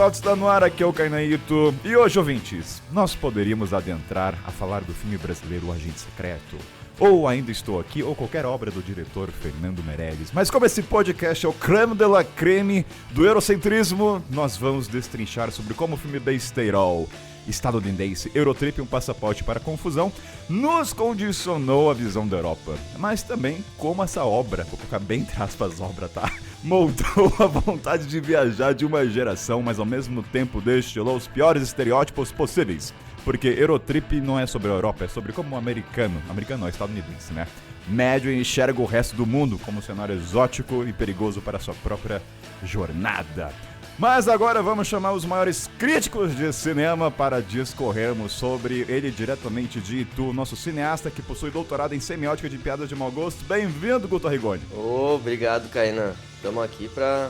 Pauta está no ar, aqui é o Kainaito. E hoje, ouvintes, nós poderíamos adentrar a falar do filme brasileiro O Agente Secreto, ou Ainda Estou Aqui, ou qualquer obra do diretor Fernando Meirelles. Mas como esse podcast é o creme de la creme do eurocentrismo, nós vamos destrinchar sobre como o filme besterol estadunidense Eurotrip, um passaporte para a confusão, nos condicionou a visão da Europa. Mas também como essa obra, vou colocar bem entre aspas obra, tá? Moldou a vontade de viajar de uma geração, mas ao mesmo tempo destilou os piores estereótipos possíveis. Porque Eurotrip não é sobre a Europa, é sobre como o americano não, estadunidense, né? Médio enxerga o resto do mundo como um cenário exótico e perigoso para sua própria jornada. Mas agora vamos chamar os maiores críticos de cinema para discorrermos sobre ele diretamente de Itu, nosso cineasta que possui doutorado em semiótica de piadas de mau gosto. Bem-vindo, Guto Arrigoni. Obrigado, Kainan. Estamos aqui para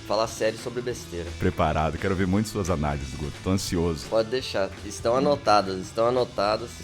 falar sério sobre besteira. Preparado, quero ver muito suas análises, Guto. Tô ansioso. Pode deixar, estão anotadas,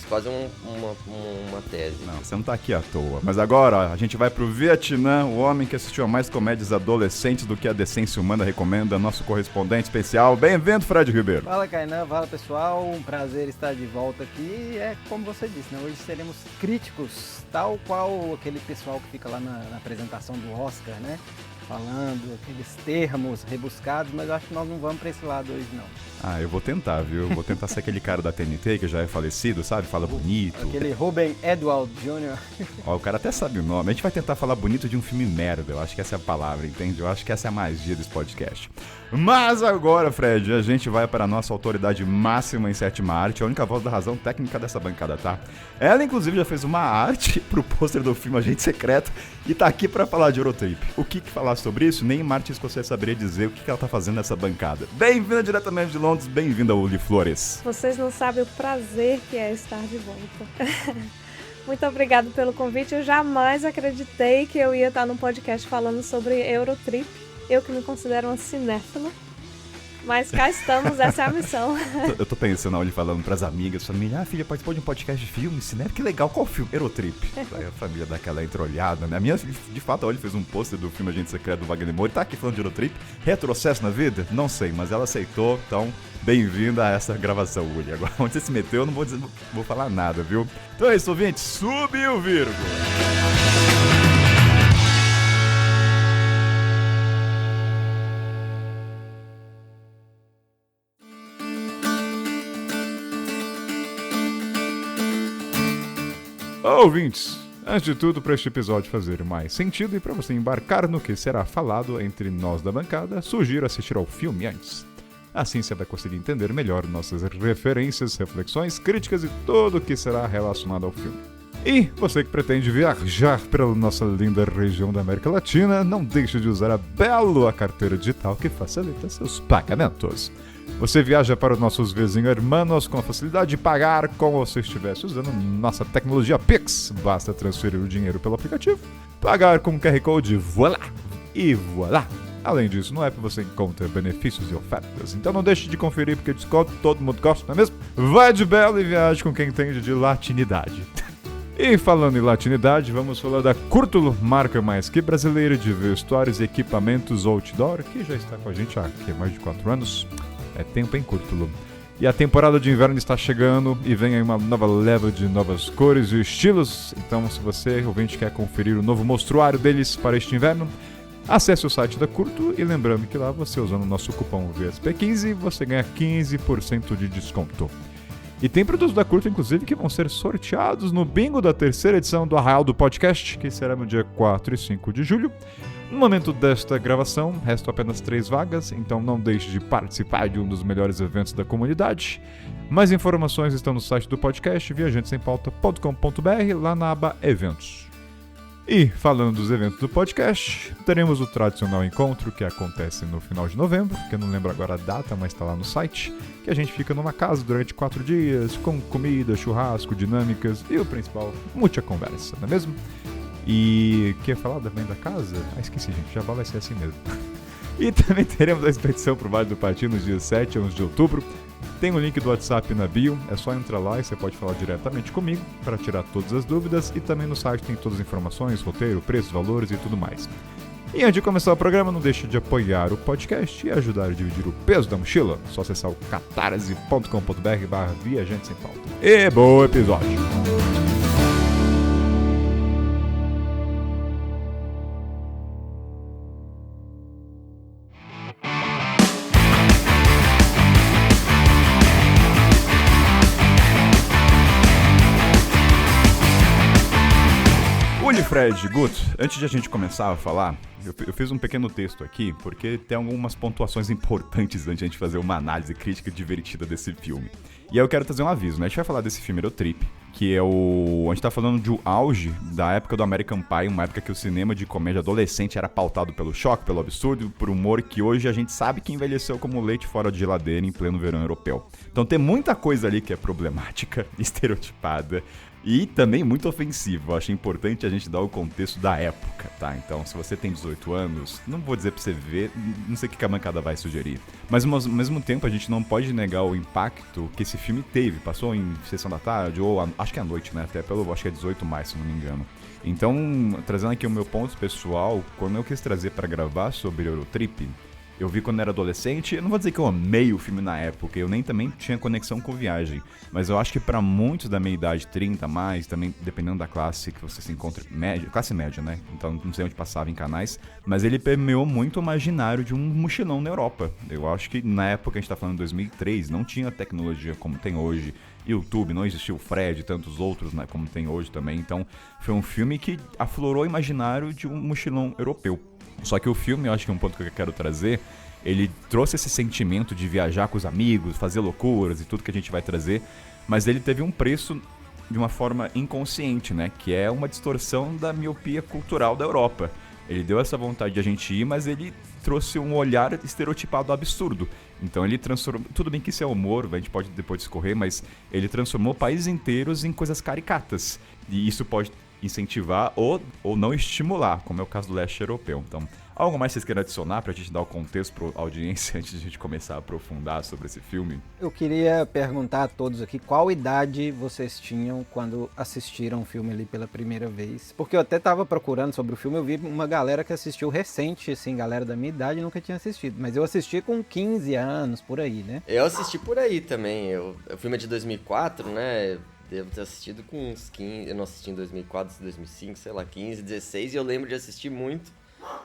quase uma tese. Não, você não tá aqui à toa. Mas agora, ó, a gente vai pro Vietnã, o homem que assistiu a mais comédias adolescentes do que a decência humana recomenda, nosso correspondente especial. Bem-vindo, Fred Ribeiro. Fala, Kainan, fala pessoal, um prazer estar de volta aqui. É como você disse, né? Hoje seremos críticos, tal qual aquele pessoal que fica lá na apresentação do Oscar, né? Falando aqueles termos rebuscados, mas eu acho que nós não vamos pra esse lado hoje, não. Ah, eu vou tentar, viu? Vou tentar ser aquele cara da TNT que já é falecido, sabe? Fala bonito. Aquele Ruben Edward Jr. Ó, o cara até sabe o nome. A gente vai tentar falar bonito de um filme merda. Eu acho que essa é a palavra, entende? Eu acho que essa é a magia desse podcast. Mas agora, Fred, a gente vai para a nossa autoridade máxima em sétima arte, a única voz da razão técnica dessa bancada, tá? Ela, inclusive, já fez uma arte pro pôster do filme Agente Secreto e tá aqui para falar de Eurotrip. O que falar sobre isso? Nem Martin Scorsese saberia dizer o que ela tá fazendo nessa bancada. Bem-vinda diretamente de Londres, bem-vinda, Uli Flores. Vocês não sabem o prazer que é estar de volta. Muito obrigado pelo convite. Eu jamais acreditei que eu ia estar num podcast falando sobre Eurotrip. Eu que me considero uma cinéfila. Mas cá estamos, essa é a missão. Eu tô pensando a Uli falando pras amigas, família, filha, participou de um podcast de filme, cinema, que legal, qual filme? Eurotrip. Aí a família dá aquela entreolhada, né? A minha, de fato, a Uli fez um pôster do filme Agente Secreto do Wagner Moura, tá aqui falando de Eurotrip. Retrocesso na vida? Não sei, mas ela aceitou, então bem-vinda a essa gravação, Uli. Agora, onde você se meteu, eu não vou falar nada, viu? Então é isso, ouvinte, subiu, vírgula! Ouvintes, antes de tudo, para este episódio fazer mais sentido e para você embarcar no que será falado entre nós da bancada, sugiro assistir ao filme antes. Assim você vai conseguir entender melhor nossas referências, reflexões, críticas e tudo o que será relacionado ao filme. E você que pretende viajar pela nossa linda região da América Latina, não deixe de usar a bela carteira digital que facilita seus pagamentos. Você viaja para os nossos vizinhos hermanos com a facilidade de pagar como se estivesse usando nossa tecnologia Pix. Basta transferir o dinheiro pelo aplicativo, pagar com QR Code, voilá! E voilá! Além disso, no app você encontra benefícios e ofertas. Então não deixe de conferir porque desconto todo mundo gosta, não é mesmo? Vai de belo e viaje com quem entende de latinidade. E falando em latinidade, vamos falar da Curtulo, marca mais que brasileira de vestuários e equipamentos outdoor, que já está com a gente há mais de 4 anos. É tempo em Curtulo. E a temporada de inverno está chegando e vem aí uma nova leva de novas cores e estilos. Então, se você, ouvinte, quer conferir o novo mostruário deles para este inverno, acesse o site da Curtulo e lembrando que lá você usando o nosso cupom VSP15 você ganha 15% de desconto. E tem produtos da Curtulo, inclusive, que vão ser sorteados no bingo da terceira edição do Arraial do Podcast, que será no dia 4 e 5 de julho. No momento desta gravação, restam apenas 3 vagas, então não deixe de participar de um dos melhores eventos da comunidade. Mais informações estão no site do podcast, viajantesempauta.com.br, lá na aba Eventos. E, falando dos eventos do podcast, teremos o tradicional encontro que acontece no final de novembro, que eu não lembro agora a data, mas está lá no site, que a gente fica numa casa durante 4 dias, com comida, churrasco, dinâmicas e o principal, muita conversa, não é mesmo? E quer falar também da casa? Ah, esqueci, gente, já vai ser assim mesmo. E também teremos a expedição pro Vale do Pati nos dias 7 e 11 de outubro. Tem o link do WhatsApp na bio, é só entrar lá e você pode falar diretamente comigo para tirar todas as dúvidas. E também no site tem todas as informações, roteiro, preços, valores e tudo mais. E antes de começar o programa, não deixe de apoiar o podcast e ajudar a dividir o peso da mochila. É só acessar o catarse.com.br/viajante sem pauta. E bom episódio! Fred, Gut, antes de a gente começar a falar, eu fiz um pequeno texto aqui, porque tem algumas pontuações importantes antes de a gente fazer uma análise crítica divertida desse filme. E aí eu quero trazer um aviso, né? A gente vai falar desse filme Eurotrip, que é o... A gente tá falando de um auge da época do American Pie, uma época que o cinema de comédia adolescente era pautado pelo choque, pelo absurdo, por humor que hoje a gente sabe que envelheceu como leite fora de geladeira em pleno verão europeu. Então tem muita coisa ali que é problemática, estereotipada, e também muito ofensivo. Eu acho importante a gente dar o contexto da época, tá? Então, se você tem 18 anos, não vou dizer pra você ver, não sei o que a bancada vai sugerir. Mas, ao mesmo tempo, a gente não pode negar o impacto que esse filme teve. Passou em sessão da tarde, ou acho que à noite, né? Até acho que é 18 mais, se não me engano. Então, trazendo aqui o meu ponto pessoal, quando eu quis trazer pra gravar sobre Eurotrip, eu vi quando era adolescente, eu não vou dizer que eu amei o filme na época, eu nem também tinha conexão com viagem, mas eu acho que pra muitos da minha idade, 30 mais, também dependendo da classe que você se encontra, classe média, né? Então não sei onde passava em canais, mas ele permeou muito o imaginário de um mochilão na Europa. Eu acho que na época, a gente tá falando de 2003, não tinha tecnologia como tem hoje, YouTube, não existia o Fred e tantos outros, né, como tem hoje também, então foi um filme que aflorou o imaginário de um mochilão europeu. Só que o filme, eu acho que é um ponto que eu quero trazer, ele trouxe esse sentimento de viajar com os amigos, fazer loucuras e tudo que a gente vai trazer, mas ele teve um preço de uma forma inconsciente, né? Que é uma distorção da miopia cultural da Europa. Ele deu essa vontade de a gente ir, mas ele trouxe um olhar estereotipado absurdo. Então ele transformou... Tudo bem que isso é humor, a gente pode depois discorrer, mas ele transformou países inteiros em coisas caricatas. E isso pode incentivar ou não estimular, como é o caso do leste europeu. Então, algo mais vocês querem adicionar pra gente dar o contexto pra audiência antes de a gente começar a aprofundar sobre esse filme? Eu queria perguntar a todos aqui qual idade vocês tinham quando assistiram o filme ali pela primeira vez. Porque eu até tava procurando sobre o filme, eu vi uma galera que assistiu recente, assim, galera da minha idade nunca tinha assistido. Mas eu assisti com 15 anos, por aí, né? Eu assisti por aí também. O filme é de 2004, né? Devo ter assistido com uns 15... Eu não assisti em 2004, 2005, sei lá, 15, 16. E eu lembro de assistir muito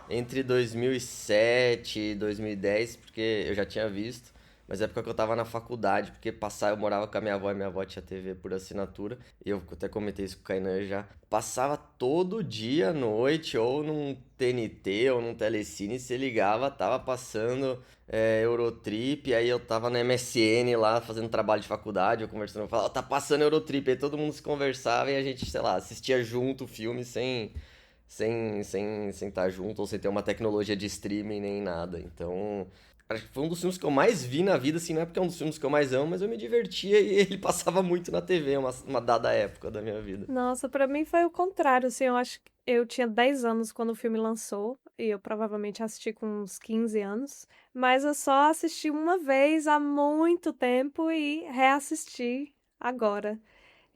entre 2007 e 2010, porque eu já tinha visto. Mas é época que eu tava na faculdade, porque eu morava com a minha avó e minha avó tinha TV por assinatura. E eu até comentei isso com o Kainan já. Passava todo dia à noite, ou num TNT, ou num Telecine, se ligava, tava passando Eurotrip. Aí eu tava na MSN lá, fazendo trabalho de faculdade, eu conversando, eu falava, tá passando Eurotrip. Aí todo mundo se conversava e a gente, sei lá, assistia junto o filme sem estar junto, ou sem ter uma tecnologia de streaming nem nada. Então, acho que foi um dos filmes que eu mais vi na vida, assim, não é porque é um dos filmes que eu mais amo, mas eu me divertia e ele passava muito na TV, uma dada época da minha vida. Nossa, pra mim foi o contrário, assim, eu acho que eu tinha 10 anos quando o filme lançou, e eu provavelmente assisti com uns 15 anos, mas eu só assisti uma vez há muito tempo e reassisti agora.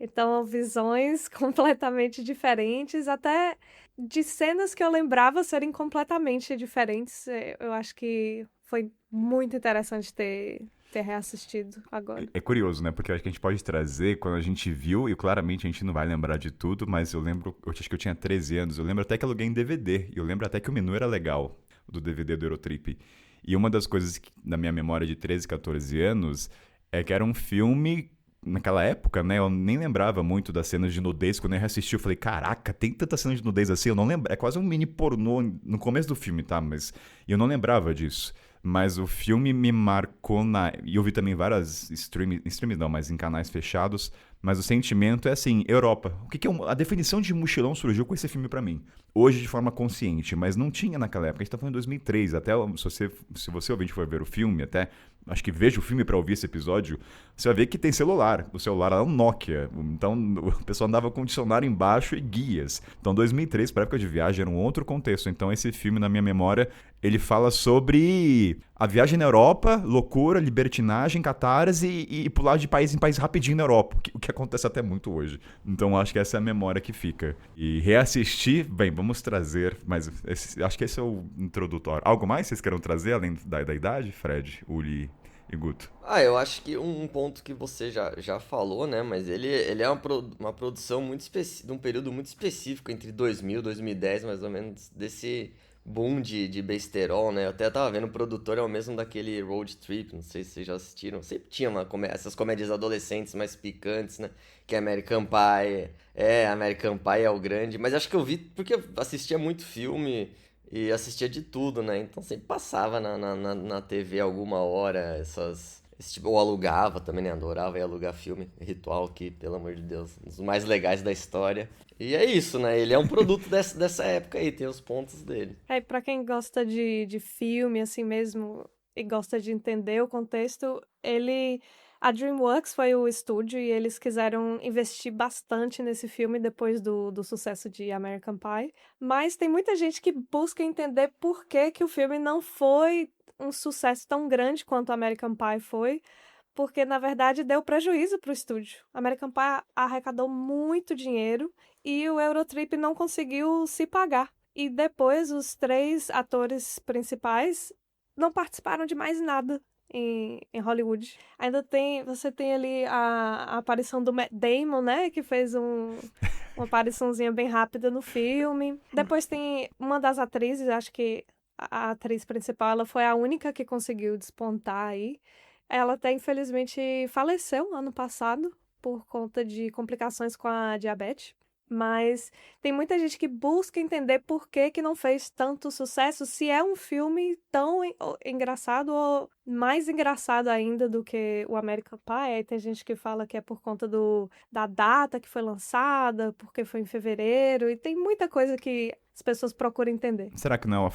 Então, visões completamente diferentes, até de cenas que eu lembrava serem completamente diferentes. Eu acho que foi muito interessante ter reassistido agora. É curioso, né? Porque eu acho que a gente pode trazer quando a gente viu, e claramente a gente não vai lembrar de tudo, mas eu lembro, eu acho que eu tinha 13 anos, eu lembro até que eu aluguei em DVD, e eu lembro até que o menu era legal, do DVD do Eurotrip. E uma das coisas da minha memória de 13, 14 anos é que era um filme... Naquela época, né, eu nem lembrava muito das cenas de nudez. Quando eu reassisti, eu falei, caraca, tem tanta cena de nudez assim, eu não lembro. É quase um mini pornô no começo do filme, tá? Mas eu não lembrava disso. Mas o filme me marcou e eu vi também várias streams não, mas em canais fechados. Mas o sentimento é assim, Europa. O que é a definição de mochilão surgiu com esse filme pra mim. Hoje de forma consciente, mas não tinha naquela época. A gente tá falando em 2003. Até se você ouvinte for ver o filme, até acho que veja o filme para ouvir esse episódio, você vai ver que tem celular. O celular era um Nokia. Então o pessoal andava com dicionário embaixo e guias. Então 2003, para época de viagem, era um outro contexto. Então esse filme, na minha memória, ele fala sobre a viagem na Europa, loucura, libertinagem, catarse e pular de país em país rapidinho na Europa, o que acontece até muito hoje. Então acho que essa é a memória que fica. E reassistir, bem, vamos trazer, mas acho que esse é o introdutório. Algo mais vocês querem trazer além da idade, Fred, Uli e Guto? Eu acho que um ponto que você já falou, né? Mas ele é uma produção muito de um período muito específico, entre 2000 e 2010, mais ou menos, desse boom de besterol, né? Eu até tava vendo, o produtor é o mesmo daquele Road Trip, não sei se vocês já assistiram. Sempre tinha essas comédias adolescentes mais picantes, né? Que é American Pie. American Pie é o grande. Mas acho que eu vi porque eu assistia muito filme e assistia de tudo, né? Então sempre passava na TV alguma hora esse tipo, ou alugava também, né? Adorava ir alugar filme, ritual que, pelo amor de Deus, um dos mais legais da história. E é isso, né? Ele é um produto dessa época aí, tem os pontos dele. Pra quem gosta de filme, assim mesmo, e gosta de entender o contexto, a DreamWorks foi o estúdio e eles quiseram investir bastante nesse filme depois do sucesso de American Pie. Mas tem muita gente que busca entender por que o filme não foi um sucesso tão grande quanto American Pie foi, porque na verdade deu prejuízo para o estúdio. American Pie arrecadou muito dinheiro e o Eurotrip não conseguiu se pagar. E depois os 3 atores principais não participaram de mais nada em Hollywood. Você tem ali a aparição do Matt Damon, né, que fez uma apariçãozinha bem rápida no filme. Depois tem uma das atrizes, acho que a atriz principal, ela foi a única que conseguiu despontar aí. Ela até, infelizmente, faleceu ano passado por conta de complicações com a diabetes. Mas tem muita gente que busca entender por que não fez tanto sucesso, se é um filme tão engraçado ou mais engraçado ainda do que o American Pie. Aí tem gente que fala que é por conta da data que foi lançada, porque foi em fevereiro, e tem muita coisa que as pessoas procuram entender. Será que não é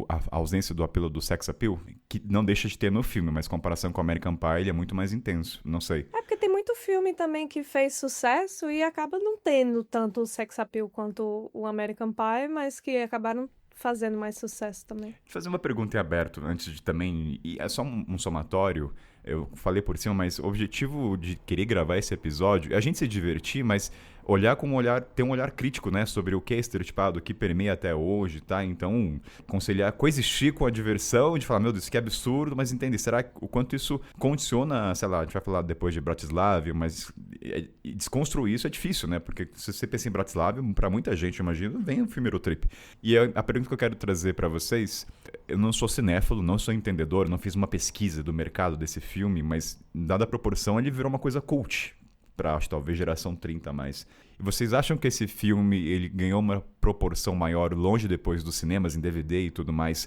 a ausência do apelo do sex appeal? Que não deixa de ter no filme, mas em comparação com o American Pie, ele é muito mais intenso. Não sei. Porque tem muito filme também que fez sucesso e acaba não tendo tanto o sex appeal quanto o American Pie, mas que acabaram fazendo mais sucesso também. Vou fazer uma pergunta em aberto, antes de também... E é só um somatório, eu falei por cima, mas o objetivo de querer gravar esse episódio é a gente se divertir, mas ter um olhar crítico, né, sobre o que é estereotipado, o que permeia até hoje, tá? Então, coexistir com a diversão, de falar, meu Deus, isso que é absurdo, mas entender, será o quanto isso condiciona, sei lá, a gente vai falar depois de Bratislava, mas desconstruir isso é difícil, né? Porque se você pensa em Bratislava, pra muita gente, imagina, vem o filme Eurotrip. E a pergunta que eu quero trazer pra vocês, eu não sou cinéfilo, não sou entendedor, não fiz uma pesquisa do mercado desse filme, mas dada a proporção, ele virou uma coisa cult para, acho, talvez, geração 30 a mais. E vocês acham que esse filme ele ganhou uma proporção maior longe depois dos cinemas, em DVD e tudo mais,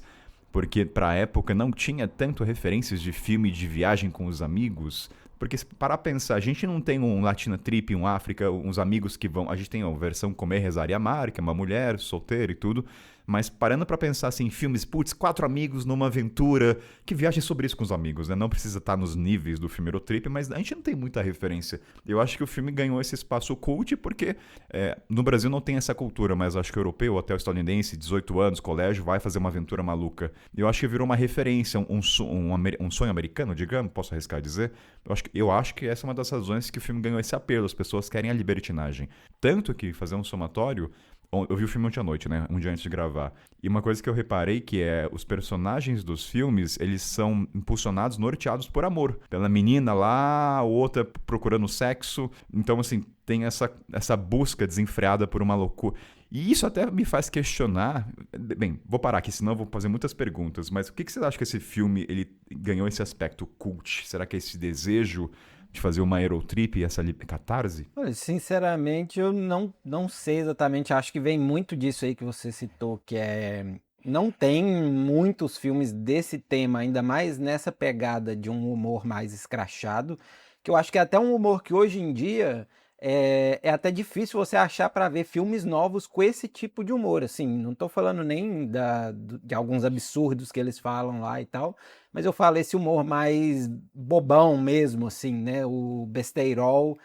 porque para a época não tinha tanto referências de filme de viagem com os amigos? Porque se parar a pensar, a gente não tem um Latina Trip, um África, uns amigos que vão... A gente tem a versão Comer, Rezar e Amar, que é uma mulher solteira e tudo. Mas parando pra pensar assim, filmes, 4 amigos numa aventura, que viagem sobre isso com os amigos, né? Não precisa estar nos níveis do filme Eurotrip, mas a gente não tem muita referência. Eu acho que o filme ganhou esse espaço cult porque no Brasil não tem essa cultura, mas acho que o europeu, até o estadunidense, 18 anos, colégio, vai fazer uma aventura maluca. Eu acho que virou uma referência, um sonho americano, digamos, posso arriscar dizer. Eu acho que essa é uma das razões que o filme ganhou esse apelo. As pessoas querem a libertinagem. Tanto que, fazer um somatório... Eu vi o filme ontem à noite, né? Um dia antes de gravar. E uma coisa que eu reparei que os personagens dos filmes, eles são impulsionados, norteados por amor. Pela menina lá, outra procurando sexo. Então, assim, tem essa busca desenfreada por uma loucura. E isso até me faz questionar... Bem, vou parar aqui, senão eu vou fazer muitas perguntas. Mas o que você acha que esse filme ele ganhou esse aspecto cult? Será que é esse desejo de fazer uma Eurotrip e essa catarse? Olha, sinceramente, eu não sei exatamente. Acho que vem muito disso aí que você citou, que não tem muitos filmes desse tema, ainda mais nessa pegada de um humor mais escrachado, que eu acho que é até um humor que hoje em dia é até difícil você achar para ver filmes novos com esse tipo de humor, assim, não tô falando nem de alguns absurdos que eles falam lá e tal, mas eu falo esse humor mais bobão mesmo, assim, né, o besteirol,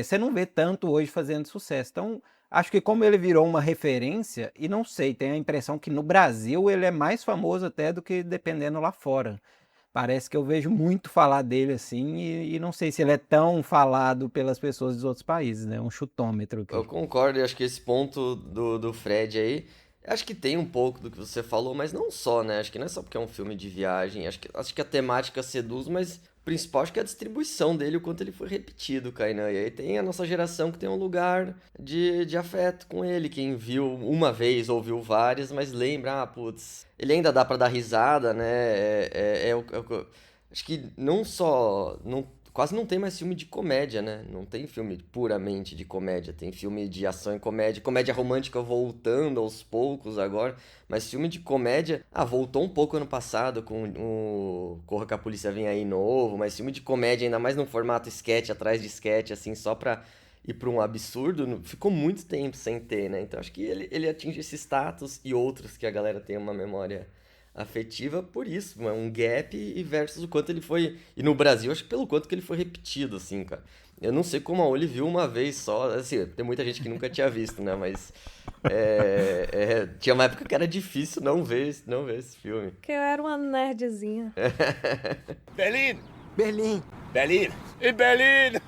você não vê tanto hoje fazendo sucesso, então acho que como ele virou uma referência, e não sei, tenho a impressão que no Brasil ele é mais famoso até do que dependendo lá fora. Parece que eu vejo muito falar dele assim, e não sei se ele é tão falado pelas pessoas dos outros países, né? Um chutômetro Eu aqui. concordo, e acho que esse ponto do Fred aí, acho que tem um pouco do que você falou, mas não só, né? Acho que não é só porque é um filme de viagem, acho que a temática seduz, mas o principal acho que é a distribuição dele, o quanto ele foi repetido, Kainan. E aí tem a nossa geração que tem um lugar de afeto com ele, quem viu uma vez ou viu várias, mas lembra, putz, ele ainda dá pra dar risada, né? Acho que não só. Não, quase não tem mais filme de comédia, né? Não tem filme puramente de comédia. Tem filme de ação e comédia. Comédia romântica voltando aos poucos agora. Mas filme de comédia. Voltou um pouco ano passado com o Corra que a Polícia Vem Aí novo. Mas filme de comédia, ainda mais no formato sketch atrás de sketch, assim, só pra ir pra um absurdo, ficou muito tempo sem ter, né? Então acho que ele atinge esse status e outros que a galera tem uma memória afetiva por isso, é um gap e versus o quanto ele foi. E no Brasil, acho que pelo quanto que ele foi repetido, assim, cara. Eu não sei como a Oli viu uma vez só, assim, tem muita gente que nunca tinha visto, né? Mas tinha uma época que era difícil não ver esse filme. Porque eu era uma nerdzinha. Berlim! Berlim. Berlim! In Berlin!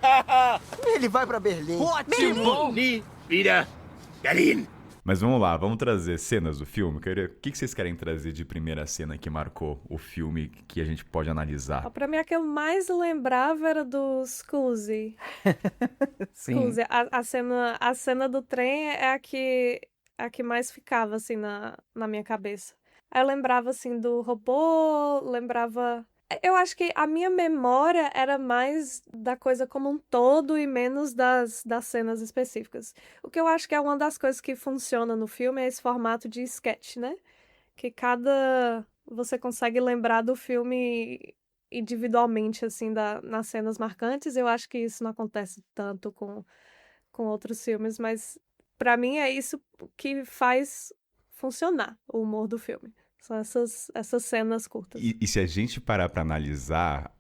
Ele vai pra Berlim. Ótimo! Nie wieder Berlin! Mas vamos lá, vamos trazer cenas do filme. O que vocês querem trazer de primeira cena que marcou o filme que a gente pode analisar? Pra mim, a que eu mais lembrava era do Scusi. Sim. Scusi. A cena do trem é a que mais ficava, assim, na minha cabeça. Aí eu lembrava, assim, do robô, lembrava... Eu acho que a minha memória era mais da coisa como um todo e menos das cenas específicas. O que eu acho que é uma das coisas que funciona no filme é esse formato de sketch, né? Que você consegue lembrar do filme individualmente, assim, nas cenas marcantes. Eu acho que isso não acontece tanto com outros filmes, mas pra mim é isso que faz funcionar o humor do filme. São essas cenas curtas. E se a gente parar pra analisar,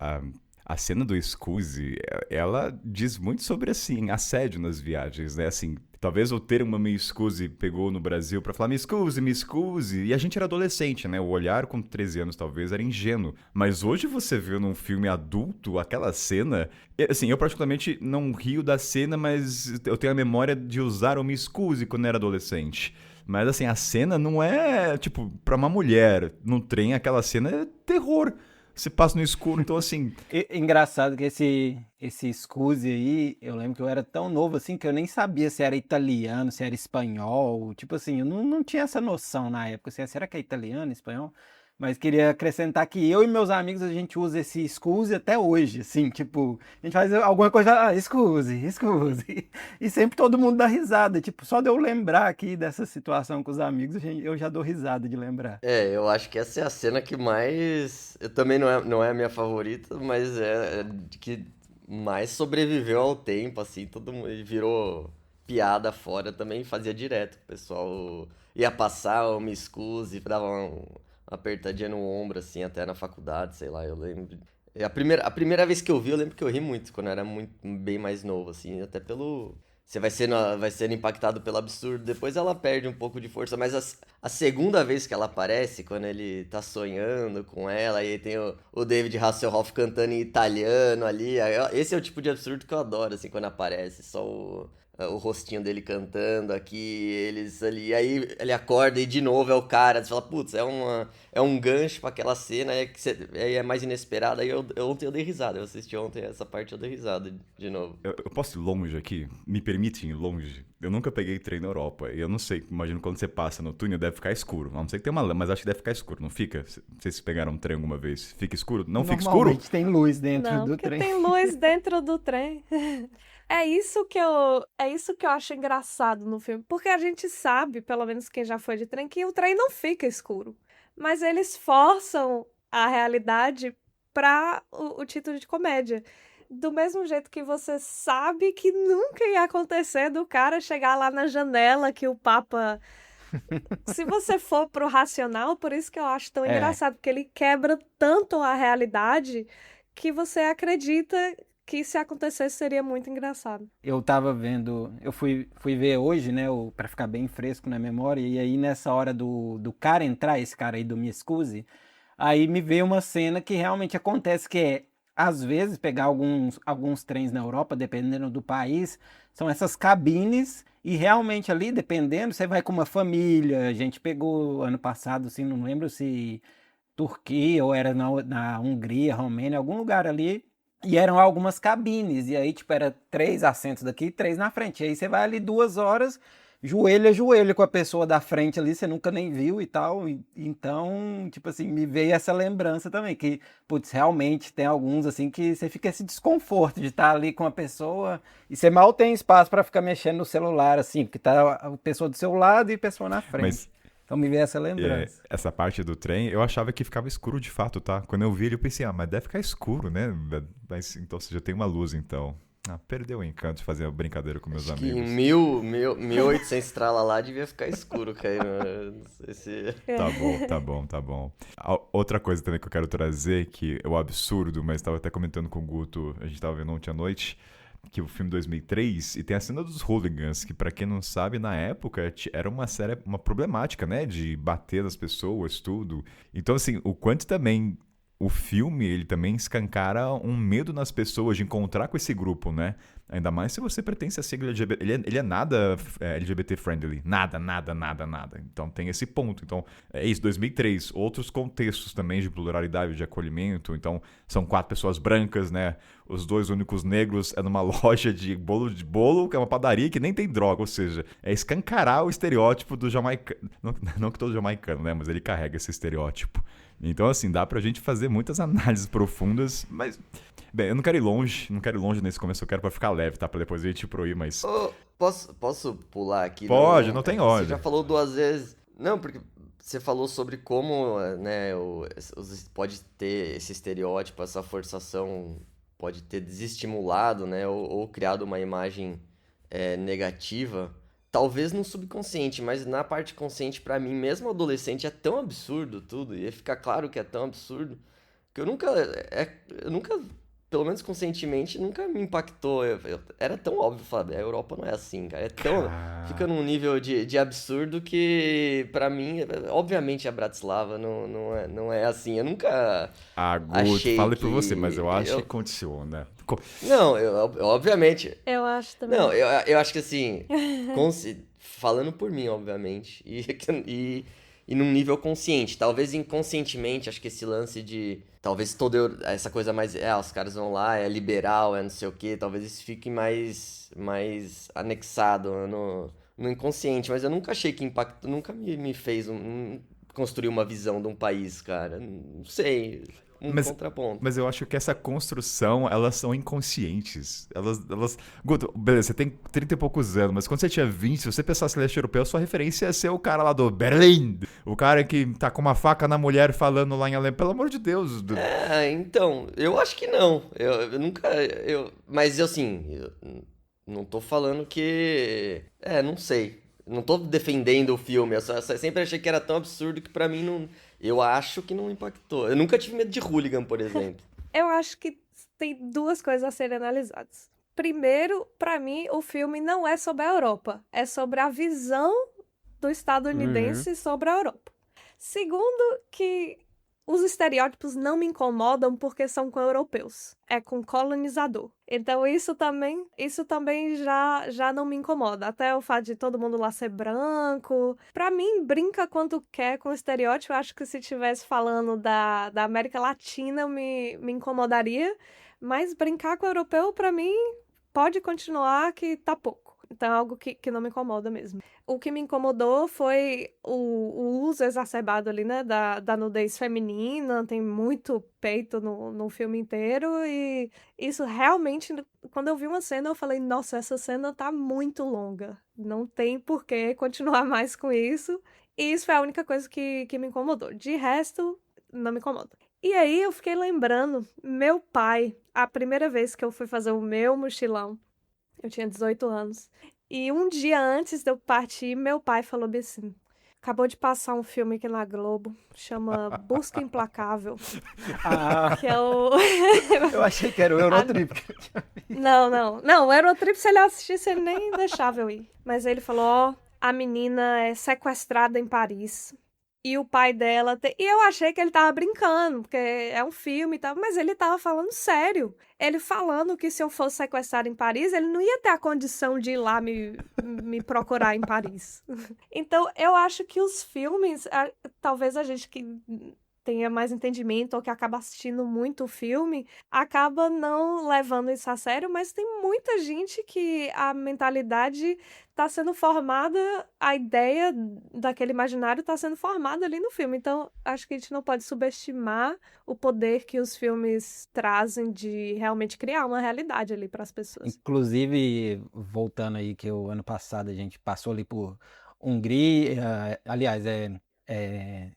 a cena do Scusi, ela diz muito sobre, assim, assédio nas viagens, né? Assim, talvez o termo me excuse pegou no Brasil pra falar me excuse. E a gente era adolescente, né? O olhar com 13 anos talvez era ingênuo. Mas hoje você vê num filme adulto aquela cena... Assim, eu particularmente não rio da cena, mas eu tenho a memória de usar o me excuse quando era adolescente. Mas assim, a cena não é, tipo, pra uma mulher no trem, aquela cena é terror. Você passa no escuro, então assim... Engraçado que esse Scusi aí, eu lembro que eu era tão novo assim que eu nem sabia se era italiano, se era espanhol. Tipo assim, eu não tinha essa noção na época. Assim, será que é italiano, espanhol? Mas queria acrescentar que eu e meus amigos, a gente usa esse Scusi até hoje, assim, tipo, a gente faz alguma coisa, Scusi. E sempre todo mundo dá risada, tipo, só de eu lembrar aqui dessa situação com os amigos, eu já dou risada de lembrar. Eu acho que essa é a cena que mais. Eu também não é a minha favorita, mas é que mais sobreviveu ao tempo, assim, todo mundo e virou piada fora também, fazia direto. O pessoal ia passar, eu me excuse, dava uma apertadinha no ombro, assim, até na faculdade, sei lá, eu lembro. A primeira vez que eu vi, eu lembro que eu ri muito, quando eu era bem mais novo, assim, até pelo. Você vai sendo impactado pelo absurdo, depois ela perde um pouco de força, mas a segunda vez que ela aparece, quando ele tá sonhando com ela, e aí tem o David Hasselhoff cantando em italiano ali, esse é o tipo de absurdo que eu adoro, assim, quando aparece, só o rostinho dele cantando aqui, eles ali, aí ele acorda e de novo é o cara, você fala, putz, é um gancho pra aquela cena, aí é mais inesperada, aí ontem eu dei risada, eu assisti ontem essa parte, eu dei risada de novo. Eu posso ir longe aqui? Me permite ir longe? Eu nunca peguei trem na Europa, e eu não sei, imagino quando você passa no túnel deve ficar escuro, a não ser que tenha uma lâmpada, mas acho que deve ficar escuro, não fica? Vocês pegaram um trem alguma vez? Fica escuro? Não fica escuro? Normalmente tem luz dentro do porque trem. tem luz dentro do trem. É isso que eu acho engraçado no filme. Porque a gente sabe, pelo menos quem já foi de trem, que o trem não fica escuro. Mas eles forçam a realidade para o título de comédia. Do mesmo jeito que você sabe que nunca ia acontecer do cara chegar lá na janela que o Papa... Se você for pro racional, por isso que eu acho tão engraçado, porque ele quebra tanto a realidade que você acredita que se acontecesse seria muito engraçado. Eu tava vendo, eu fui ver hoje, né, pra ficar bem fresco na memória, e aí nessa hora do cara entrar, esse cara aí do Me Excuse, aí me veio uma cena que realmente acontece, que é, às vezes, pegar alguns trens na Europa, dependendo do país, são essas cabines, e realmente ali, dependendo, você vai com uma família, a gente pegou ano passado, assim, não lembro se Turquia ou era na Hungria, Romênia, algum lugar ali, e eram algumas cabines, e aí, tipo, era 3 assentos daqui e 3 na frente. E aí você vai ali 2 horas, joelho a joelho com a pessoa da frente ali, você nunca nem viu e tal. Então, tipo assim, me veio essa lembrança também, que, putz, realmente tem alguns, assim, que você fica esse desconforto de estar ali com a pessoa, e você mal tem espaço pra ficar mexendo no celular, assim, porque tá a pessoa do seu lado e a pessoa na frente. Mas Então me veio essa lembrança. essa parte do trem, eu achava que ficava escuro de fato, tá? Quando eu vi ele, eu pensei, mas deve ficar escuro, né? Mas então você já tem uma luz, então. Perdeu o encanto de fazer a brincadeira com meus Acho que amigos. em 1800 lá devia ficar escuro, cara. Não sei se... Tá bom. Outra coisa também que eu quero trazer, que é o absurdo, mas estava até comentando com o Guto, a gente estava vendo ontem à noite, que o filme 2003, e tem a cena dos hooligans, que pra quem não sabe, na época era uma problemática, né, de bater nas pessoas, tudo. Então, assim, o quanto também o filme, ele também escancara um medo nas pessoas de encontrar com esse grupo, né? Ainda mais se você pertence a sigla LGBT. Ele é nada LGBT friendly. Nada. Então tem esse ponto. Então é isso, 2003. Outros contextos também de pluralidade, de acolhimento. Então são 4 pessoas brancas, né? Os 2 únicos negros é numa loja de bolo, que é uma padaria que nem tem droga. Ou seja, é escancarar o estereótipo do jamaicano. Não que todo jamaicano, né? Mas ele carrega esse estereótipo. Então, assim, dá pra gente fazer muitas análises profundas, mas... Bem, eu não quero ir longe nesse começo, eu quero pra ficar leve, tá? Pra depois a gente proir, mas... Posso pular aqui? Pode, não tem ordem. Você já falou 2 vezes... Não, porque você falou sobre como, né, pode ter esse estereótipo, essa forçação, pode ter desestimulado, né, ou criado uma imagem negativa... Talvez no subconsciente, mas na parte consciente, pra mim, mesmo adolescente, é tão absurdo tudo, e fica claro que é tão absurdo, que eu nunca, pelo menos conscientemente, nunca me impactou. Era tão óbvio, Fábio, a Europa não é assim, cara. Fica num nível de absurdo que, pra mim, obviamente a Bratislava não é assim. Eu nunca achei fale que... por você, mas eu acho que condiciona. Não, obviamente... Eu acho também. Não, eu acho que assim, falando por mim, obviamente, e num nível consciente, talvez inconscientemente, acho que esse lance de, talvez toda essa coisa mais, os caras vão lá, é liberal, é não sei o quê, talvez isso fique mais anexado no inconsciente, mas eu nunca achei que impacto, nunca me fez construir uma visão de um país, cara, não sei... contraponto. Mas eu acho que essa construção, elas são inconscientes. Guto, beleza, você tem 30 e poucos anos, mas quando você tinha 20, se você pensasse leste europeu, sua referência ia ser o cara lá do Berlim. O cara que tá com uma faca na mulher falando lá em alemão. Pelo amor de Deus. Então, eu acho que não. Eu nunca... Mas, assim, eu não tô falando que... não sei. Não tô defendendo o filme. Eu sempre achei que era tão absurdo que pra mim não... Eu acho que não impactou. Eu nunca tive medo de hooligan, por exemplo. Eu acho que tem 2 coisas a serem analisadas. Primeiro, pra mim, o filme não é sobre a Europa. É sobre a visão do estadunidense sobre a Europa. Segundo, que os estereótipos não me incomodam porque são com europeus. É com colonizador. Então isso também já não me incomoda. Até o fato de todo mundo lá ser branco. Pra mim, brinca quanto quer com o estereótipo. Eu acho que se estivesse falando da América Latina, me incomodaria. Mas brincar com o europeu, pra mim, pode continuar que tá pouco. Então é algo que não me incomoda mesmo. O que me incomodou foi o uso exacerbado ali, né, da nudez feminina. Tem muito peito no filme inteiro. E isso realmente, quando eu vi uma cena, eu falei, nossa, essa cena tá muito longa. Não tem por que continuar mais com isso. E isso foi a única coisa que me incomodou. De resto, não me incomoda. E aí eu fiquei lembrando, meu pai, a primeira vez que eu fui fazer o meu mochilão, eu tinha 18 anos. E um dia antes de eu partir, meu pai falou bem assim: acabou de passar um filme aqui na Globo, chama Busca Implacável. Ah, Que é o. eu achei que era o Eurotrip. Não, o Eurotrip, se ele assistisse, ele nem deixava eu ir. Mas ele falou: ó, a menina é sequestrada em Paris. E o pai dela. E eu achei que ele tava brincando, porque é um filme e tal, mas ele tava falando sério. Ele falando que se eu fosse sequestrado em Paris, ele não ia ter a condição de ir lá me procurar em Paris. Então, eu acho que os filmes, talvez a gente que tenha mais entendimento ou que acaba assistindo muito o filme, acaba não levando isso a sério, mas tem muita gente que a mentalidade está sendo formada, a ideia daquele imaginário está sendo formada ali no filme. Então, acho que a gente não pode subestimar o poder que os filmes trazem de realmente criar uma realidade ali para as pessoas. Inclusive, voltando aí, que o ano passado a gente passou ali por Hungria, aliás,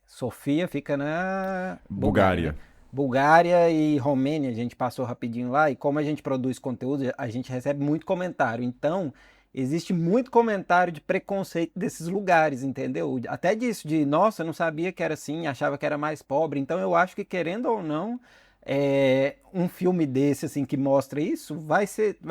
Sofia fica na Bulgária. né? Bulgária e Romênia, a gente passou rapidinho lá, e como a gente produz conteúdo, a gente recebe muito comentário. Então, existe muito comentário de preconceito desses lugares, entendeu? Até disso, de nossa, eu não sabia que era assim, achava que era mais pobre. Então, eu acho que, querendo ou não, um filme desse, assim, que mostra isso, vai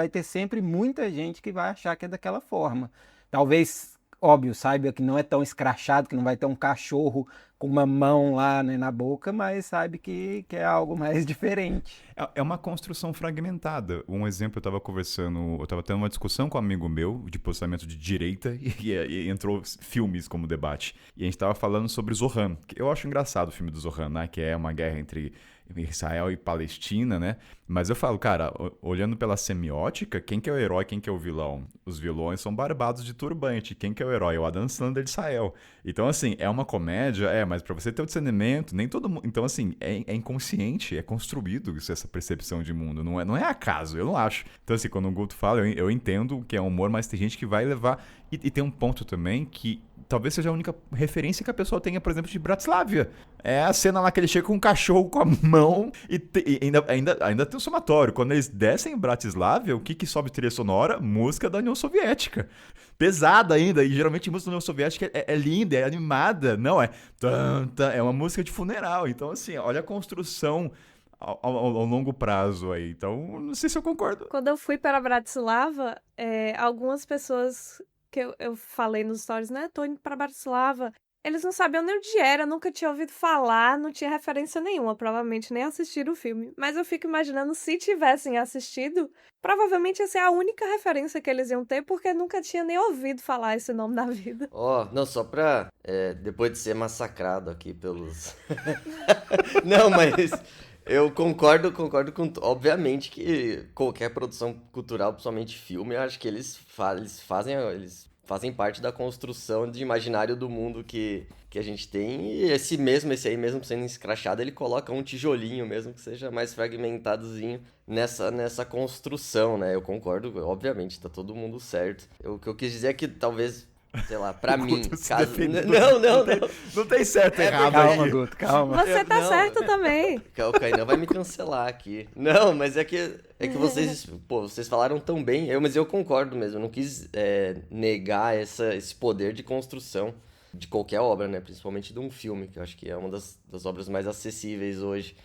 ter sempre muita gente que vai achar que é daquela forma. Talvez, óbvio, saiba que não é tão escrachado, que não vai ter um cachorro com uma mão lá, né, na boca, mas sabe que é algo mais diferente. É uma construção fragmentada. Um exemplo, eu estava tendo uma discussão com um amigo meu de posicionamento de direita e entrou filmes como debate. E a gente estava falando sobre Zohan. Eu acho engraçado o filme do Zohan, né? Que é uma guerra entre Israel e Palestina, né? Mas eu falo, cara, olhando pela semiótica, quem que é o herói, quem que é o vilão? Os vilões são barbados de turbante. Quem que é o herói? É o Adam Sandler de Israel. Então, assim, é uma comédia, mas para você ter o discernimento, nem todo mundo... Então, assim, é inconsciente, é construído essa percepção de mundo. Não é acaso, eu não acho. Então, assim, quando o Guto fala, eu entendo que é humor, mas tem gente que vai levar... E tem um ponto também que talvez seja a única referência que a pessoa tenha, por exemplo, de Bratislava. É a cena lá que ele chega com um cachorro com a mão e ainda tem um somatório. Quando eles descem em Bratislava, o que sobe trilha sonora? Música da União Soviética. Pesada ainda, e geralmente música da União Soviética é linda, é animada. Não, é uma música de funeral. Então, assim, olha a construção ao longo prazo aí. Então, não sei se eu concordo. Quando eu fui para Bratislava, algumas pessoas que eu falei nos stories, né? Tô indo para Bratislava. Eles não sabiam nem onde era, nunca tinha ouvido falar, não tinha referência nenhuma, provavelmente nem assistiram o filme. Mas eu fico imaginando, se tivessem assistido, provavelmente ia ser a única referência que eles iam ter, porque nunca tinha nem ouvido falar esse nome na vida. Não, só pra... depois de ser massacrado aqui pelos... Não, mas... Eu concordo com... Obviamente que qualquer produção cultural, principalmente filme, eu acho que eles fazem parte da construção de imaginário do mundo que a gente tem. E esse aí mesmo sendo escrachado, ele coloca um tijolinho mesmo que seja mais fragmentadozinho nessa construção, né? Eu concordo, obviamente, tá todo mundo certo. O que eu quis dizer é que talvez... Sei lá, pra mim, caso... Não tem certo e errado. Calma, Guto, calma. Você tá certo também. O Kainan vai me cancelar aqui. Não, mas é que vocês falaram tão bem, mas eu concordo mesmo. Eu não quis negar esse poder de construção de qualquer obra, né? Principalmente de um filme, que eu acho que é uma das obras mais acessíveis hoje.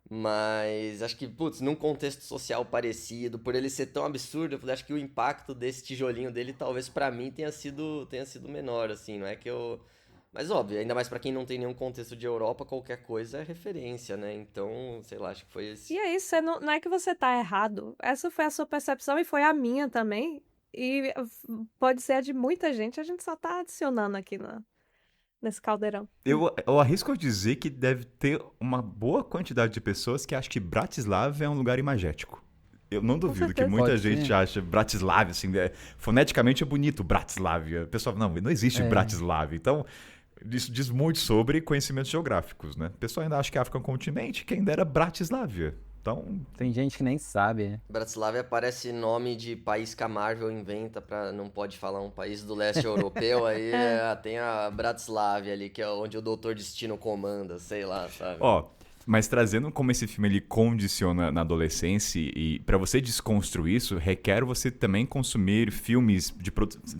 Mas acho que, num contexto social parecido, por ele ser tão absurdo, eu acho que o impacto desse tijolinho dele, talvez pra mim tenha sido menor, assim, não é que eu... Mas óbvio, ainda mais pra quem não tem nenhum contexto de Europa, qualquer coisa é referência, né? Então, sei lá, acho que foi esse... E é isso, não é que você tá errado. Essa foi a sua percepção e foi a minha também. E pode ser a de muita gente, a gente só tá adicionando aqui nesse caldeirão. Eu arrisco a dizer que deve ter uma boa quantidade de pessoas que acham que Bratislava é um lugar imagético. Eu não duvido que muita Pode gente ser. acha Bratislava, assim, foneticamente é bonito, Bratislava. O pessoal, não existe Bratislava. Então, isso diz muito sobre conhecimentos geográficos, né? O pessoal ainda acha que a África é um continente, que ainda era Bratislava. Então, Tem gente que nem sabe, né? Bratislava parece nome de país que a Marvel inventa não pode falar um país do leste europeu, aí tem a Bratislava ali, que é onde o Doutor Destino comanda, sei lá, sabe? Mas trazendo como esse filme ele condiciona na adolescência e pra você desconstruir isso, requer você também consumir filmes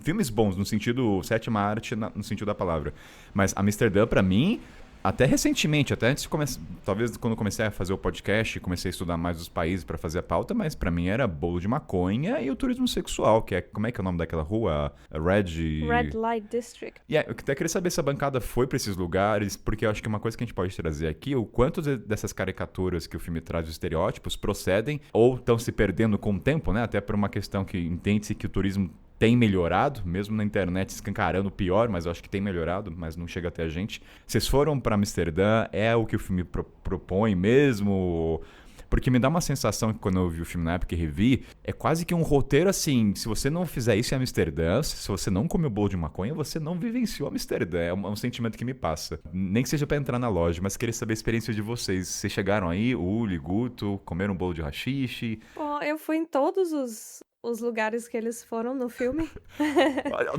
filmes bons, no sentido sétima arte, no sentido da palavra. Mas Amsterdã, pra mim, até recentemente, até antes de começar, talvez quando eu comecei a fazer o podcast, comecei a estudar mais os países pra fazer a pauta, mas pra mim era bolo de maconha e o turismo sexual, que é, como é que é o nome daquela rua? Red Light District. E eu até queria saber se a bancada foi pra esses lugares, porque eu acho que uma coisa que a gente pode trazer aqui, o quanto dessas caricaturas que o filme traz, os estereótipos, procedem ou estão se perdendo com o tempo, né? Até por uma questão que entende-se que o turismo tem melhorado, mesmo na internet escancarando pior, mas eu acho que tem melhorado, mas não chega até a gente. Vocês foram pra Amsterdã, é o que o filme propõe mesmo? Porque me dá uma sensação que quando eu vi o filme na época e revi, é quase que um roteiro assim, se você não fizer isso em Amsterdã, se você não come o bolo de maconha, você não vivenciou Amsterdã. É um sentimento que me passa. Nem que seja pra entrar na loja, mas queria saber a experiência de vocês. Vocês chegaram aí, Uli, Guto, comeram um bolo de haxixe? Bom, eu fui em todos os lugares que eles foram no filme.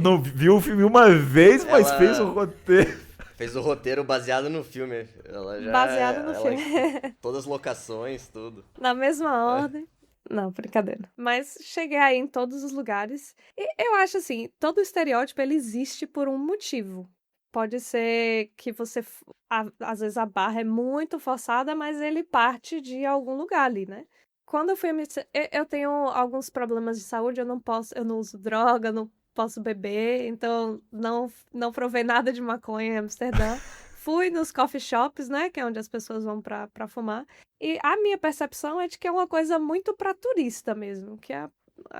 Não viu o filme uma vez, mas fez o roteiro. Fez o roteiro baseado no filme. Baseado no filme. Todas as locações, tudo. Na mesma ordem. Não, brincadeira. Mas cheguei aí em todos os lugares. E eu acho assim, todo estereótipo ele existe por um motivo. Pode ser que você... Às vezes a barra é muito forçada, mas ele parte de algum lugar ali, né? Quando eu fui... Eu tenho alguns problemas de saúde, eu não uso droga, não posso beber, então não provei nada de maconha em Amsterdã. Fui nos coffee shops, né, que é onde as pessoas vão pra fumar. E a minha percepção é de que é uma coisa muito pra turista mesmo, que a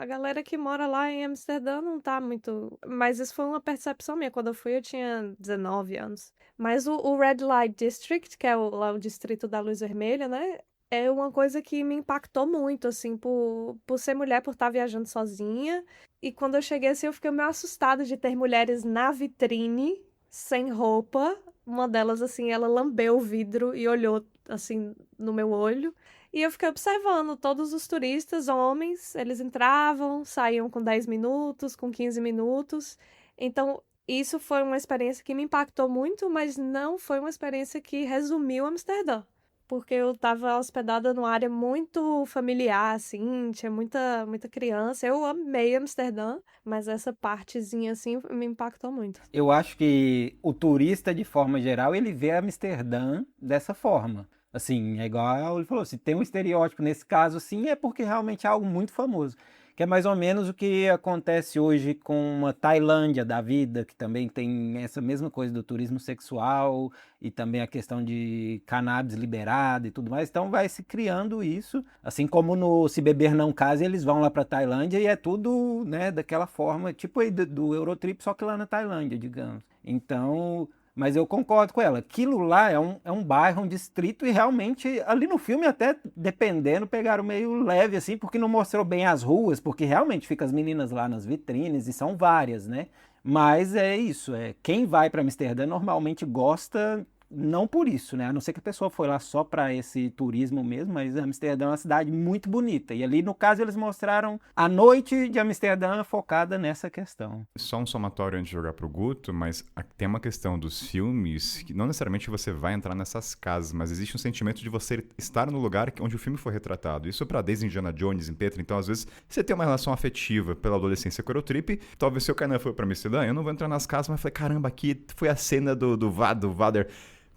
galera que mora lá em Amsterdã não tá muito... Mas isso foi uma percepção minha. Quando eu fui, eu tinha 19 anos. Mas o Red Light District, que é lá o distrito da luz vermelha, né, é uma coisa que me impactou muito, assim, por ser mulher, por estar viajando sozinha. E quando eu cheguei, assim, eu fiquei meio assustada de ter mulheres na vitrine, sem roupa. Uma delas, assim, ela lambeu o vidro e olhou, assim, no meu olho. E eu fiquei observando todos os turistas, homens, eles entravam, saíam com 10 minutos, com 15 minutos. Então, isso foi uma experiência que me impactou muito, mas não foi uma experiência que resumiu Amsterdã. Porque eu tava hospedada numa área muito familiar, assim, tinha muita criança. Eu amei Amsterdã, mas essa partezinha, assim, me impactou muito. Eu acho que o turista, de forma geral, ele vê Amsterdã dessa forma. Assim, é igual ele falou, se tem um estereótipo nesse caso, assim, é porque realmente é algo muito famoso. Que é mais ou menos o que acontece hoje com uma Tailândia da vida, que também tem essa mesma coisa do turismo sexual e também a questão de cannabis liberado e tudo mais. Então vai se criando isso, assim como no Se Beber Não Case, eles vão lá para Tailândia e é tudo, né, daquela forma, tipo aí do Eurotrip, só que lá na Tailândia, digamos. Então... Mas eu concordo com ela. Aquilo lá é um bairro, um distrito, e realmente, ali no filme, até dependendo, pegaram meio leve, assim, porque não mostrou bem as ruas, porque realmente fica as meninas lá nas vitrines, e são várias, né? Mas é isso, quem vai para Amsterdã normalmente gosta, não por isso, né? A não ser que a pessoa foi lá só para esse turismo mesmo, mas Amsterdã é uma cidade muito bonita. E ali, no caso, eles mostraram a noite de Amsterdã focada nessa questão. Só um somatório antes de jogar pro Guto, mas tem uma questão dos filmes, que não necessariamente você vai entrar nessas casas, mas existe um sentimento de você estar no lugar onde o filme foi retratado. Isso pra desde Indiana Jones, em Petra, então às vezes você tem uma relação afetiva pela adolescência com o Eurotrip. Talvez se o Kainan foi pra Amsterdã, eu não vou entrar nas casas, mas falei, caramba, aqui foi a cena do Vader.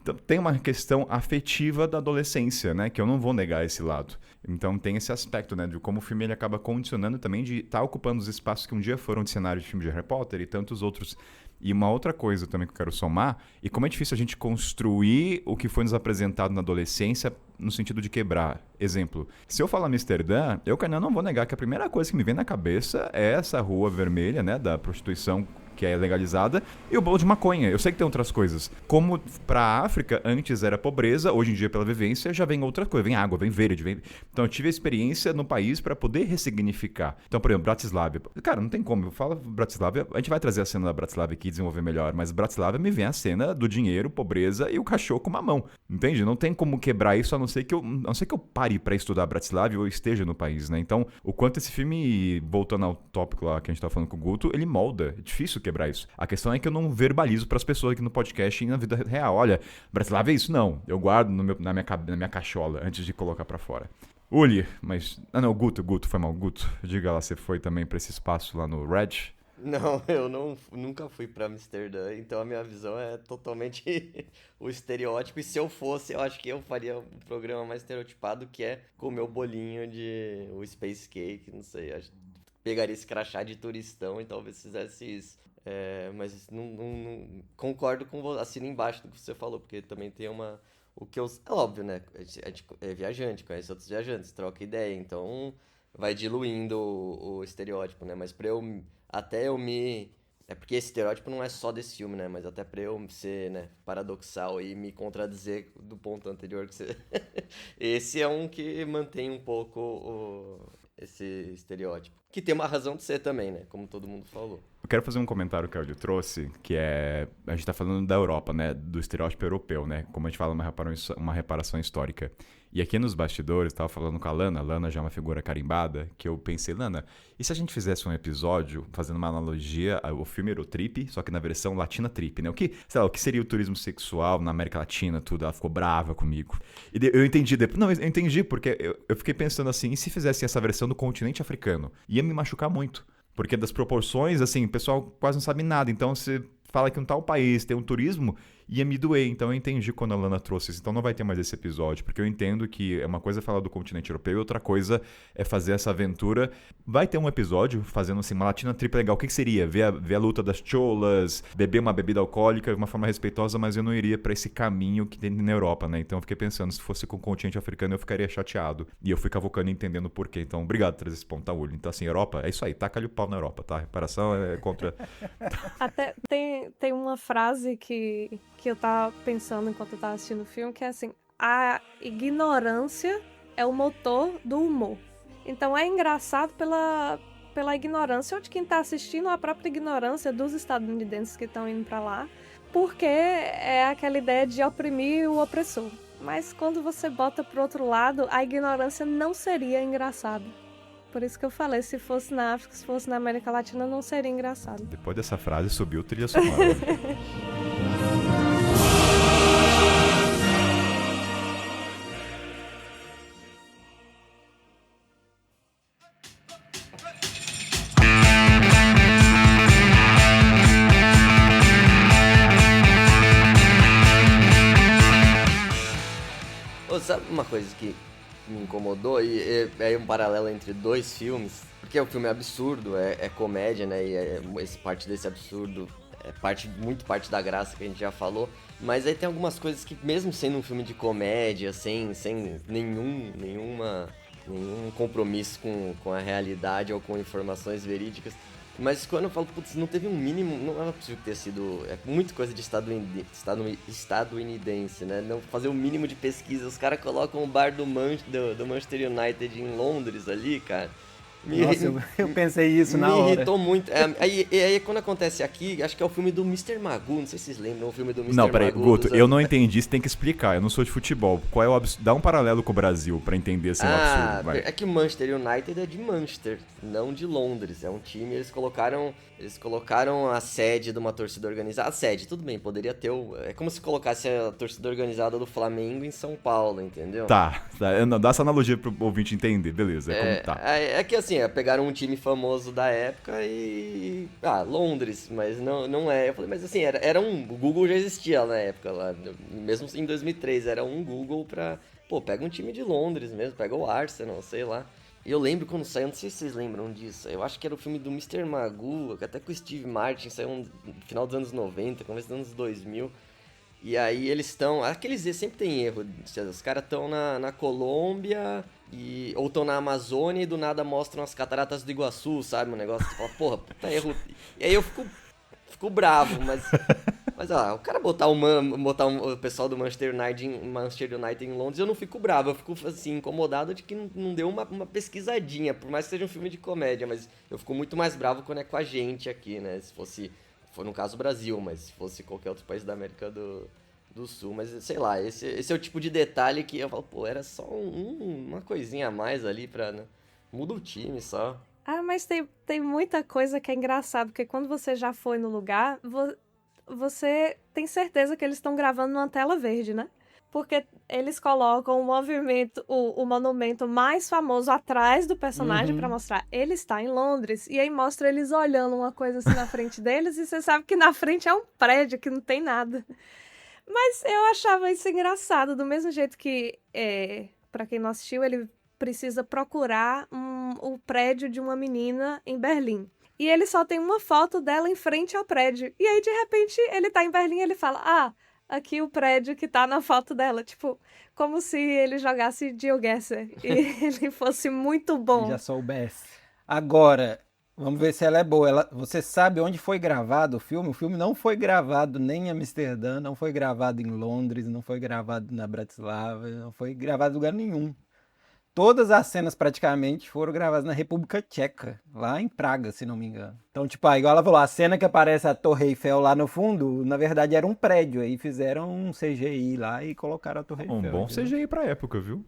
Então, tem uma questão afetiva da adolescência, né? Que eu não vou negar esse lado. Então tem esse aspecto, né? De como o filme ele acaba condicionando também de estar ocupando os espaços que um dia foram de cenário de filme de Harry Potter e tantos outros. E uma outra coisa também que eu quero somar, e como é difícil a gente construir o que foi nos apresentado na adolescência no sentido de quebrar. Exemplo, se eu falar Amsterdã, eu não vou negar que a primeira coisa que me vem na cabeça é essa rua vermelha, né? Da prostituição que é legalizada, e o bolo de maconha. Eu sei que tem outras coisas. Como pra África, antes era pobreza, hoje em dia, pela vivência, já vem outra coisa. Vem água, vem verde, vem... Então eu tive a experiência no país pra poder ressignificar. Então, por exemplo, Bratislava. Cara, não tem como. Eu falo Bratislava, a gente vai trazer a cena da Bratislava aqui e desenvolver melhor, mas Bratislava me vem a cena do dinheiro, pobreza e o cachorro com mamão. Entende? Não tem como quebrar isso, a não ser que eu pare pra estudar Bratislava ou esteja no país, né? Então, o quanto esse filme, voltando ao tópico lá que a gente tava falando com o Guto, ele molda. É difícil quebrar quebrar isso. A questão é que eu não verbalizo pras pessoas aqui no podcast e na vida real. Olha, Bratislava é isso? Não. Eu guardo na minha cachola antes de colocar pra fora. Uli, mas... Ah, não, Guto, foi mal. Guto, diga lá, você foi também pra esse espaço lá no Red? Não, eu nunca fui pra Amsterdã, então a minha visão é totalmente o estereótipo. E se eu fosse, eu acho que eu faria um programa mais estereotipado, que é comer o bolinho de o Space Cake, não sei. Pegaria esse crachá de turistão e talvez fizesse isso. Mas não concordo com você, assina embaixo do que você falou, porque também tem uma... O que eu... É óbvio, né? A gente é viajante, conhece outros viajantes, troca ideia, então vai diluindo o estereótipo, né? Mas pra eu... Até eu me... É porque esse estereótipo não é só desse filme, né? Mas até pra eu ser, né, paradoxal e me contradizer do ponto anterior que você... Esse é um que mantém um pouco esse estereótipo. Que tem uma razão de ser também, né? Como todo mundo falou. Eu quero fazer um comentário que o Claudio trouxe, que é... A gente tá falando da Europa, né? Do estereótipo europeu, né? Como a gente fala, uma reparação histórica. E aqui nos bastidores, tava falando com a Lana já é uma figura carimbada, que eu pensei, Lana, e se a gente fizesse um episódio fazendo uma analogia ao filme Eurotrip, só que na versão Latina Trip, né? O que seria o turismo sexual na América Latina, tudo? Ela ficou brava comigo. E eu entendi depois. Não, eu entendi, porque eu fiquei pensando assim, e se fizesse essa versão do continente africano? Ia me machucar muito. Porque das proporções, assim, o pessoal quase não sabe nada. Então, você fala que um tal país tem um turismo, ia me doer. Então, eu entendi quando a Lana trouxe isso. Então, não vai ter mais esse episódio. Porque eu entendo que é uma coisa falar do continente europeu e outra coisa é fazer essa aventura. Vai ter um episódio fazendo, assim, uma Latina Trip legal. O que seria? Ver a luta das cholas, beber uma bebida alcoólica de uma forma respeitosa, mas eu não iria pra esse caminho que tem na Europa, né? Então, eu fiquei pensando, se fosse com o continente africano, eu ficaria chateado. E eu fui cavocando e entendendo o porquê. Então, obrigado por trazer esse ponto, Uli. Então, assim, Europa, é isso aí. Taca-lhe o pau na Europa, tá? A reparação é contra... Até tem uma frase que eu tava pensando enquanto eu tava assistindo o filme, que é assim: a ignorância é o motor do humor. Então é engraçado pela ignorância, ou de quem tá assistindo, a própria ignorância dos estadunidenses que estão indo pra lá, porque é aquela ideia de oprimir o opressor. Mas quando você bota pro outro lado, a ignorância não seria engraçada. Por isso que eu falei, se fosse na África, se fosse na América Latina, não seria engraçado. Depois dessa frase, subiu o trilha sonora. Sabe uma coisa que me incomodou? E é um paralelo entre dois filmes. Porque o filme é absurdo, é comédia, né? E parte desse absurdo muito parte da graça que a gente já falou. Mas aí tem algumas coisas que, mesmo sendo um filme de comédia, sem nenhum compromisso com a realidade ou com informações verídicas. Mas quando eu falo, putz, não teve um mínimo, não é possível ter sido... É muito coisa de estadunidense, né? Não fazer o mínimo de pesquisa. Os caras colocam o bar do Manchester United em Londres ali, cara. Nossa, eu pensei isso na hora. Me irritou muito. Aí quando acontece aqui, acho que é o filme do Mr. Magoo. Não sei se vocês lembram o filme do Mr. Magoo. Não, peraí, Guto, eu não entendi, você tem que explicar. Eu não sou de futebol. Qual é o absurdo? Dá um paralelo com o Brasil pra entender assim, o absurdo. Vai. É que o Manchester United é de Manchester, não de Londres. É um time, eles colocaram a sede de uma torcida organizada. A sede, tudo bem, poderia ter é como se colocasse a torcida organizada do Flamengo em São Paulo, entendeu? Tá. Dá essa analogia pro ouvinte entender, beleza. É que assim, pegaram um time famoso da época e... Londres, mas não é. Eu falei, mas assim, o Google já existia na época lá, mesmo em 2003, era um Google pra... Pô, pega um time de Londres mesmo, pega o Arsenal, sei lá. E eu lembro quando saiu, não sei se vocês lembram disso, eu acho que era o filme do Mr. Magoo, até com o Steve Martin, saiu no final dos anos 90, começo dos anos 2000. E aí eles estão... Aqueles sempre tem erro, os caras estão na Colômbia... Ou estão na Amazônia e do nada mostram as cataratas do Iguaçu, sabe? Um negócio que você fala, porra, puta erro. E aí eu fico bravo, mas o cara botar o pessoal do Manchester United em Londres, eu não fico bravo, eu fico assim, incomodado de que não deu uma pesquisadinha, por mais que seja um filme de comédia, mas eu fico muito mais bravo quando é com a gente aqui, né? Se fosse no caso o Brasil, mas se fosse qualquer outro país da América do Sul, mas sei lá, esse é o tipo de detalhe que eu falo, pô, era só uma coisinha a mais ali pra... Né? Muda o time só. mas tem muita coisa que é engraçado, porque quando você já foi no lugar, você tem certeza que eles estão gravando numa tela verde, né? Porque eles colocam o monumento mais famoso atrás do personagem pra mostrar ele está em Londres. E aí mostra eles olhando uma coisa assim na frente deles e você sabe que na frente é um prédio, que não tem nada. Mas eu achava isso engraçado, do mesmo jeito que, pra quem não assistiu, ele precisa procurar o prédio de uma menina em Berlim. E ele só tem uma foto dela em frente ao prédio. E aí, de repente, ele tá em Berlim e ele fala, aqui o prédio que tá na foto dela. Tipo, como se ele jogasse GeoGuessr e ele fosse muito bom. Já soubesse. Agora, vamos ver se ela é boa. Você sabe onde foi gravado o filme? O filme não foi gravado nem em Amsterdã, não foi gravado em Londres, não foi gravado na Bratislava, não foi gravado em lugar nenhum. Todas as cenas praticamente foram gravadas na República Tcheca, lá em Praga, se não me engano. Então, tipo, igual ela falou, a cena que aparece a Torre Eiffel lá no fundo, na verdade era um prédio. Aí fizeram um CGI lá e colocaram a Torre Eiffel. Um bom entendeu? CGI pra época, viu?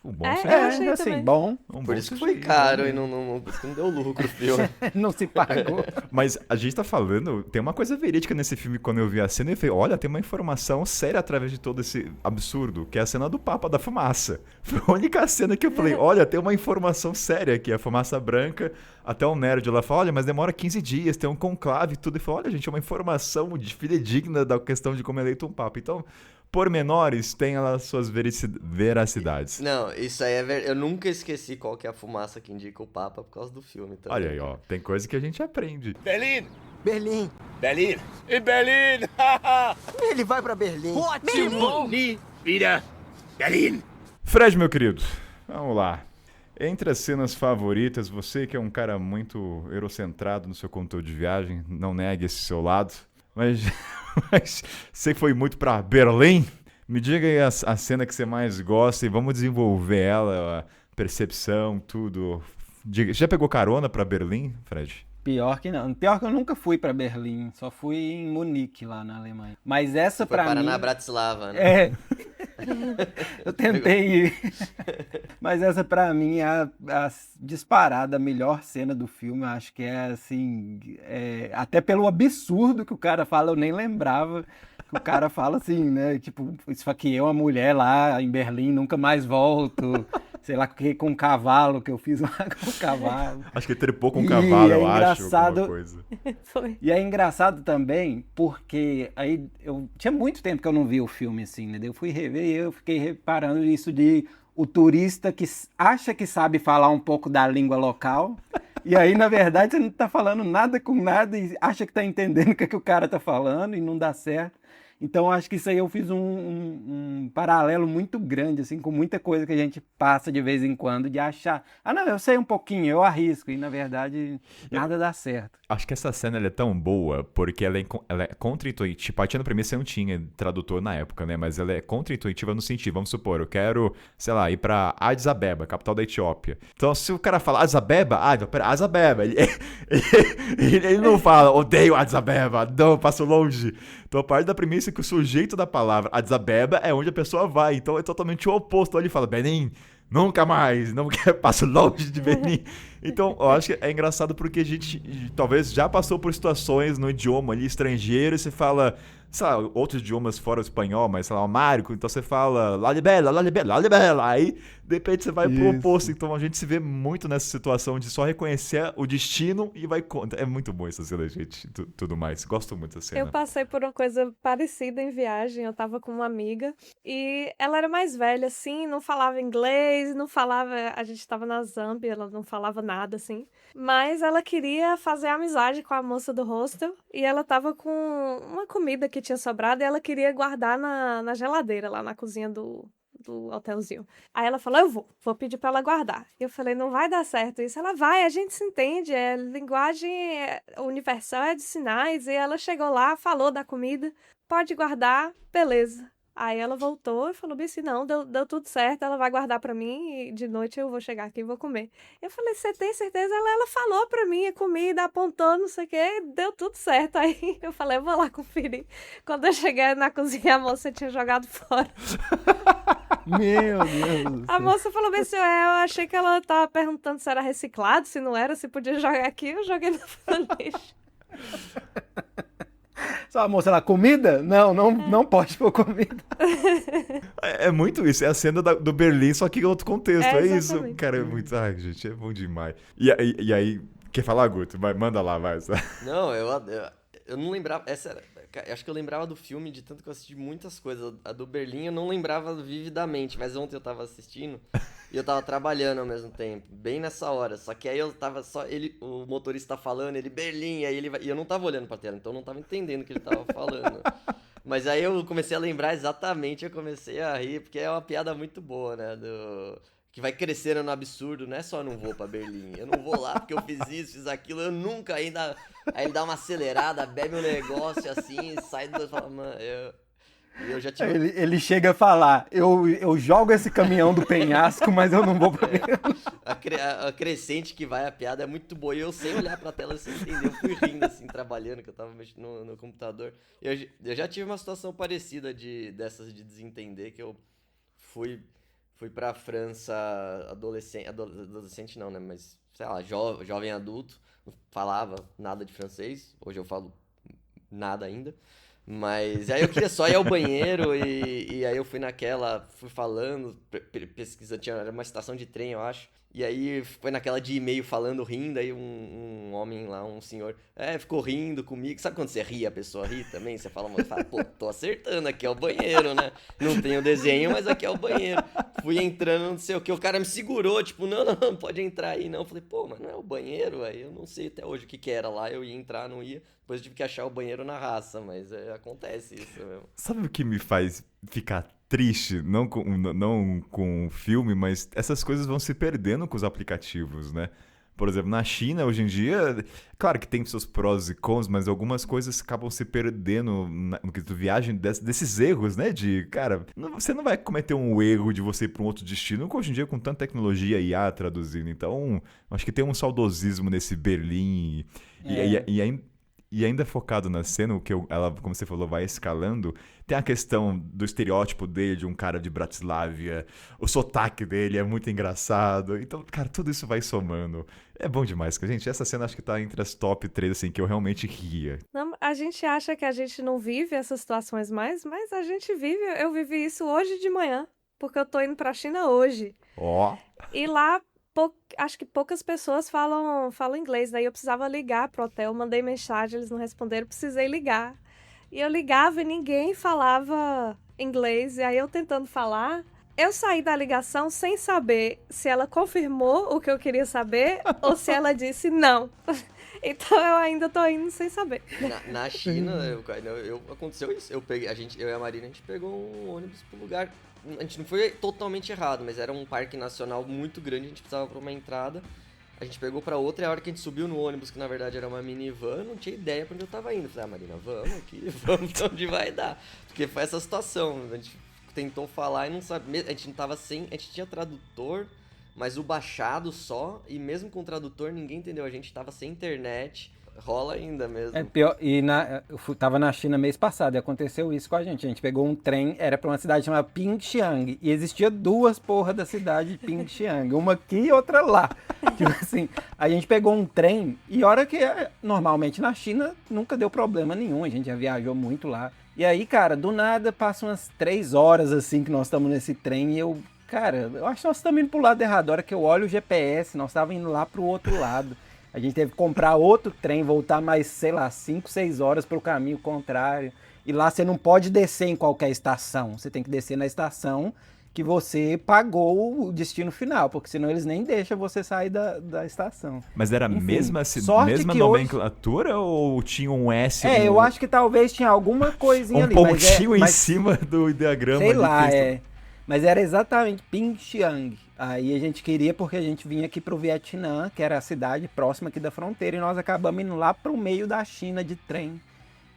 Um bom Eu CGI. achei assim, também. bom, Por isso que foi caro e por isso que não deu lucro o filme. não se pagou. Mas a gente tá falando, tem uma coisa verídica nesse filme. Quando eu vi a cena, eu falei, olha, tem uma informação séria através de todo esse absurdo, que é a cena do Papa da Fumaça. Foi a única cena que eu falei, olha, tem uma informação séria aqui, a fumaça branca. Até o nerd lá fala, olha, mas demora 15 dias, tem um conclave e tudo. E fala, olha, gente, é uma informação fidedigna da questão de como é eleito um Papa. Então, pormenores têm as suas veracidades. Não, isso aí é verdade. Eu nunca esqueci qual que é a fumaça que indica o Papa por causa do filme também. Olha aí, ó, tem coisa que a gente aprende. Berlim! Berlim. Berlim! In Berlin! Ele vai pra Berlim. Nie wieder Berlin! Fred, meu querido, vamos lá. Entre as cenas favoritas, você que é um cara muito eurocentrado no seu conteúdo de viagem, não negue esse seu lado, mas você foi muito pra Berlim. Me diga aí a cena que você mais gosta e vamos desenvolver ela, a percepção, tudo. Diga, já pegou carona pra Berlim, Fred? Pior que não. Pior que eu nunca fui pra Berlim. Só fui em Munique, lá na Alemanha. Mas essa Foi pra parar mim... na Bratislava, né? É. Eu tentei ir. Mas essa pra mim é a disparada, a melhor cena do filme. Eu acho que é assim... até pelo absurdo que o cara fala, eu nem lembrava. Que o cara fala assim, né? Tipo, esfaqueei uma mulher lá em Berlim, nunca mais volto. Sei lá, com um cavalo, que eu fiz lá com o cavalo. Acho que ele trepou com um cavalo, eu acho, engraçado. alguma coisa. Foi. E é engraçado também, porque aí eu tinha muito tempo que eu não vi o filme assim, né? Eu fui rever e eu fiquei reparando isso de o turista que acha que sabe falar um pouco da língua local, e aí, na verdade, você não tá falando nada com nada e acha que tá entendendo o que o cara tá falando e não dá certo. Então, acho que isso aí eu fiz um paralelo muito grande, assim, com muita coisa que a gente passa de vez em quando, de achar, não, eu sei um pouquinho, eu arrisco, e na verdade, nada dá certo. Acho que essa cena ela é tão boa porque ela é contra-intuitiva. Partindo da premissa, eu não tinha tradutor na época, né? Mas ela é contra-intuitiva no sentido, vamos supor, eu quero, sei lá, ir pra Addis Abeba, capital da Etiópia. Então, se o cara fala Addis Abeba, pera, Addis Abeba, ele não fala, odeio Addis Abeba, não, passo longe. Então, a parte da premissa é que o sujeito da palavra Addis Abeba é onde a pessoa vai. Então, é totalmente o oposto. Ele fala, Benin, nunca mais, não quero, passo longe de Benin. Então, eu acho que é engraçado porque a gente talvez já passou por situações no idioma ali estrangeiro e você fala, sei lá, outros idiomas fora o espanhol, mas sei lá, o Márico, então você fala la libela, la libela, la libela, aí de repente você vai pro oposto. Então a gente se vê muito nessa situação de só reconhecer o destino e vai contra. É muito bom essa cena, gente, tudo mais. Gosto muito dessa cena. Eu passei por uma coisa parecida em viagem. Eu tava com uma amiga e ela era mais velha, assim, não falava inglês, não falava... A gente tava na Zâmbia, ela não falava nada, assim. Mas ela queria fazer amizade com a moça do hostel e ela tava com uma comida que tinha sobrado e ela queria guardar na geladeira, lá na cozinha do hotelzinho. Aí ela falou, eu vou pedir pra ela guardar. E eu falei, não vai dar certo isso. Ela vai, a gente se entende, linguagem universal, é de sinais. E ela chegou lá, falou da comida, pode guardar, beleza. Aí ela voltou e falou, Bici, não, deu tudo certo, ela vai guardar pra mim e de noite eu vou chegar aqui e vou comer. Eu falei, você tem certeza? Ela falou pra mim a comida, apontou, não sei o que, deu tudo certo. Aí eu falei, eu vou lá conferir. Quando eu cheguei na cozinha, a moça tinha jogado fora. Meu Deus do A céu. moça falou bem assim, eu achei que ela tava perguntando se era reciclado, se não era, se podia jogar aqui, eu joguei no lixo. Só a moça lá, comida? Não pode pôr comida. É muito isso, é a cena do Berlim, só que em outro contexto, é isso. Exatamente. Cara, é muito... Ai, gente, é bom demais. E aí, quer falar, Guto? Manda lá, vai. Não, eu não lembrava. Eu acho que eu lembrava do filme de tanto que eu assisti muitas coisas. A do Berlim eu não lembrava vividamente, mas ontem eu tava assistindo e eu tava trabalhando ao mesmo tempo, bem nessa hora. Só que aí eu tava só. O motorista falando, ele Berlim, aí ele vai. E eu não tava olhando pra tela, então eu não tava entendendo o que ele tava falando. Mas aí eu comecei a lembrar exatamente, eu comecei a rir, porque é uma piada muito boa, né? Que vai crescendo no absurdo, não é só eu não vou pra Berlim, eu não vou lá porque eu fiz isso, fiz aquilo, eu nunca ainda... Aí ele dá uma acelerada, bebe um negócio assim, sai do... Fala, mano, eu já tive... Ele chega a falar, eu jogo esse caminhão do penhasco, mas eu não vou pra A crescente que vai a piada é muito boa, e eu sem olhar pra tela, sem entender, eu fui rindo assim, trabalhando, que eu tava mexendo no computador. Eu já tive uma situação parecida dessas de desentender, que eu fui pra França adolescente não, né, mas, sei lá, jovem adulto, não falava nada de francês, hoje eu falo nada ainda, mas aí eu queria só ir ao banheiro e aí eu fui falando, pesquisando, era uma estação de trem, eu acho, e aí foi naquela de e-mail falando, rindo, aí um homem lá, um senhor, ficou rindo comigo. Sabe quando você ri, a pessoa ri também? Você fala, pô, tô acertando, aqui é o banheiro, né? Não tem o desenho, mas aqui é o banheiro. Fui entrando, não sei o que, o cara me segurou, tipo, não, pode entrar aí, não. Eu falei, pô, mas não é o banheiro? Aí eu não sei até hoje o que era lá, eu ia entrar, não ia. Depois eu tive que achar o banheiro na raça, mas acontece isso mesmo. Sabe o que me faz ficar triste? Não com o filme, mas essas coisas vão se perdendo com os aplicativos, né? Por exemplo, na China, hoje em dia, claro que tem seus prós e cons, mas algumas coisas acabam se perdendo no quesito viagem desses erros, né? Cara, você não vai cometer um erro de você ir para um outro destino, hoje em dia com tanta tecnologia IA traduzindo. Então, acho que tem um saudosismo nesse Berlim e ainda focado na cena, o que ela, como você falou, vai escalando, tem a questão do estereótipo dele, de um cara de Bratislávia, o sotaque dele é muito engraçado, então, cara, tudo isso vai somando. É bom demais, gente, essa cena acho que tá entre as top 3, assim, que eu realmente ria. Não, a gente acha que a gente não vive essas situações mais, mas a gente vive, eu vivi isso hoje de manhã, porque eu tô indo pra China hoje. Ó. E lá... acho que poucas pessoas falam inglês, daí eu precisava ligar pro hotel, mandei mensagem, eles não responderam, precisei ligar. E eu ligava e ninguém falava inglês, e aí eu tentando falar, eu saí da ligação sem saber se ela confirmou o que eu queria saber ou se ela disse não. Então eu ainda tô indo sem saber. Na China, aconteceu isso, eu e a Marina, a gente pegou um ônibus pro lugar... A gente não foi totalmente errado, mas era um parque nacional muito grande, a gente precisava pra uma entrada. A gente pegou pra outra, e a hora que a gente subiu no ônibus, que na verdade era uma minivan, não tinha ideia pra onde eu tava indo. Falei, Marina, vamos aqui, vamos pra onde vai dar. Porque foi essa situação, a gente tentou falar e não sabia, a gente não tava a gente tinha tradutor, mas o baixado só, e mesmo com o tradutor ninguém entendeu, a gente tava sem internet. Rola ainda mesmo. É pior, eu tava na China mês passado e aconteceu isso com a gente. A gente pegou um trem, era pra uma cidade chamada Pingxiang, e existia duas porra da cidade de Pingxiang, uma aqui e outra lá. Tipo assim, a gente pegou um trem e hora que normalmente na China nunca deu problema nenhum, a gente já viajou muito lá. E aí, cara, do nada passa umas 3 horas assim que nós estamos nesse trem e eu acho que nós estamos indo pro lado errado. A hora que eu olho o GPS, nós estávamos indo lá pro outro lado. A gente teve que comprar outro trem, voltar mais, sei lá, 5, 6 horas pelo caminho contrário. E lá você não pode descer em qualquer estação. Você tem que descer na estação que você pagou o destino final, porque senão eles nem deixam você sair da estação. Mas era a Enfim, mesma nomenclatura ou tinha um S? Eu acho que talvez tinha alguma coisinha ali. Um pontinho em cima do diagrama. Sei lá, Mas era exatamente Pingxiang. Aí a gente queria porque a gente vinha aqui pro Vietnã, que era a cidade próxima aqui da fronteira, e nós acabamos indo lá pro meio da China de trem.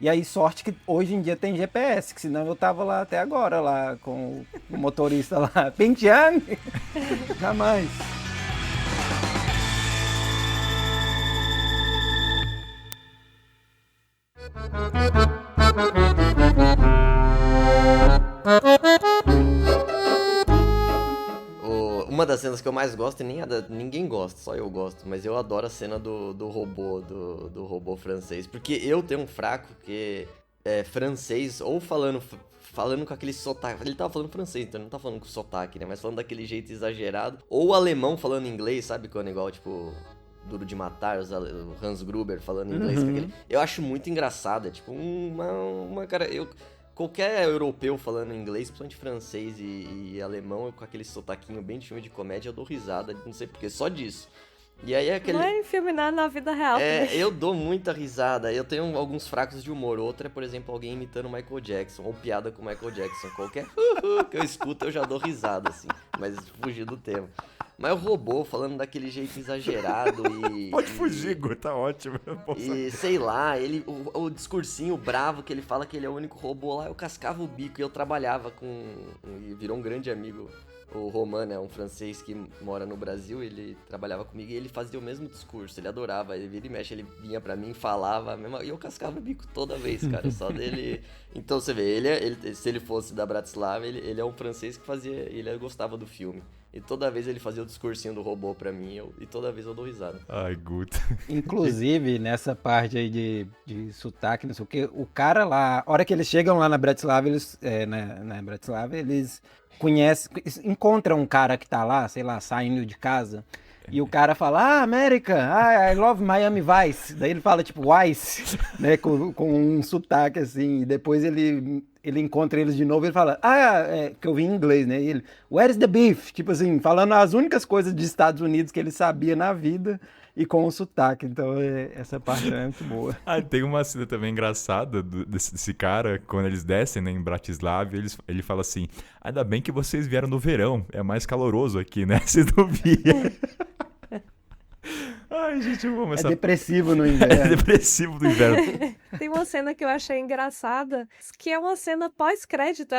E aí, sorte que hoje em dia tem GPS, que senão eu tava lá até agora, lá com o motorista lá. Pingxiang! Jamais! cenas que eu mais gosto, e nem ninguém gosta, só eu gosto, mas eu adoro a cena do robô, do robô francês, porque eu tenho um fraco que é francês, ou falando com aquele sotaque, ele tava falando francês, então ele não tá falando com sotaque, né, mas falando daquele jeito exagerado, ou alemão falando inglês, sabe, quando é igual, tipo... Duro de Matar, o Hans Gruber falando inglês com aquele... Eu acho muito engraçado, é tipo cara... Qualquer europeu falando inglês, principalmente francês e alemão, com aquele sotaquinho bem de filme de comédia, eu dou risada, não sei porquê, só disso. E aí aquele... Não é em filme, não, na vida real. Eu dou muita risada. Eu tenho alguns fracos de humor. Outra é, por exemplo, alguém imitando o Michael Jackson, ou piada com o Michael Jackson. Qualquer que eu escuto, eu já dou risada, assim. Mas fugir do tema. Mas o robô falando daquele jeito exagerado e... Pode fugir, Gu, tá ótimo. E sei lá, o discursinho bravo que ele fala que ele é o único robô lá, eu cascava o bico e eu trabalhava com... E virou um grande amigo. O Roman, né, um francês que mora no Brasil, ele trabalhava comigo e ele fazia o mesmo discurso, ele adorava, ele vira e mexe, ele vinha pra mim, falava, e eu cascava o bico toda vez, cara, só dele... Então você vê, se ele fosse da Bratislava, ele é um francês que fazia, ele gostava do filme. E toda vez ele fazia o discursinho do robô pra mim, e toda vez eu dou risada. Ai, Guto. Inclusive, nessa parte aí de sotaque, não sei o que, o cara lá, a hora que eles chegam lá na Bratislava, na Bratislava, eles encontram um cara que tá lá, sei lá, saindo de casa, e o cara fala, América, I love Miami Vice. Daí ele fala, tipo, Vice, né, com um sotaque assim, e depois ele encontra eles de novo e ele fala, que eu vi em inglês, né, e ele, where's the beef? Tipo assim, falando as únicas coisas dos Estados Unidos que ele sabia na vida, e com o sotaque, então essa parte é muito boa. Tem uma cena também engraçada desse cara, quando eles descem, né, em Bratislava, ele fala assim, ainda bem que vocês vieram no verão, é mais caloroso aqui, né, vocês não viam. Ai, gente, eu amo essa... É depressivo no inverno. É depressivo no inverno. Tem uma cena que eu achei engraçada, que é uma cena pós-crédito.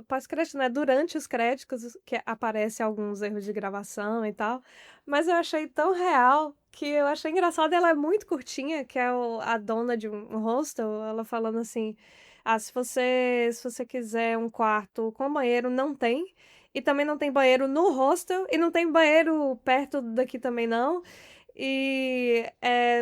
Pós-crédito, né? Durante os créditos, que aparece alguns erros de gravação e tal. Mas eu achei tão real que eu achei engraçado. Ela é muito curtinha, que é a dona de um hostel, ela falando assim: se você quiser um quarto com banheiro, não tem. E também não tem banheiro no hostel, e não tem banheiro perto daqui também não. E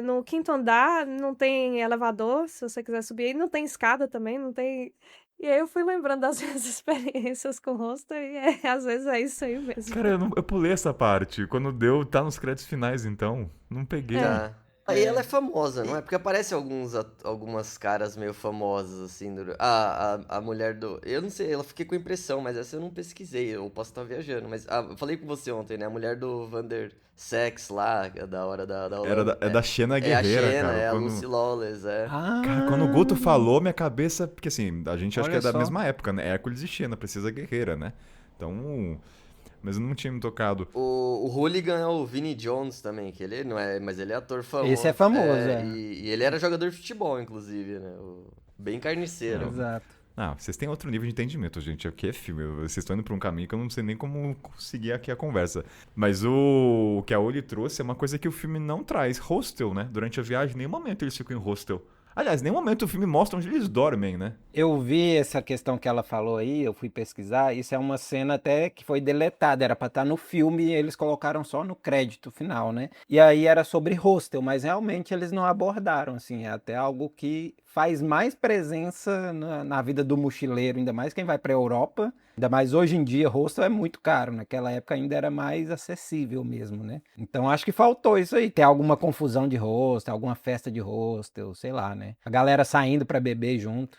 no quinto andar não tem elevador, se você quiser subir. E não tem escada também, não tem... E aí eu fui lembrando das minhas experiências com hostel e às vezes é isso aí mesmo. Cara, eu pulei essa parte. Quando tá nos créditos finais, então. Não peguei. Tá. Aí ela é famosa, não é? Porque aparece algumas caras meio famosas, assim. A mulher do... Eu não sei, ela fiquei com impressão, mas essa eu não pesquisei. Eu posso estar viajando, mas... eu falei com você ontem, né? A mulher do Vander Sex lá, da hora da Holanda, É da Xena Guerreira, a Xena, cara. a Lucy Lawless, Cara, quando o Guto falou, minha cabeça... Porque assim, a gente acha que é da só. mesma época, né? Hércules e Xena, Princesa Guerreira, né? Então... Mas eu não tinha me tocado. O Hooligan é o Vinnie Jones também, que ele não é, mas ele é ator famoso. Esse é famoso, E ele era jogador de futebol, inclusive, né? Bem carniceiro. Exato. Vocês têm outro nível de entendimento, gente. Aqui é filme. Vocês estão indo pra um caminho que eu não sei nem como seguir aqui a conversa. Mas o que a Oli trouxe é uma coisa que o filme não traz. Hostel, né? Durante a viagem, em nenhum momento eles ficam em hostel. Aliás, em nenhum momento o filme mostra onde eles dormem, né? Eu vi essa questão que ela falou aí, eu fui pesquisar, isso é uma cena até que foi deletada, era pra estar no filme e eles colocaram só no crédito final, né? E aí era sobre hostel, mas realmente eles não abordaram, assim, é até algo que faz mais presença na vida do mochileiro, ainda mais quem vai pra Europa, ainda mais hoje em dia, hostel é muito caro, naquela época ainda era mais acessível mesmo, né? Então acho que faltou isso aí, ter alguma confusão de hostel, alguma festa de hostel, sei lá, né? A galera saindo pra beber junto.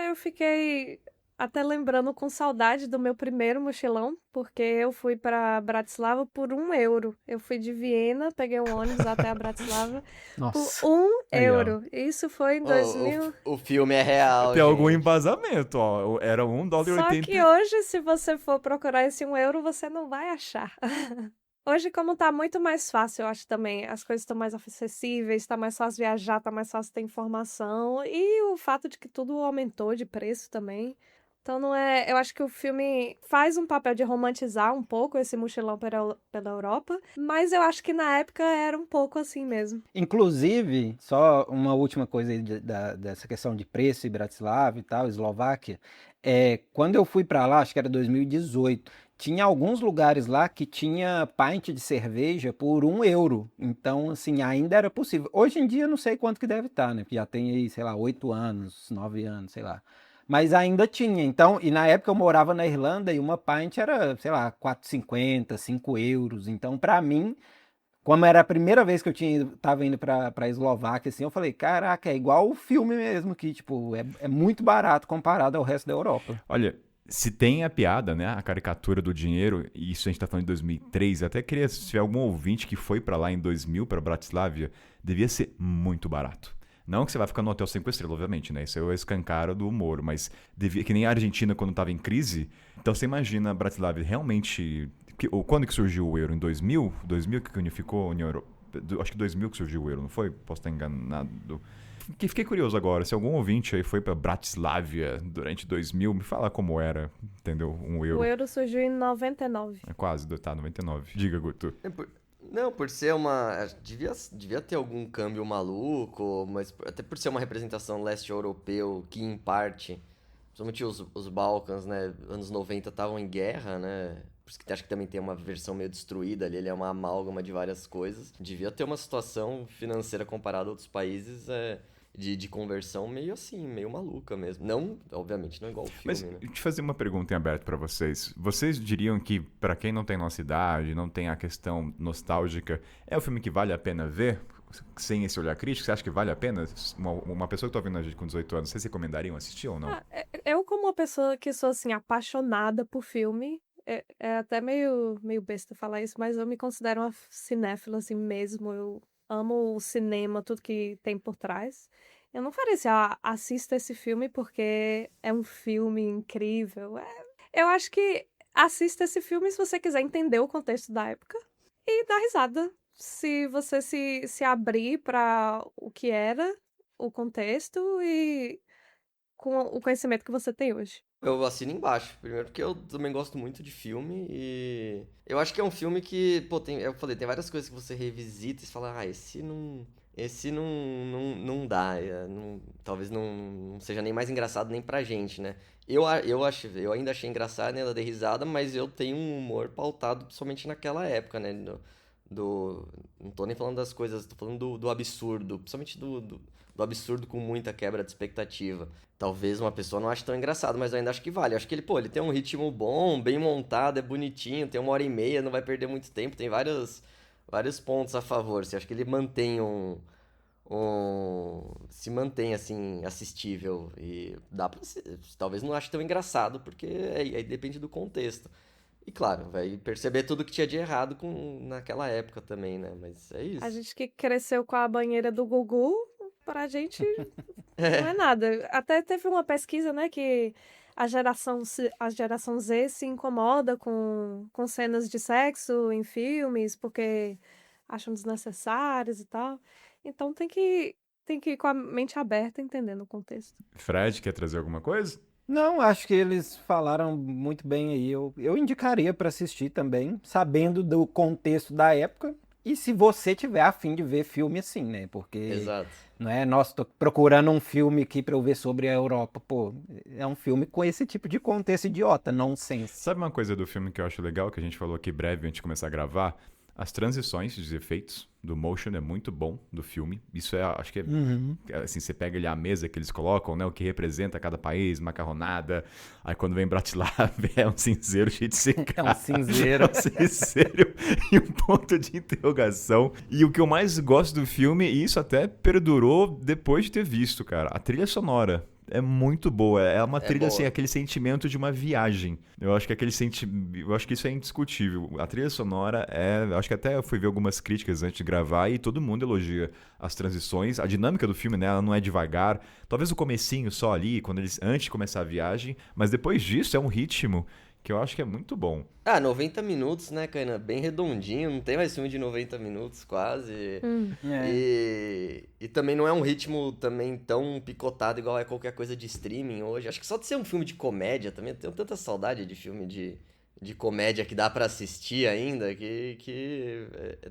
Eu fiquei até lembrando com saudade do meu primeiro mochilão, porque eu fui para Bratislava por €1. Eu fui de Viena, peguei um ônibus até a Bratislava Nossa. por Aí, €1. Isso foi em 2000. O filme é real, Tem algum gente. embasamento, ó. Era $1,80. Só que hoje, se você for procurar esse €1, você não vai achar. Hoje, como tá muito mais fácil, eu acho também, as coisas estão mais acessíveis, tá mais fácil viajar, tá mais fácil ter informação, e o fato de que tudo aumentou de preço também. Então não é... Eu acho que o filme faz um papel de romantizar um pouco esse mochilão pela Europa, mas eu acho que na época era um pouco assim mesmo. Inclusive, só uma última coisa aí dessa questão de preço e Bratislava e tal, Eslováquia, quando eu fui pra lá, acho que era 2018, tinha alguns lugares lá que tinha pint de cerveja por €1. Então, assim, ainda era possível. Hoje em dia, não sei quanto que deve estar, né? Porque já tem aí, sei lá, 8 anos, 9 anos, sei lá. Mas ainda tinha. Então, e na época eu morava na Irlanda e uma pint era, sei lá, 4,50, €5. Então, pra mim, como era a primeira vez que tava indo pra Eslováquia, assim, eu falei, caraca, é igual o filme mesmo, que, tipo, é muito barato comparado ao resto da Europa. Olha, se tem a piada, né, a caricatura do dinheiro, e isso a gente tá falando de 2003, eu até queria, se tiver algum ouvinte que foi pra lá em 2000, pra Bratislava, devia ser muito barato. Não que você vai ficar no hotel 5 estrelas, obviamente, né? Isso é o escancaro do humor, mas devia, que nem a Argentina quando tava em crise. Então você imagina Bratislava realmente... Quando que surgiu o euro? Em 2000? 2000 que unificou a União Europeia? Acho que 2000 que surgiu o euro, não foi? Posso estar enganado. Fiquei curioso agora, se algum ouvinte aí foi pra Bratislava durante 2000, me fala como era, entendeu? Um euro. O euro surgiu em 99. É quase, tá, 99. Diga, Guto. Não, por ser uma... Devia ter algum câmbio maluco, mas até por ser uma representação leste europeu que, em parte, principalmente os Balcãs, né, anos 90 estavam em guerra, né? Por isso que acho que também tem uma versão meio destruída ali, ele é uma amálgama de várias coisas. Devia ter uma situação financeira comparada a outros países de conversão meio assim, meio maluca mesmo. Não, obviamente, não igual o filme, Mas né? te fazer uma pergunta em aberto pra vocês. Vocês diriam que, pra quem não tem nossa idade, não tem a questão nostálgica, é um filme que vale a pena ver? Sem esse olhar crítico, você acha que vale a pena? Uma pessoa que tá ouvindo a gente com 18 anos, vocês recomendariam assistir ou não? Eu, como uma pessoa que sou, assim, apaixonada por filme, é até meio besta falar isso, mas eu me considero uma cinéfila, assim, mesmo. Eu amo o cinema, tudo que tem por trás. Eu não faria assim, assista esse filme porque é um filme incrível. Eu acho que assista esse filme se você quiser entender o contexto da época e dar risada. Se você se abrir para o que era o contexto e com o conhecimento que você tem hoje. Eu assino embaixo. Primeiro porque eu também gosto muito de filme e eu acho que é um filme que, pô, eu falei, tem várias coisas que você revisita e você fala, esse não dá, talvez não seja nem mais engraçado nem pra gente, né? Eu ainda achei engraçado, né, da dei risada, mas eu tenho um humor pautado somente naquela época, né? Não tô nem falando das coisas, tô falando do absurdo, principalmente do absurdo com muita quebra de expectativa. Talvez uma pessoa não ache tão engraçado, mas eu ainda acho que vale. Eu acho que ele tem um ritmo bom, bem montado, é bonitinho, tem 1h30, não vai perder muito tempo, tem vários pontos a favor. Assim, eu acho que ele mantém se mantém, assim, assistível. E dá pra... Talvez não ache tão engraçado, porque aí depende do contexto. E claro, vai perceber tudo que tinha de errado naquela época também, né? Mas é isso. A gente que cresceu com a banheira do Gugu, pra gente não é nada. Até teve uma pesquisa, né, que a geração Z se incomoda com cenas de sexo em filmes, porque acham desnecessárias e tal. Então tem que ir com a mente aberta, entendendo o contexto. Fred, quer trazer alguma coisa? Não, acho que eles falaram muito bem aí. Eu indicaria pra assistir também, sabendo do contexto da época. E se você tiver a fim de ver filme assim, né? Porque Exato. não é, nossa, tô procurando um filme aqui pra eu ver sobre a Europa. Pô, é um filme com esse tipo de contexto idiota, nonsense. Sabe uma coisa do filme que eu acho legal, que a gente falou aqui breve antes de começar a gravar? As transições de efeitos do motion é muito bom do filme. Isso acho que assim, você pega ali a mesa que eles colocam, né, o que representa cada país, macarronada. Aí quando vem Bratislava é um cinzeiro cheio de secar. É um cinzeiro. É um cinzeiro e um ponto de interrogação. E o que eu mais gosto do filme, e isso até perdurou depois de ter visto, cara, a trilha sonora. É muito boa. É uma trilha, boa. assim, aquele sentimento de uma viagem. Eu acho que eu acho que isso é indiscutível. A trilha sonora acho que até eu fui ver algumas críticas antes de gravar e todo mundo elogia as transições. A dinâmica do filme, né? Ela não é devagar. Talvez o comecinho só ali, antes de começar a viagem. Mas depois disso é um ritmo que eu acho que é muito bom. 90 minutos, né, Kainan? Bem redondinho, não tem mais filme de 90 minutos, quase. E também não é um ritmo também tão picotado igual é qualquer coisa de streaming hoje. Acho que só de ser um filme de comédia também, eu tenho tanta saudade de filme de comédia que dá pra assistir ainda, que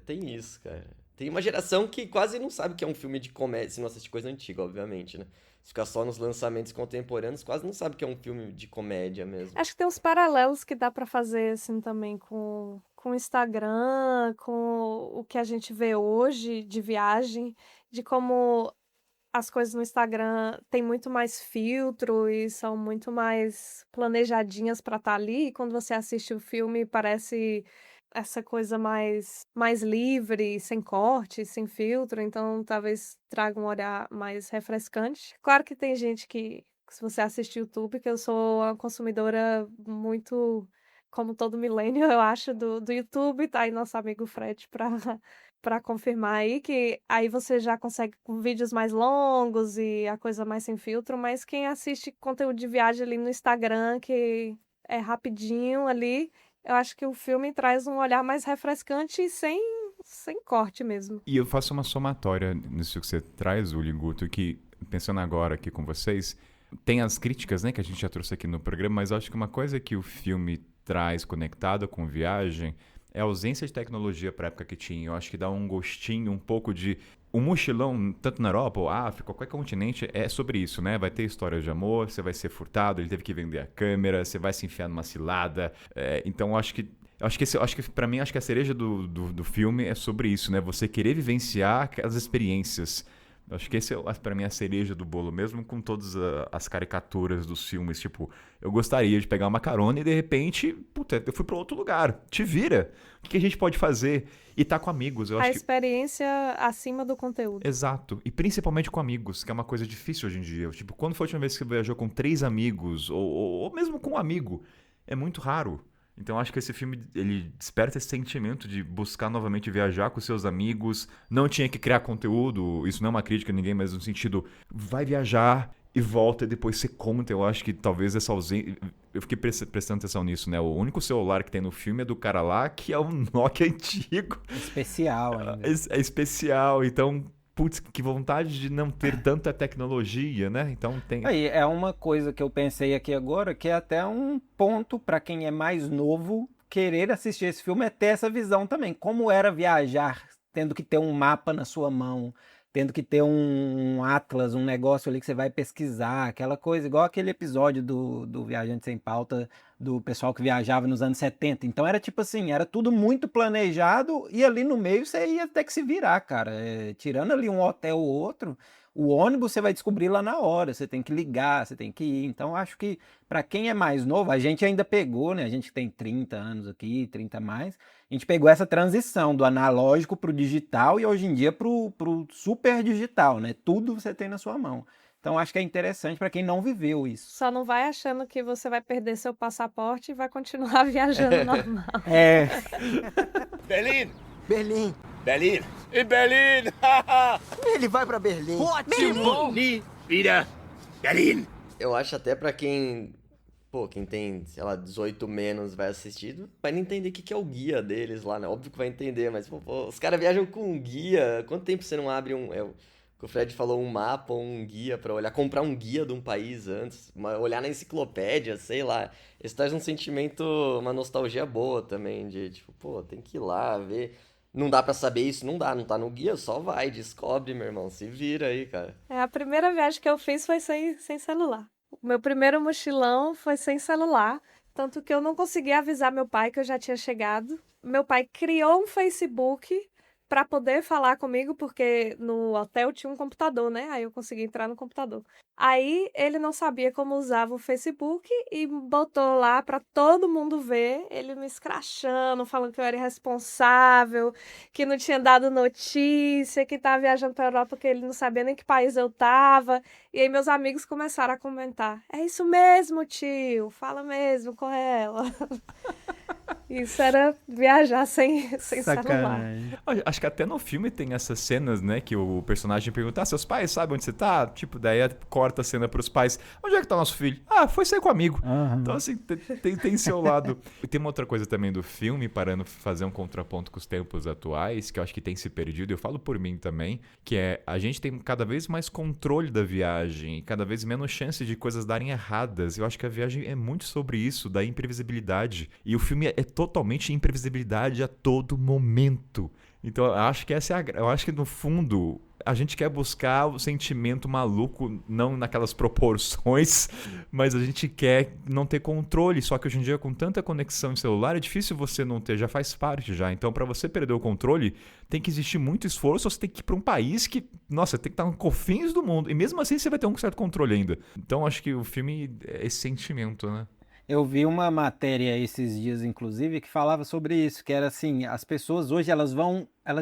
tem isso, cara. Tem uma geração que quase não sabe que é um filme de comédia, se não assiste coisa antiga, obviamente, né? Se ficar só nos lançamentos contemporâneos, quase não sabe que é um filme de comédia mesmo. Acho que tem uns paralelos que dá pra fazer, assim, também com o Instagram, com o que a gente vê hoje de viagem, de como as coisas no Instagram têm muito mais filtro e são muito mais planejadinhas pra estar ali. E quando você assiste o filme, parece essa coisa mais livre, sem corte, sem filtro. Então, talvez traga um olhar mais refrescante. Claro que tem gente que, se você assistir o YouTube, que eu sou uma consumidora muito, como todo millennial, eu acho, do YouTube. Tá aí nosso amigo Fred para confirmar aí, que aí você já consegue com vídeos mais longos e a coisa mais sem filtro, mas quem assiste conteúdo de viagem ali no Instagram, que é rapidinho ali, eu acho que o filme traz um olhar mais refrescante e sem corte mesmo. E eu faço uma somatória nisso que você traz, Uli Guto, que, pensando agora aqui com vocês, tem as críticas, né, que a gente já trouxe aqui no programa, mas eu acho que uma coisa que o filme traz conectada com viagem é a ausência de tecnologia para a época que tinha. Eu acho que dá um gostinho, um pouco de... O mochilão, tanto na Europa ou África, qualquer continente, é sobre isso, né? Vai ter história de amor, você vai ser furtado, ele teve que vender a câmera, você vai se enfiar numa cilada. Então, eu acho que para mim, acho que a cereja do filme é sobre isso, né? Você querer vivenciar aquelas experiências. Eu acho que esse é, para mim, a cereja do bolo, mesmo com todas as caricaturas dos filmes. Tipo, eu gostaria de pegar uma carona e, de repente, puta, eu fui para outro lugar. Te vira. O que a gente pode fazer? E tá com amigos. Eu A acho que... experiência acima do conteúdo. Exato. E principalmente com amigos, que é uma coisa difícil hoje em dia. Tipo, quando foi a última vez que você viajou com 3 amigos? Ou mesmo com um amigo? É muito raro. Então acho que esse filme, ele desperta esse sentimento de buscar novamente viajar com seus amigos. Não tinha que criar conteúdo, isso não é uma crítica a ninguém, mas no sentido, vai viajar e volta e depois você conta. Eu acho que talvez essa ausência... Eu fiquei prestando atenção nisso, né? O único celular que tem no filme é do cara lá, que é um Nokia antigo. Especial ainda. É especial, então... Putz, que vontade de não ter tanta tecnologia, né? Então tem... Aí, é uma coisa que eu pensei aqui agora, que é até um ponto para quem é mais novo querer assistir esse filme, é ter essa visão também. Como era viajar, tendo que ter um mapa na sua mão, tendo que ter um atlas, um negócio ali que você vai pesquisar, aquela coisa, igual aquele episódio do Viajante Sem Pauta, do pessoal que viajava nos anos 70. Então era tipo assim, era tudo muito planejado e ali no meio você ia ter que se virar, cara. Tirando ali um hotel ou outro, o ônibus você vai descobrir lá na hora, você tem que ligar, você tem que ir. Então acho que para quem é mais novo, a gente ainda pegou, né? A gente tem 30 anos aqui, 30 a mais, a gente pegou essa transição do analógico pro digital e hoje em dia pro super digital, né? Tudo você tem na sua mão. Então acho que é interessante para quem não viveu isso. Só não vai achando que você vai perder seu passaporte e vai continuar viajando normal. Berlim! Berlim. Berlim! In Berlin! Ele vai pra Berlim. Ótimo! Nie wieder Berlin! Eu acho até pra quem tem, sei lá, 18 menos vai assistir, vai não entender o que é o guia deles lá, né? Óbvio que vai entender, mas pô, os caras viajam com um guia. Quanto tempo você não abre o Fred falou, um mapa ou um guia pra olhar, comprar um guia de um país antes, olhar na enciclopédia, sei lá. Isso traz um sentimento, uma nostalgia boa também, de tipo, pô, tem que ir lá ver. Não dá pra saber isso, não tá no guia, só vai, descobre, meu irmão, se vira aí, cara. A primeira viagem que eu fiz foi sem celular. O meu primeiro mochilão foi sem celular, tanto que eu não consegui avisar meu pai que eu já tinha chegado. Meu pai criou um Facebook para poder falar comigo, porque no hotel tinha um computador, né? Aí eu consegui entrar no computador. Aí ele não sabia como usava o Facebook e botou lá para todo mundo ver, ele me escrachando, falando que eu era irresponsável, que não tinha dado notícia, que estava viajando para Europa, que ele não sabia nem que país eu tava. E aí meus amigos começaram a comentar: "É isso mesmo, tio, fala mesmo com ela." Isso era viajar sem celular. Acho que até no filme tem essas cenas, né? Que o personagem pergunta, seus pais sabem onde você tá? Tipo, daí corta a cena pros pais. Onde é que tá nosso filho? Foi sair com um amigo. Uhum. Então, assim, tem seu lado. E tem uma outra coisa também do filme, parando fazer um contraponto com os tempos atuais, que eu acho que tem se perdido, eu falo por mim também, que é, a gente tem cada vez mais controle da viagem, cada vez menos chance de coisas darem erradas. Eu acho que a viagem é muito sobre isso, da imprevisibilidade. E o filme é totalmente imprevisibilidade a todo momento. Então, eu acho que eu acho que no fundo a gente quer buscar o sentimento maluco, não naquelas proporções, mas a gente quer não ter controle. Só que hoje em dia, com tanta conexão em celular, é difícil você não ter, já faz parte já. Então, para você perder o controle, tem que existir muito esforço, você tem que ir para um país que, nossa, tem que estar nos confins do mundo. E mesmo assim você vai ter um certo controle ainda. Então, acho que o filme é esse sentimento, né? Eu vi uma matéria esses dias, inclusive, que falava sobre isso, que era assim, as pessoas hoje elas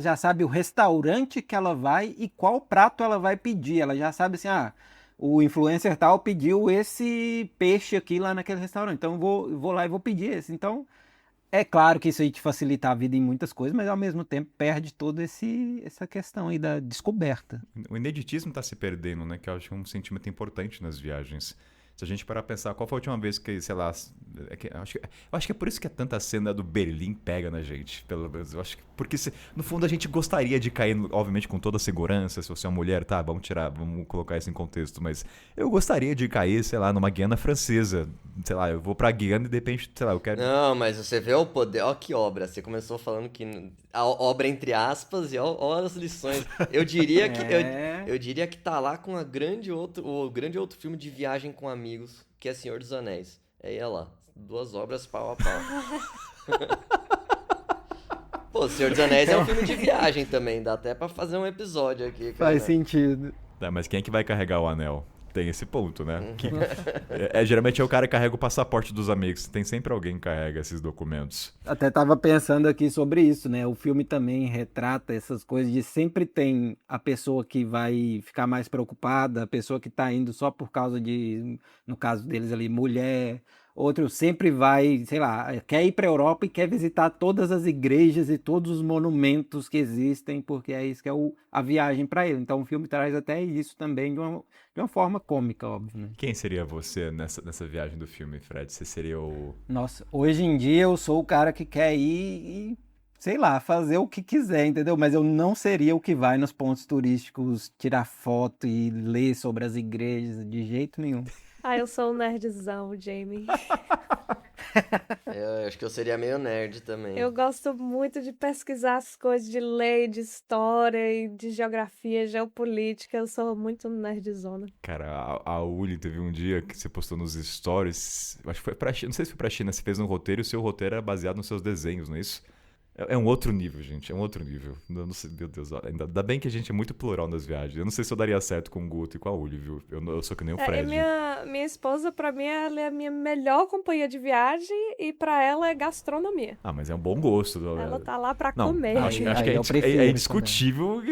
já sabem o restaurante que ela vai e qual prato ela vai pedir. Ela já sabe assim, o influencer tal pediu esse peixe aqui lá naquele restaurante, então eu vou lá e vou pedir esse. Então, é claro que isso aí te facilita a vida em muitas coisas, mas ao mesmo tempo perde toda essa questão aí da descoberta. O ineditismo está se perdendo, né? Que eu acho que é um sentimento importante nas viagens. Se a gente parar pra pensar, qual foi a última vez que, sei lá... eu acho que é por isso que é tanta cena do Berlim pega na gente, pelo menos. Eu acho que, porque, no fundo, a gente gostaria de cair, obviamente, com toda a segurança. Se você é uma mulher, tá, vamos colocar isso em contexto. Mas eu gostaria de cair, sei lá, numa Guiana francesa. Sei lá, eu vou pra Guiana e, de repente, sei lá, eu quero... Não, mas você vê o poder... Ó que obra. Você começou falando que... A obra entre aspas e ó as lições. Eu diria que... Eu diria que tá lá com o grande outro filme de viagem com amigos, que é Senhor dos Anéis. Aí é lá. 2 obras pau a pau. Pô, Senhor dos Anéis é um filme de viagem também. Dá até pra fazer um episódio aqui, cara. Faz sentido. Tá, mas quem é que vai carregar o anel? Tem esse ponto, né? Geralmente é o cara que carrega o passaporte dos amigos. Tem sempre alguém que carrega esses documentos. Até tava pensando aqui sobre isso, né? O filme também retrata essas coisas de sempre tem a pessoa que vai ficar mais preocupada, a pessoa que tá indo só por causa de, no caso deles ali, mulher. Outro sempre vai, sei lá, quer ir para a Europa e quer visitar todas as igrejas e todos os monumentos que existem, porque é isso que é a viagem para ele. Então o filme traz até isso também de uma forma cômica, óbvio, né? Quem seria você nessa viagem do filme, Fred? Você seria o... Nossa, hoje em dia eu sou o cara que quer ir e, sei lá, fazer o que quiser, entendeu? Mas eu não seria o que vai nos pontos turísticos, tirar foto e ler sobre as igrejas, de jeito nenhum. Eu sou um nerdzão, Jamie. Eu acho que eu seria meio nerd também. Eu gosto muito de pesquisar as coisas de lei, de história e de geografia, geopolítica. Eu sou muito nerdzona. Cara, a Uli teve um dia que você postou nos stories, acho que foi pra China, não sei se foi pra China, você fez um roteiro e o seu roteiro era baseado nos seus desenhos, não é isso? É um outro nível, gente, é um outro nível. Não sei, meu Deus, ainda bem que a gente é muito plural nas viagens. Eu não sei se eu daria certo com o Guto e com a Uli, viu? Eu sou que nem o Fred. Minha esposa, pra mim, ela é a minha melhor companhia de viagem e pra ela é gastronomia. Mas é um bom gosto. Ela tá lá pra não, comer. Acho que é indiscutível.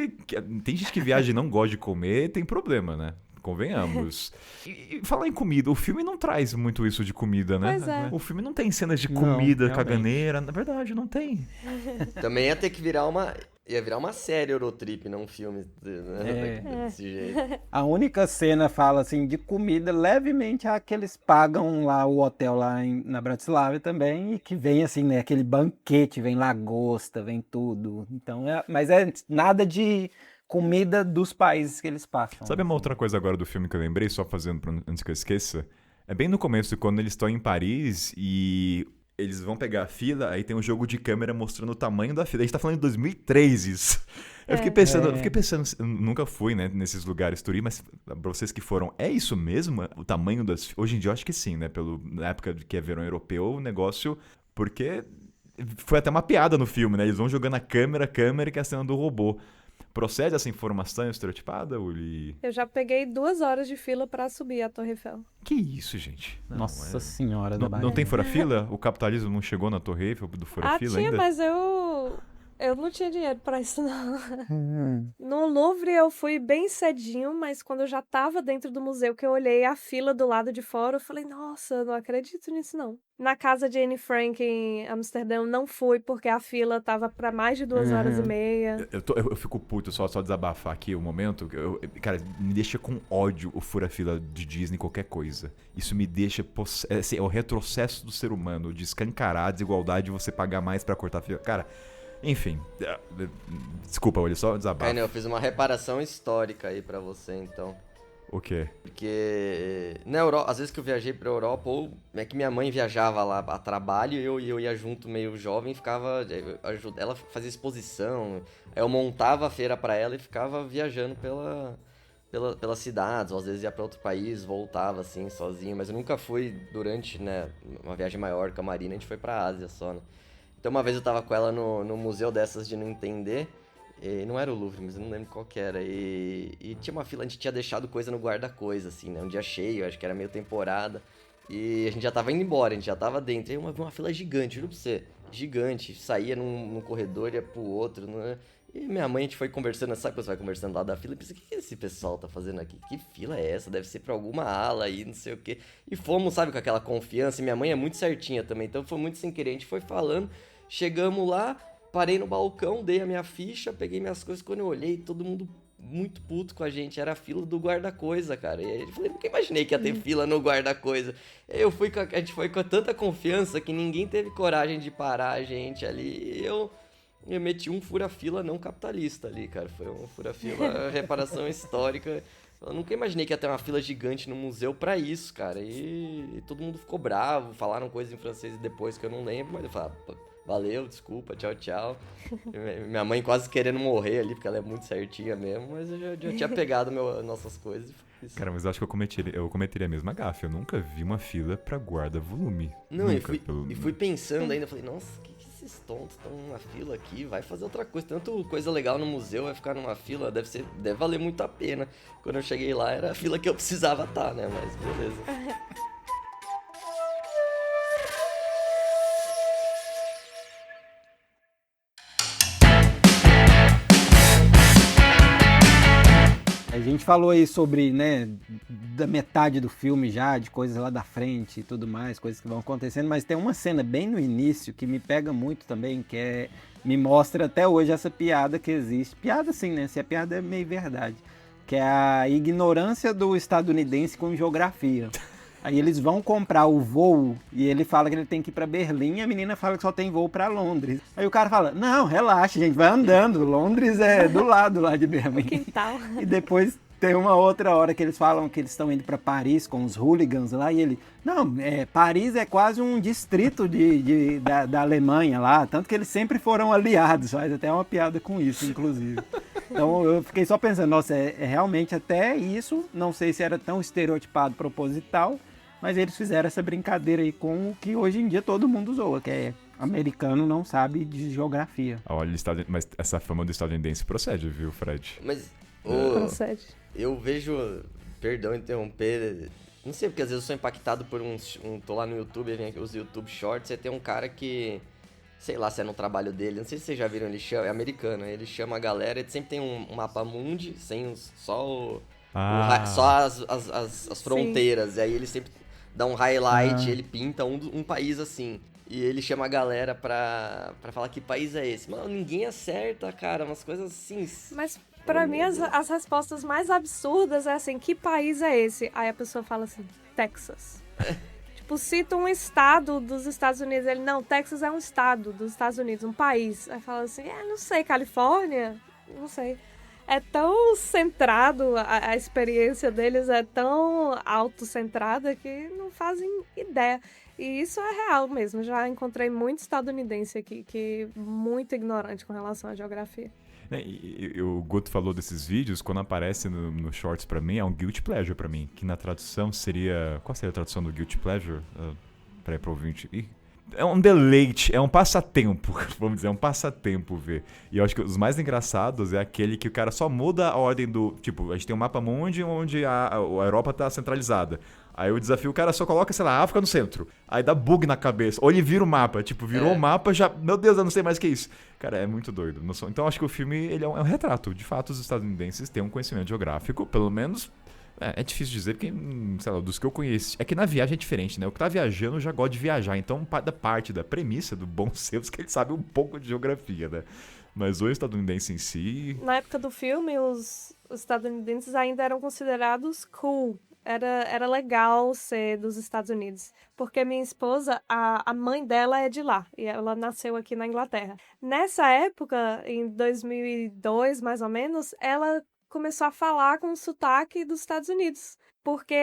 Tem gente que viaja e não gosta de comer, tem problema, né? Convenhamos. E falar em comida, o filme não traz muito isso de comida, né? Pois é. O filme não tem cenas de comida caganeira. Na verdade, não tem. Também ia ter que virar uma série Eurotrip, não um filme, né? Desse jeito. A única cena fala assim de comida levemente a que eles pagam lá o hotel lá na Bratislava também, e que vem assim, né, aquele banquete, vem lagosta, vem tudo. Então, mas é nada de comida dos países que eles passam. Sabe uma outra coisa agora do filme que eu lembrei, só fazendo antes que eu esqueça? É bem no começo, quando eles estão em Paris e eles vão pegar a fila, aí tem um jogo de câmera mostrando o tamanho da fila. A gente tá falando de 2003 isso. Eu fiquei pensando, eu nunca fui, né, nesses lugares turísticos, mas pra vocês que foram, é isso mesmo? O tamanho das filas? Hoje em dia eu acho que sim, né? Na época que é verão europeu, o negócio... Porque foi até uma piada no filme, né? Eles vão jogando a câmera que é a cena do robô. Procede essa informação estereotipada, Uli? Eu já peguei 2 horas de fila pra subir a Torre Eiffel. Que isso, gente? Nossa senhora. Não tem fura-fila? O capitalismo não chegou na Torre Eiffel do fura-fila ainda? Tinha, mas eu não tinha dinheiro pra isso, não. No Louvre eu fui bem cedinho, mas quando eu já tava dentro do museu, que eu olhei a fila do lado de fora, eu falei, nossa, eu não acredito nisso, não. Na casa de Anne Frank em Amsterdã eu não fui, porque a fila tava pra mais de 2 horas e meia. Eu fico puto, só desabafar aqui um momento. Cara, me deixa com ódio o fura-fila de Disney, qualquer coisa. Isso me deixa... é o retrocesso do ser humano, de escancarar a desigualdade de você pagar mais pra cortar a fila. Cara... Enfim, desculpa, olha só desabafo. Eu fiz uma reparação histórica aí pra você, então. O quê? Porque na Europa, às vezes que eu viajei pra Europa, ou é que minha mãe viajava lá a trabalho e eu ia junto meio jovem, ficava, ela fazia exposição, aí eu montava a feira pra ela e ficava viajando pelas cidades, ou às vezes ia pra outro país, voltava assim, sozinho, mas eu nunca fui durante, né, uma viagem maior com a Marina, a gente foi pra Ásia só, né. Então uma vez eu tava com ela no museu dessas de não entender, e não era o Louvre, mas eu não lembro qual que era. E tinha uma fila, a gente tinha deixado coisa no guarda-coisa, assim, né? Um dia cheio, acho que era meio temporada. E a gente já tava indo embora, a gente já tava dentro. E uma fila gigante, juro pra você. Gigante. Saía num corredor, ia pro outro, né? E minha mãe, a gente foi conversando, sabe quando você vai conversando lá da fila? E pensa, o que esse pessoal tá fazendo aqui? Que fila é essa? Deve ser pra alguma ala aí, não sei o quê. E fomos, sabe, com aquela confiança. E minha mãe é muito certinha também, então foi muito sem querer. A gente foi falando, chegamos lá. Parei no balcão, dei a minha ficha, peguei minhas coisas. Quando eu olhei, todo mundo muito puto com a gente. Era a fila do guarda-coisa, cara. E aí eu falei, nunca imaginei que ia ter fila no guarda-coisa. A gente foi com tanta confiança que ninguém teve coragem de parar a gente ali. E eu meti um fura-fila não capitalista ali, cara. Foi um fura-fila reparação histórica. Eu nunca imaginei que ia ter uma fila gigante no museu pra isso, cara. E todo mundo ficou bravo, falaram coisas em francês depois que eu não lembro, mas eu falei, valeu, desculpa, tchau, tchau. Minha mãe quase querendo morrer ali, porque ela é muito certinha mesmo, mas eu já tinha pegado nossas coisas e fiz. Cara, mas eu acho que eu cometeria a mesma gafe. Eu nunca vi uma fila pra guarda-volume. Não, nunca, e fui pensando ainda, falei, nossa, que esses tontos estão numa fila aqui, vai fazer outra coisa. Tanto coisa legal no museu, vai ficar numa fila, deve valer muito a pena. Quando eu cheguei lá, era a fila que eu precisava estar, né, mas beleza. A gente falou aí sobre, né, da metade do filme já, de coisas lá da frente e tudo mais, coisas que vão acontecendo, mas tem uma cena bem no início que me pega muito também, que me mostra até hoje essa piada que existe. Piada sim, né? Se a piada é meio verdade. Que é a ignorância do estadunidense com geografia. Aí eles vão comprar o voo e ele fala que ele tem que ir pra Berlim e a menina fala que só tem voo pra Londres. Aí o cara fala, não, relaxa, gente, vai andando, Londres é do lado lá de Berlim. Quintal. E depois tem uma outra hora que eles falam que eles estão indo pra Paris com os hooligans lá e ele, não, Paris é quase um distrito da Alemanha lá, tanto que eles sempre foram aliados, faz até uma piada com isso, inclusive. Então eu fiquei só pensando, nossa, realmente até isso, não sei se era tão estereotipado proposital, mas eles fizeram essa brincadeira aí com o que hoje em dia todo mundo zoa, que é americano não sabe de geografia. Olha, mas essa fama do estadunidense procede, viu, Fred? Mas Procede. eu vejo, perdão interromper, não sei, porque às vezes eu sou impactado por tô lá no YouTube, vem aqui os YouTube Shorts, e tem um cara que, sei lá se é no trabalho dele, não sei se vocês já viram, é americano, ele chama a galera, ele sempre tem um mapa mundi, sem só as fronteiras, e aí ele sempre dá um highlight, ele pinta um país assim. E ele chama a galera pra falar que país é esse. Mano, ninguém acerta, cara, umas coisas assim. Mas pra mim as respostas mais absurdas é assim, que país é esse? Aí a pessoa fala assim, Texas. Tipo, cita um estado dos Estados Unidos. Ele, não, Texas é um estado dos Estados Unidos, um país. Aí fala assim, não sei, Califórnia? Não sei. É tão centrado, a experiência deles é tão autocentrada que não fazem ideia. E isso é real mesmo. Já encontrei muito estadunidense aqui que é muito ignorante com relação à geografia. E o Guto falou desses vídeos, quando aparece no Shorts pra mim, é um guilty pleasure pra mim. Que na tradução seria... Qual seria a tradução do guilty pleasure? Peraí, pro ouvinte... É um deleite, é um passatempo, vamos dizer, é um passatempo ver. E eu acho que os mais engraçados é aquele que o cara só muda a ordem do... Tipo, a gente tem um mapa mundi onde a Europa tá centralizada. Aí o desafio, o cara só coloca, sei lá, a África no centro. Aí dá bug na cabeça. Ou ele vira o mapa, tipo, virou o mapa, já... Meu Deus, eu não sei mais o que é isso. Cara, é muito doido. Então acho que o filme, ele é um retrato. De fato, os estadunidenses têm um conhecimento geográfico, pelo menos... É difícil dizer, porque, sei lá, dos que eu conheço... É que na viagem é diferente, né? O que tá viajando já gosta de viajar. Então, parte da premissa do bom senso que ele sabe um pouco de geografia, né? Mas o estadunidense em si... Na época do filme, os estadunidenses ainda eram considerados cool. Era legal ser dos Estados Unidos. Porque minha esposa, a mãe dela é de lá. E ela nasceu aqui na Inglaterra. Nessa época, em 2002, mais ou menos, ela começou a falar com o sotaque dos Estados Unidos, porque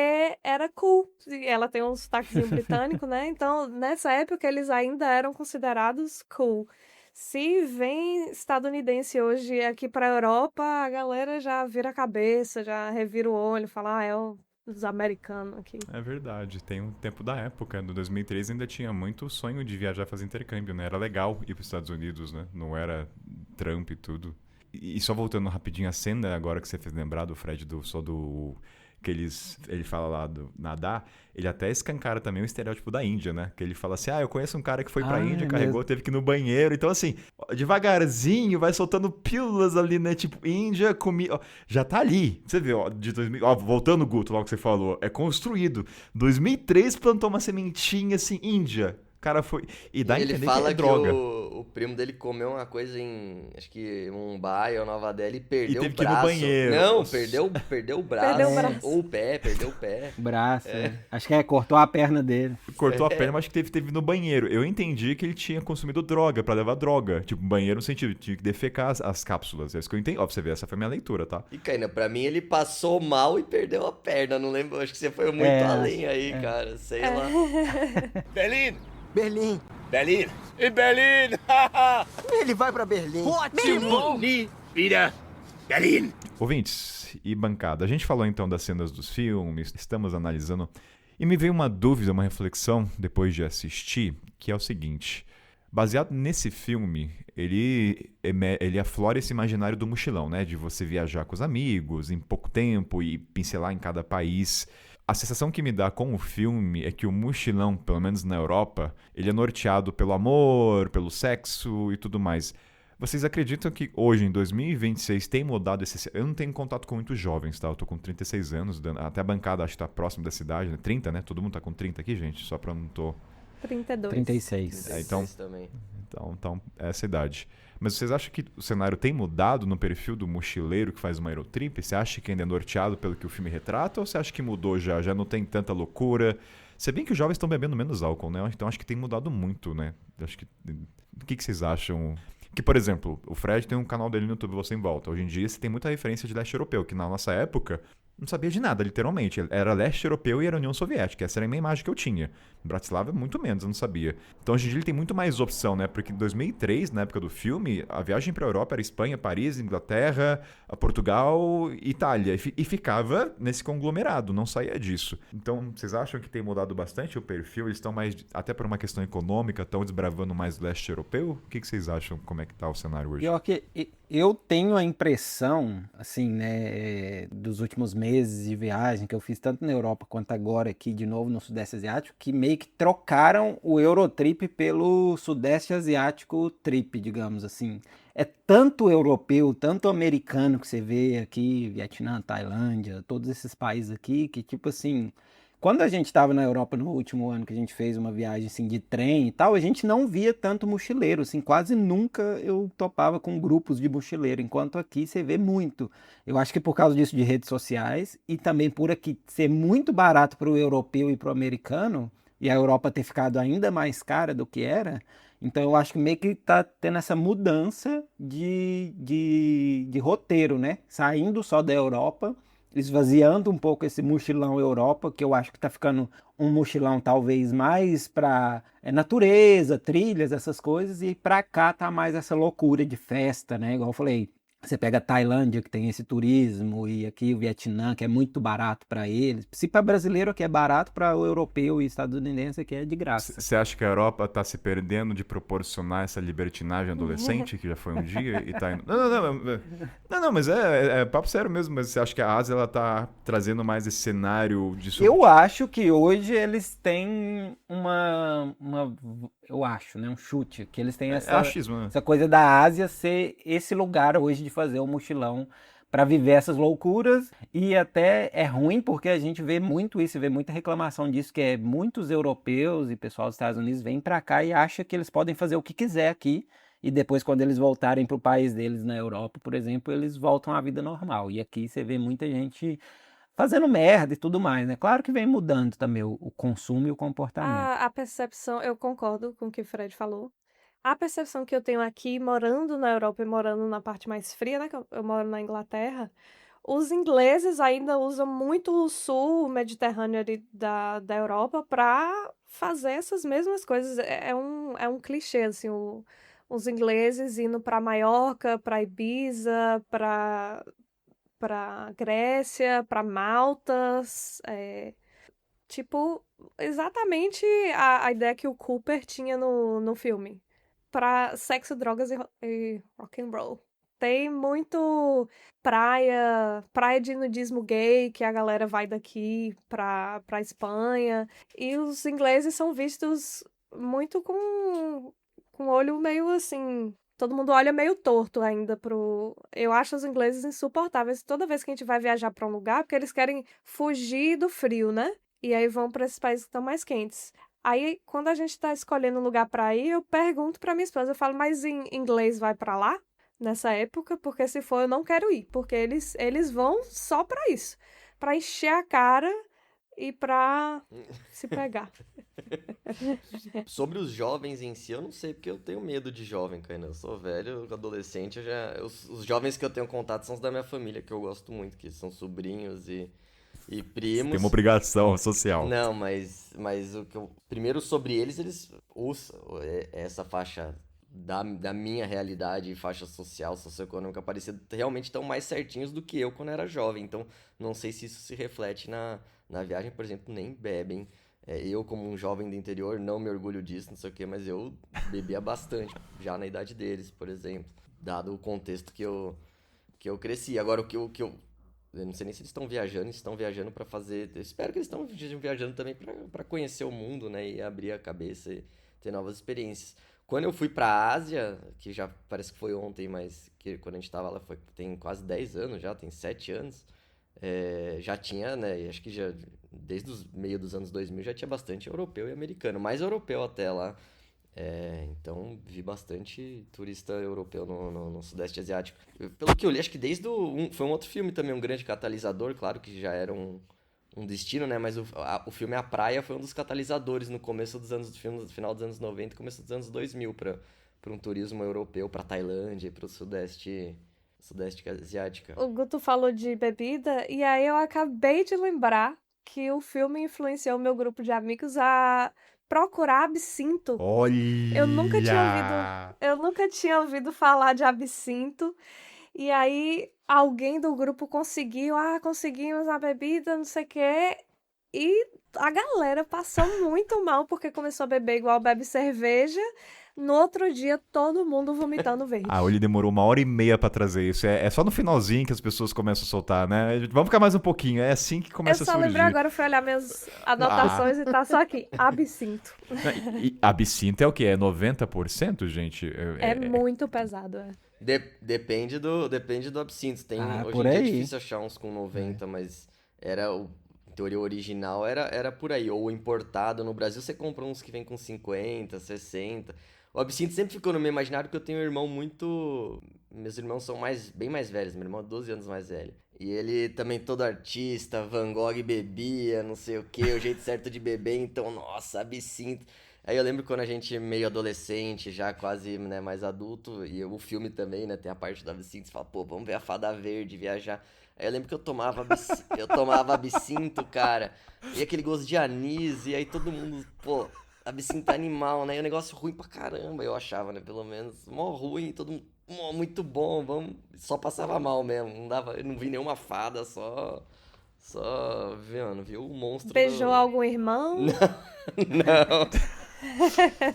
era cool. E ela tem um sotaquezinho britânico, né? Então, nessa época, eles ainda eram considerados cool. Se vem estadunidense hoje aqui pra Europa, a galera já vira a cabeça, já revira o olho, fala, é os americanos aqui. É verdade, tem um tempo da época, no 2003 ainda tinha muito sonho de viajar fazer intercâmbio, né? Era legal ir para os Estados Unidos, né? Não era Trump e tudo. E só voltando rapidinho a cena, agora que você fez lembrar do Fred, que ele fala lá do nadar, ele até escancara também o estereótipo da Índia, né? Que ele fala assim, eu conheço um cara que foi pra Índia, carregou, mesmo. teve que ir no banheiro. Então, assim, devagarzinho vai soltando pílulas ali, né? Tipo, Índia, já tá ali. Você vê, de 2000... voltando, Guto, logo que você falou, é construído. 2003 plantou uma sementinha, assim, Índia. O cara foi... E dá a ele entender fala que é droga. o primo dele comeu uma coisa em, acho que Mumbai ou Nova Delhi e perdeu teve o que ir no braço. banheiro. Não, Nossa. perdeu o braço. Perdeu o braço. Ou o pé, perdeu o pé. Braço, acho que cortou a perna dele. Cortou a perna, mas acho que teve que ir no banheiro. Eu entendi que ele tinha consumido droga, pra levar droga. Tipo, banheiro no sentido, tinha que defecar as cápsulas. É isso que eu entendi. Ó, pra você ver, essa foi a minha leitura, tá? E, Caína, pra mim ele passou mal e perdeu a perna. Não lembro, acho que você foi muito além aí, cara. Sei lá. Berlim! Berlim. Berlin! In Berlin! Ele vai pra Berlim. Ótimo! Nie wieder Berlin! Ouvintes e bancada, a gente falou então das cenas dos filmes, estamos analisando, e me veio uma dúvida, uma reflexão depois de assistir, que é o seguinte: baseado nesse filme, ele aflora esse imaginário do mochilão, né? De você viajar com os amigos em pouco tempo e pincelar em cada país. A sensação que me dá com o filme é que o mochilão, pelo menos na Europa, ele é norteado pelo amor, pelo sexo e tudo mais. Vocês acreditam que hoje, em 2026, tem mudado esse... Eu não tenho contato com muitos jovens, tá? Eu tô com 36 anos, até a bancada acho que tá próximo da cidade, né? 30, né? Todo mundo tá com 30 aqui, gente, só pra não tô... 32. 36. Então, Também. então, essa idade. Mas vocês acham que o cenário tem mudado no perfil do mochileiro que faz uma Eurotrip? Você acha que ainda é norteado pelo que o filme retrata? Ou você acha que mudou já? Já não tem tanta loucura? Se bem que os jovens estão bebendo menos álcool, né? Então acho que tem mudado muito, né? Acho que... O que vocês acham? Que, por exemplo, o Fred tem um canal dele no YouTube, Você em Volta. Hoje em dia você tem muita referência de leste europeu, que na nossa época não sabia de nada, literalmente. Era leste europeu e era União Soviética. Essa era a minha imagem que eu tinha. Bratislava, muito menos, eu não sabia. Então, hoje em dia ele tem muito mais opção, né? Porque em 2003, na época do filme, a viagem pra Europa era Espanha, Paris, Inglaterra, Portugal, Itália. E ficava nesse conglomerado, não saía disso. Então, vocês acham que tem mudado bastante o perfil? Eles estão mais, até por uma questão econômica, estão desbravando mais o leste europeu? O que vocês acham? Como é que tá o cenário hoje? Pior que eu tenho a impressão, assim, né, dos últimos meses de viagem que eu fiz tanto na Europa quanto agora aqui de novo no Sudeste Asiático, que meio que trocaram o Eurotrip pelo Sudeste Asiático Trip, digamos assim. É tanto europeu, tanto americano que você vê aqui, Vietnã, Tailândia, todos esses países aqui, que tipo assim... Quando a gente estava na Europa no último ano, que a gente fez uma viagem assim, de trem e tal, a gente não via tanto mochileiro, assim, quase nunca eu topava com grupos de mochileiro, enquanto aqui você vê muito. Eu acho que por causa disso de redes sociais e também por aqui ser muito barato para o europeu e para o americano, e a Europa ter ficado ainda mais cara do que era, então eu acho que meio que tá tendo essa mudança de roteiro, né? Saindo só da Europa, esvaziando um pouco esse mochilão Europa, que eu acho que tá ficando um mochilão talvez mais para natureza, trilhas, essas coisas, e para cá tá mais essa loucura de festa, né? Igual eu falei, você pega a Tailândia, que tem esse turismo, e aqui o Vietnã, que é muito barato para eles. Se para brasileiro que é barato, para o europeu e estadunidense que é de graça. Você acha que a Europa está se perdendo de proporcionar essa libertinagem adolescente, que já foi um dia, e tá indo... Não, mas é papo sério mesmo, mas você acha que a Ásia ela tá trazendo mais esse cenário de... Eu acho que hoje eles têm eu acho, né, um chute, que eles têm achismo, né? essa coisa da Ásia ser esse lugar hoje de fazer um mochilão para viver essas loucuras, e até é ruim porque a gente vê muito isso, vê muita reclamação disso, que é muitos europeus e pessoal dos Estados Unidos vêm para cá e acha que eles podem fazer o que quiser aqui, e depois quando eles voltarem para o país deles na Europa, por exemplo, eles voltam à vida normal, e aqui você vê muita gente fazendo merda e tudo mais, né? Claro que vem mudando também o consumo e o comportamento. A percepção, eu concordo com o que o Fred falou. A percepção que eu tenho aqui, morando na Europa e morando na parte mais fria, né? Que eu moro na Inglaterra, Os ingleses ainda usam muito o sul mediterrâneo ali da Europa para fazer essas mesmas coisas. É um clichê, assim, os ingleses indo para Maiorca, para Ibiza, para Grécia, para Malta, tipo, exatamente a ideia que o Cooper tinha no filme. Para sexo, drogas e rock and roll. Tem muito praia de nudismo gay, que a galera vai daqui pra Espanha. E os ingleses são vistos muito com olho meio assim. Todo mundo olha meio torto ainda pro. Eu acho os ingleses insuportáveis toda vez que a gente vai viajar pra um lugar, porque eles querem fugir do frio, né? E aí vão pra esses países que estão mais quentes. Aí, quando a gente tá escolhendo um lugar pra ir, eu pergunto pra minha esposa, eu falo, mas em inglês vai pra lá? Nessa época, porque se for eu não quero ir, porque eles vão só pra isso, pra encher a cara e pra se pegar. Sobre os jovens em si, eu não sei, porque eu tenho medo de jovem, cara. Eu sou velho, adolescente, os jovens que eu tenho contato são os da minha família, que eu gosto muito, que são sobrinhos e primos. Tem uma obrigação social. Não, mas o que primeiro sobre eles usam essa faixa da minha realidade, faixa social, socioeconômica parecida, realmente estão mais certinhos do que eu quando era jovem. Então, não sei se isso se reflete na viagem, por exemplo, nem bebem. Eu, como um jovem do interior, não me orgulho disso, não sei o quê, mas eu bebia bastante, já na idade deles, por exemplo, dado o contexto que eu cresci. Agora, o que eu não sei nem se eles estão viajando para fazer. Eu espero que eles estão viajando também para conhecer o mundo, né? E abrir a cabeça e ter novas experiências. Quando eu fui para a Ásia, que já parece que foi ontem, mas que quando a gente estava lá tem quase 10 anos já, tem 7 anos, já tinha, né? Acho que já desde os meio dos anos 2000 já tinha bastante europeu e americano, mais europeu até lá. Então vi bastante turista europeu no Sudeste Asiático. Pelo que eu li, acho que foi um outro filme também, um grande catalisador, claro que já era um destino, né? Mas o filme A Praia foi um dos catalisadores no começo dos anos, no final dos anos 90 e começo dos anos 2000 para um turismo europeu, para Tailândia e para o Sudeste Asiático. O Guto falou de bebida e aí eu acabei de lembrar que o filme influenciou meu grupo de amigos a procurar absinto. Olha! Eu nunca tinha ouvido falar de absinto. E aí alguém do grupo conseguimos a bebida, não sei o quê. E a galera passou muito mal porque começou a beber igual bebe cerveja. No outro dia, todo mundo vomitando verde. Ele demorou 1h30 pra trazer isso. É só no finalzinho que as pessoas começam a soltar, né? Vamos ficar mais um pouquinho. É assim que começa a surgir. Eu só lembrei agora, fui olhar minhas anotações e tá só aqui. Absinto. E absinto é o quê? É 90%, gente? É muito pesado, Depende do absinto. Hoje por em dia é aí. difícil achar uns com 90, mas em teoria original era por aí. Ou importado. No Brasil você compra uns que vem com 50, 60. O absinto sempre ficou no meu imaginário porque eu tenho um irmão muito... Meus irmãos são bem mais velhos. Meu irmão é 12 anos mais velho. E ele também todo artista, Van Gogh bebia, não sei o quê, o jeito certo de beber. Então, nossa, absinto. Aí eu lembro quando a gente meio adolescente, já quase, né, mais adulto, e o filme também, né, tem a parte do absinto, você fala, pô, vamos ver a Fada Verde, viajar. Aí eu lembro que eu tomava absinto, cara, e aquele gosto de anis, e aí todo mundo, pô, absinto animal, né, e o negócio ruim pra caramba, eu achava, né, pelo menos, mó ruim, todo mundo, muito bom, só passava mal mesmo, eu não vi nenhuma fada, só viu o monstro. Beijou algum irmão? Não.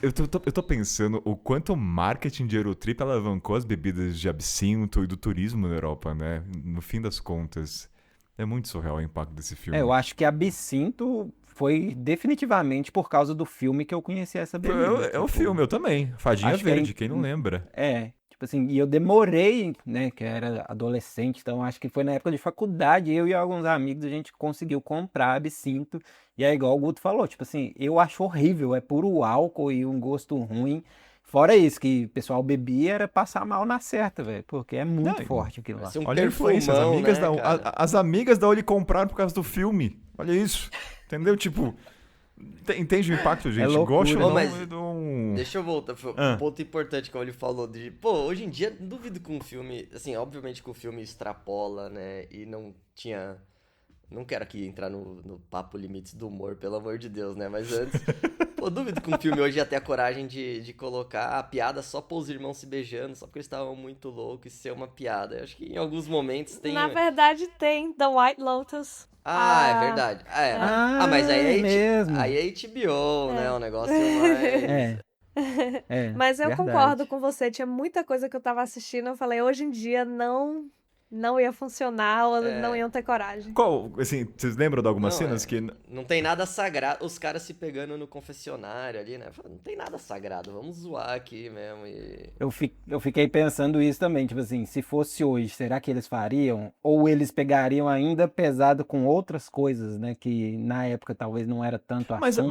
Eu tô pensando o quanto o marketing de Eurotrip alavancou as bebidas de absinto e do turismo na Europa, né? No fim das contas. É muito surreal o impacto desse filme. Eu acho que absinto foi definitivamente por causa do filme que eu conheci essa bebida. É o filme, eu também. Fadinha acho que Verde, quem não lembra? Tipo assim, e eu demorei, né, que eu era adolescente, então acho que foi na época de faculdade, eu e alguns amigos, a gente conseguiu comprar absinto, e é igual o Guto falou, tipo assim, eu acho horrível, é puro álcool e um gosto ruim, fora isso, que o pessoal bebia era passar mal na certa, velho, porque é muito forte aquilo lá. Um Olha a influência, as amigas da Oli compraram por causa do filme, olha isso, entendeu? Tipo... Entende o impacto, gente? loucura. Gosto ou Ô, não, mas eu não... Deixa eu voltar. Foi um ponto importante, como ele falou, de... Pô, hoje em dia, não duvido que um filme... Assim, obviamente que o filme extrapola, né? E não tinha... Não quero aqui entrar no papo limites do humor, pelo amor de Deus, né? Mas antes... Pô, duvido que um filme hoje ia ter a coragem de colocar a piada só para os irmãos se beijando, só porque eles estavam muito loucos e ser uma piada. Eu acho que em alguns momentos tem... Na verdade, tem The White Lotus. É verdade. Mas aí é mesmo. Aí é HBO, né? O negócio mais... Mas eu verdade. concordo com você, tinha muita coisa que eu tava assistindo, eu falei, hoje em dia não ia funcionar, ou não iam ter coragem. Qual, assim, vocês lembram de algumas Não, cenas que... Não tem nada sagrado. Os caras se pegando no confessionário ali, né? Não tem nada sagrado, vamos zoar aqui mesmo. Eu fiquei pensando isso também, tipo assim, se fosse hoje, será que eles fariam? Ou eles pegariam ainda pesado com outras coisas, né? Que na época talvez não era tanto assunto.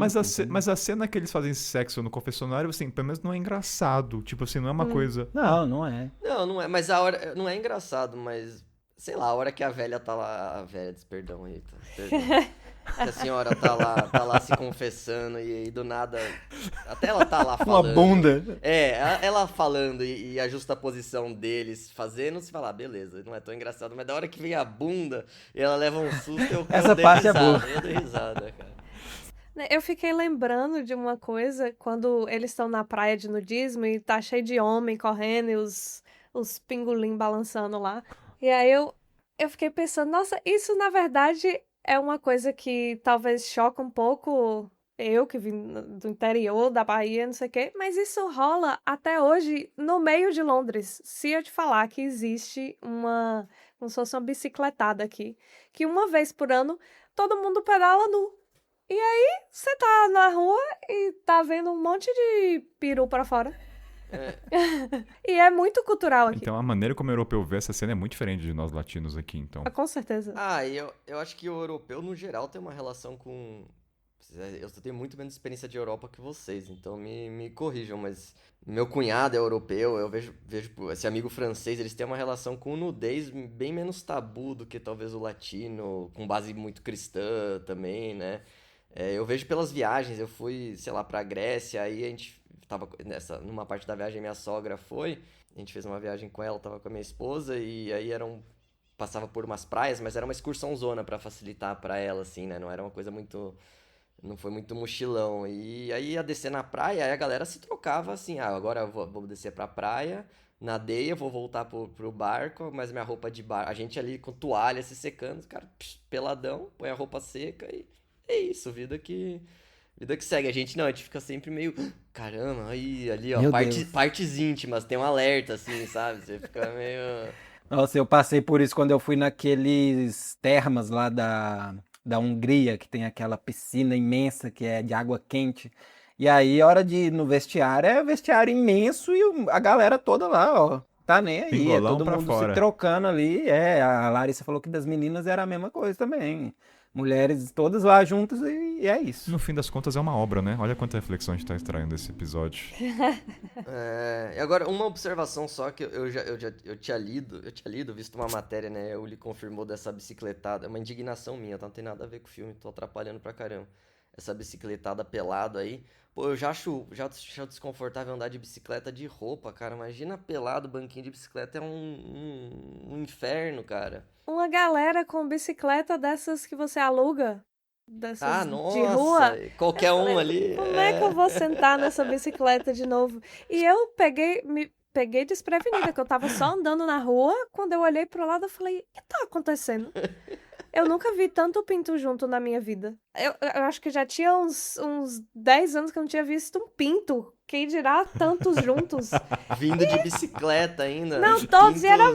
Mas a cena que eles fazem sexo no confessionário, assim, pelo menos não é engraçado. Tipo assim, não é uma coisa... Não é. Não é. Mas a hora... Não é engraçado, mas... Sei lá, a hora que a velha tá lá... A velha, perdão, Rita. Perdão. Que a senhora tá lá se confessando e aí do nada... Até ela tá lá falando. Uma bunda. Ela falando e a justaposição deles fazendo, você fala, beleza, não é tão engraçado. Mas da hora que vem a bunda e ela leva um susto, eu Essa parte é boa. Eu dei risada, cara. Eu fiquei lembrando de uma coisa, quando eles estão na praia de nudismo e tá cheio de homem correndo e os pingolim balançando lá. E aí eu fiquei pensando, nossa, isso na verdade é uma coisa que talvez choca um pouco eu, que vim do interior da Bahia, não sei o quê, mas isso rola até hoje no meio de Londres. Se eu te falar que existe como se fosse uma bicicletada aqui, que uma vez por ano todo mundo pedala nu. E aí você tá na rua e tá vendo um monte de peru pra fora. E é muito cultural aqui. Então a maneira como o europeu vê essa cena é muito diferente de nós latinos aqui, então. Com certeza. E eu acho que o europeu, no geral, tem uma relação com... Eu tenho muito menos experiência de Europa que vocês, então me corrijam, mas meu cunhado é europeu, eu vejo esse amigo francês, eles têm uma relação com nudez bem menos tabu do que talvez o latino, com base muito cristã também, né? Eu vejo pelas viagens, eu fui, sei lá, pra Grécia, aí a gente tava numa parte da viagem minha sogra foi, a gente fez uma viagem com ela, tava com a minha esposa, e aí passava por umas praias, mas era uma excursão zona pra facilitar pra ela, assim, né? Não era uma coisa muito... Não foi muito mochilão. E aí ia descer na praia, aí a galera se trocava assim, agora eu vou descer pra praia, nadei, eu vou voltar pro barco, mas minha roupa de barco, a gente ali com toalha se secando, os caras peladão, põe a roupa seca e é isso, vida que segue. A gente fica sempre meio, caramba, aí ali, ó, partes íntimas, tem um alerta, assim, sabe? Você fica meio... Nossa, eu passei por isso quando eu fui naqueles termas lá da Hungria, que tem aquela piscina imensa que é de água quente. E aí, a hora de ir no vestiário, é vestiário imenso e a galera toda lá, ó, tá nem aí. Pingolão todo pra mundo fora. se trocando ali. A Larissa falou que das meninas era a mesma coisa também. Mulheres todas lá juntas e é isso. No fim das contas é uma obra, né? Olha quanta reflexão a gente tá extraindo desse episódio. E agora, uma observação só que eu tinha lido, visto uma matéria, né? O Uli confirmou dessa bicicletada. É uma indignação minha, tá? Não tem nada a ver com o filme, tô atrapalhando pra caramba. Essa bicicletada pelado aí. Pô, eu já acho desconfortável andar de bicicleta de roupa, cara. Imagina pelado, banquinho de bicicleta, é um inferno, cara. Uma galera com bicicleta dessas que você aluga, dessas nossa, de rua. Qualquer um ali. Como é que eu vou sentar nessa bicicleta de novo? E eu me peguei desprevenida, que eu tava só andando na rua, quando eu olhei pro lado eu falei, o que tá acontecendo? Eu nunca vi tanto pinto junto na minha vida. Eu acho que já tinha uns 10 anos que eu não tinha visto um pinto. Quem dirá tantos juntos? Vindo de bicicleta ainda. Não, todos, era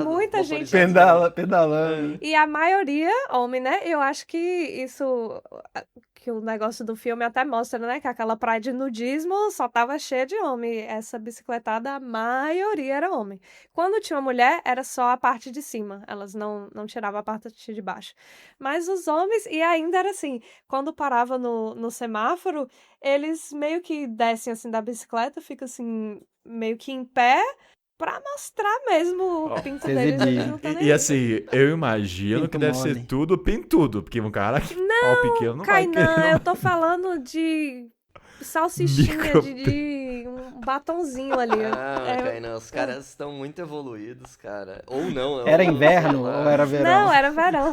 muita gente. Pedalando. E a maioria, homem, né? Eu acho que isso... Que o negócio do filme até mostra, né? Que aquela praia de nudismo só tava cheia de homem. Essa bicicletada, a maioria era homem. Quando tinha uma mulher, era só a parte de cima. Elas não tiravam a parte de baixo. Mas os homens... E ainda era assim, quando parava no semáforo, eles meio que descem assim da bicicleta, ficam assim, meio que em pé... Pra mostrar mesmo o pinto deles. E assim, eu imagino que deve ser tudo pintudo, porque um cara pau pequeno, não vai Kainan, querer. eu tô falando de salsichinha, de um batonzinho ali. Ah, Kainan, os caras estão muito evoluídos, cara. Ou não. Era sei inverno lá. ou era verão? Não, era verão.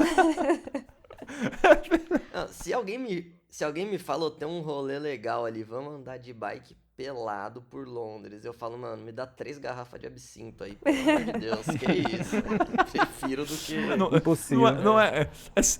Não, se alguém me falou, tem um rolê legal ali, vamos andar de bike pelado por Londres. Eu falo, mano, me dá 3 garrafas de absinto aí, pelo amor de Deus, que isso? Prefiro do que... Impossível.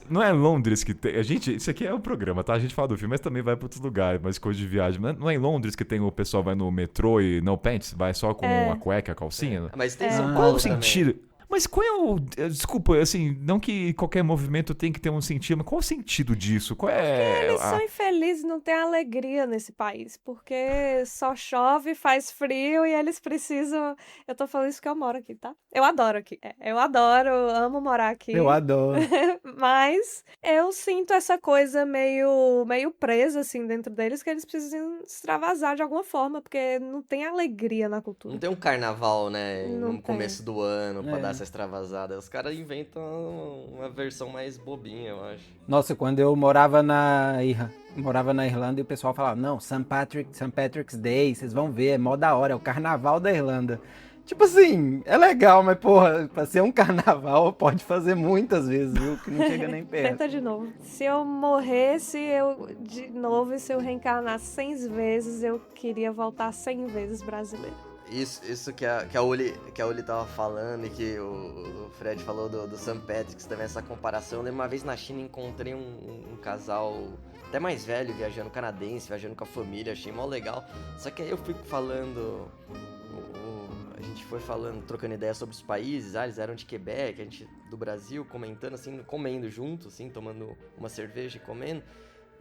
Não é Londres que tem. Isso aqui é o programa, tá? A gente fala do filme, mas também vai pra outros lugares, mas coisa de viagem. Não é em Londres que tem o pessoal vai no metrô e no pants, vai só com a cueca, a calcinha? Mas tem São Qual é Paulo o também. sentido? Mas qual é o. Desculpa, assim, não que qualquer movimento tem que ter um sentido, mas qual é o sentido disso? Qual é. Eles são infelizes, não tem alegria nesse país, porque só chove, faz frio e eles precisam. Eu tô falando isso porque eu moro aqui, tá? Eu adoro aqui. Eu adoro, eu amo morar aqui. Eu adoro. Mas eu sinto essa coisa meio presa, assim, dentro deles, que eles precisam extravasar de alguma forma, porque não tem alegria na cultura. Não tem um carnaval, né, Não no tem. começo do ano pra É. dar essa extravasada. Os caras inventam uma versão mais bobinha, eu acho. Nossa, quando eu morava na Irlanda e o pessoal falava, não, St. Patrick's Day, vocês vão ver, é mó da hora, é o carnaval da Irlanda. Tipo assim, é legal, mas porra, pra ser um carnaval pode fazer muitas vezes, viu? Que não chega nem perto. Tenta de novo. Se eu morresse de novo e se eu reencarnasse 100 vezes, eu queria voltar 100 vezes brasileiro. Isso que a Uli tava falando e que o Fred falou do St. Patrick's também, essa comparação. Eu lembro uma vez na China encontrei um casal até mais velho, viajando canadense, viajando com a família, achei mó legal. Só que aí eu fui falando, a gente foi falando, trocando ideias sobre os países, eles eram de Quebec, a gente do Brasil, comentando assim, comendo junto, assim, tomando uma cerveja e comendo.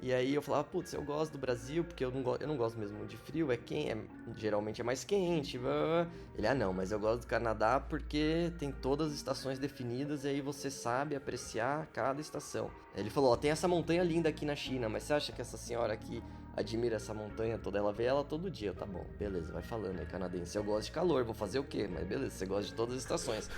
E aí eu falava, putz, eu gosto do Brasil porque eu não gosto mesmo de frio, geralmente é mais quente. Blá, blá, blá. Ele, não, mas eu gosto do Canadá porque tem todas as estações definidas e aí você sabe apreciar cada estação. Ele falou, tem essa montanha linda aqui na China, mas você acha que essa senhora aqui admira essa montanha toda? Ela vê ela todo dia, tá bom, beleza, vai falando aí, canadense. Eu gosto de calor, vou fazer o quê? Mas beleza, você gosta de todas as estações.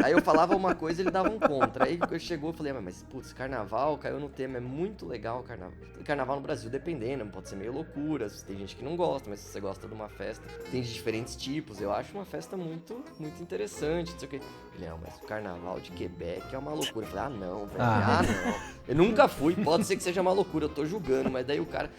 Aí eu falava uma coisa e ele dava um contra. Aí eu chegou e falei, mas putz, carnaval caiu no tema, é muito legal o carnaval. Carnaval no Brasil, dependendo, pode ser meio loucura, tem gente que não gosta, mas se você gosta de uma festa, tem de diferentes tipos. Eu acho uma festa muito, muito interessante, não sei o que. Ele, mas o carnaval de Quebec é uma loucura. Eu falei, não, velho, não. Eu nunca fui, pode ser que seja uma loucura, eu tô julgando, mas daí o cara,